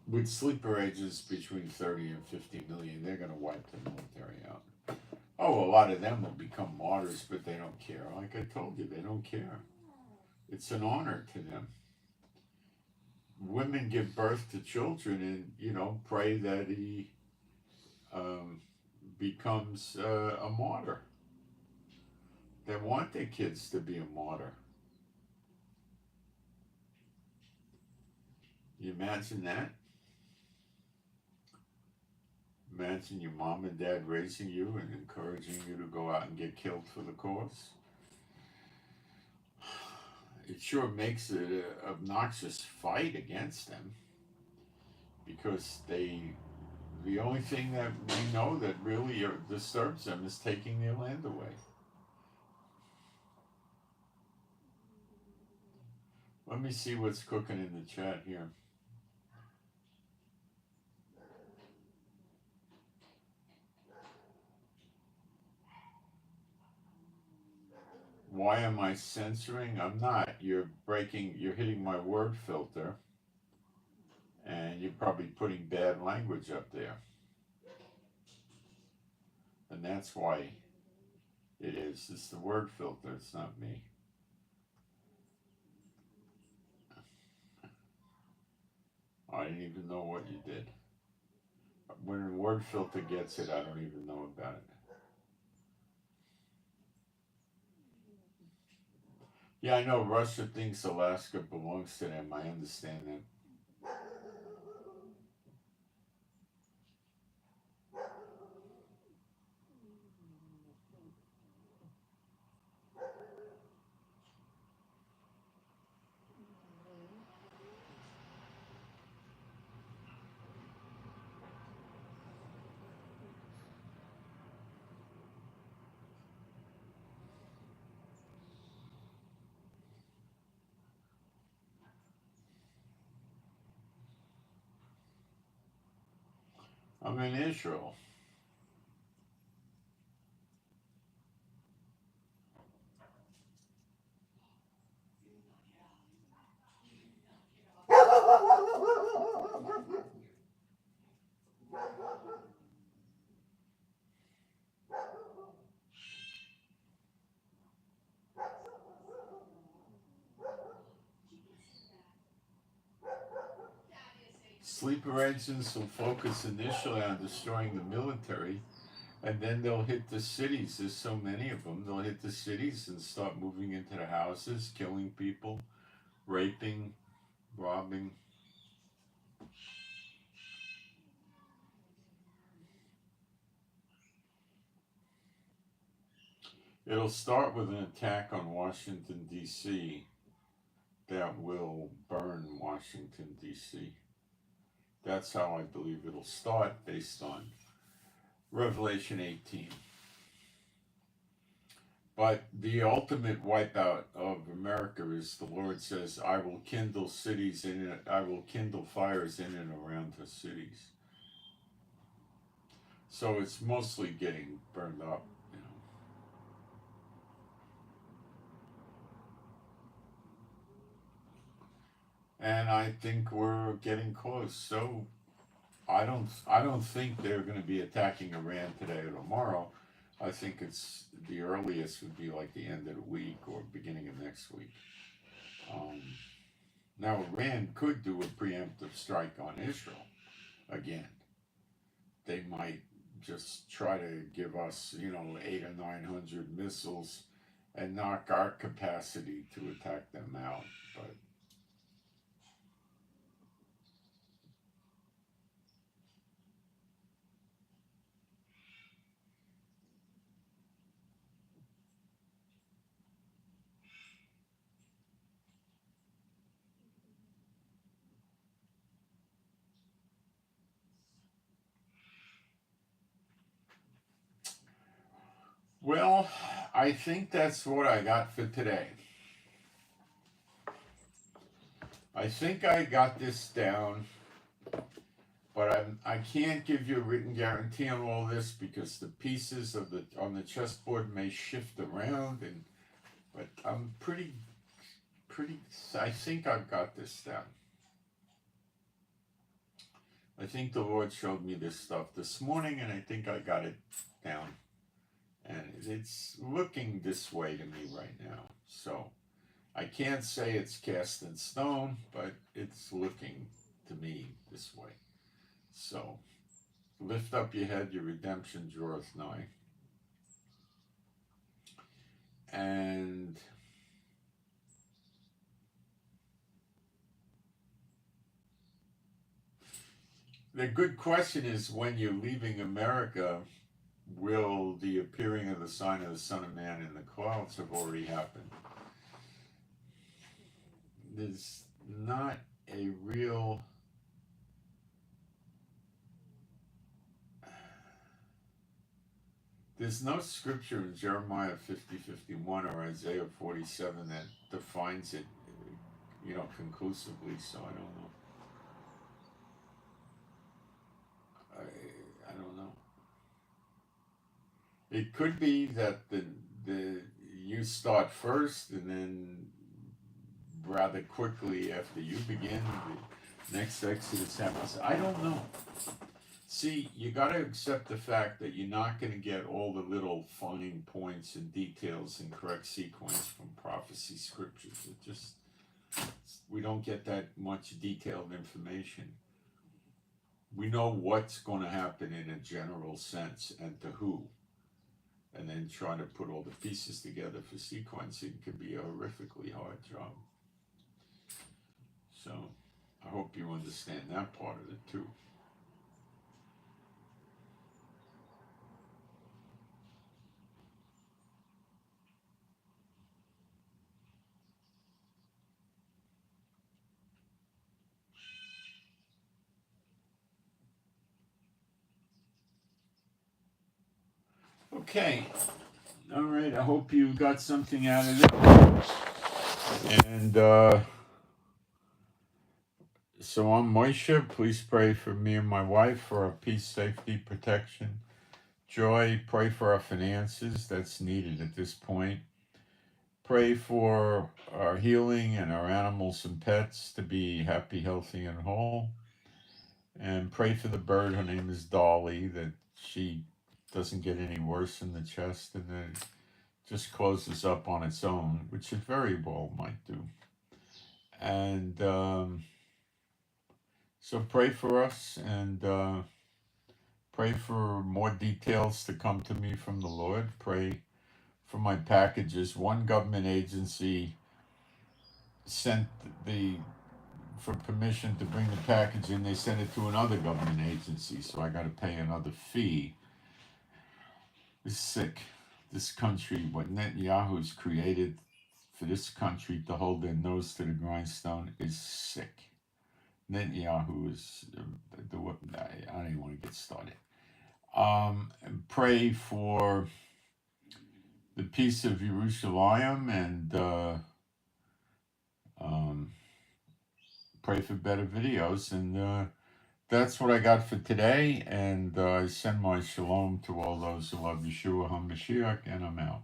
With sleeper ages between 30 and 50 million, they're going to wipe the military out. Oh, a lot of them will become martyrs, but they don't care. Like I told you, they don't care. It's an honor to them. Women give birth to children and, you know, pray that he becomes a martyr. They want their kids to be a martyr. You imagine that? Imagine your mom and dad raising you and encouraging you to go out and get killed for the cause. It sure makes it an obnoxious fight against them, because the only thing that we know that really disturbs them is taking their land away. Let me see what's cooking in the chat here. Why am I censoring? I'm not. You're hitting my word filter, and you're probably putting bad language up there. And that's why it is. It's the word filter, it's not me. I didn't even know what you did. When a word filter gets it, I don't even know about it. Yeah, I know Russia thinks Alaska belongs to them. I understand that. I'm in Israel. Sleeper engines will focus initially on destroying the military, and then they'll hit the cities. There's so many of them. They'll hit the cities and start moving into the houses, killing people, raping, robbing. It'll start with an attack on Washington, D.C. that will burn Washington, D.C. That's how I believe it'll start based on Revelation 18. But the ultimate wipeout of America is the Lord says, I will kindle cities in it, I will kindle fires in and around the cities. So it's mostly getting burned up, you know. And I think we're getting close. So I don't think they're going to be attacking Iran today or tomorrow. I think it's the earliest would be like the end of the week or beginning of next week. Now Iran could do a preemptive strike on Israel again. They might just try to give us, 800 or 900 missiles and knock our capacity to attack them out. But well, I think that's what I got for today. I think I got this down, but I can't give you a written guarantee on all this because the pieces on the chessboard may shift around, but I'm pretty. I think I've got this down. I think the Lord showed me this stuff this morning, and I think I got it down. And it's looking this way to me right now. So I can't say it's cast in stone, but it's looking to me this way. So lift up your head, your redemption draweth nigh. And the good question is, when you're leaving America, will the appearing of the sign of the Son of Man in the clouds have already happened? There's not a real there's no scripture in Jeremiah 50:51 or Isaiah 47 that defines it, conclusively. So I don't know. I don't know. It could be that the you start first, and then rather quickly after you begin, the next Exodus happens. I don't know. See, you got to accept the fact that you're not going to get all the little fine points and details in correct sequence from prophecy scriptures. We don't get that much detailed information. We know what's going to happen in a general sense and to who. And then trying to put all the pieces together for sequencing can be a horrifically hard job. So I hope you understand that part of it too. Okay. All right. I hope you got something out of it. And So I'm Moshe. Please pray for me and my wife for our peace, safety, protection, joy. Pray for our finances. That's needed at this point. Pray for our healing and our animals and pets to be happy, healthy, and whole. And pray for the bird. Her name is Dolly, that she doesn't get any worse in the chest and that it just closes up on its own, which it very well might do. And so pray for us and pray for more details to come to me from the Lord. Pray for my packages. One government agency sent for permission to bring the package in. They sent it to another government agency, so I got to pay another fee. It's sick. This country, what Netanyahu's created for this country to hold their nose to the grindstone, is sick. Netanyahu is, I don't even want to get started. Pray for the peace of Jerusalem and pray for better videos. And that's what I got for today. And I send my shalom to all those who love Yeshua HaMashiach, and I'm out.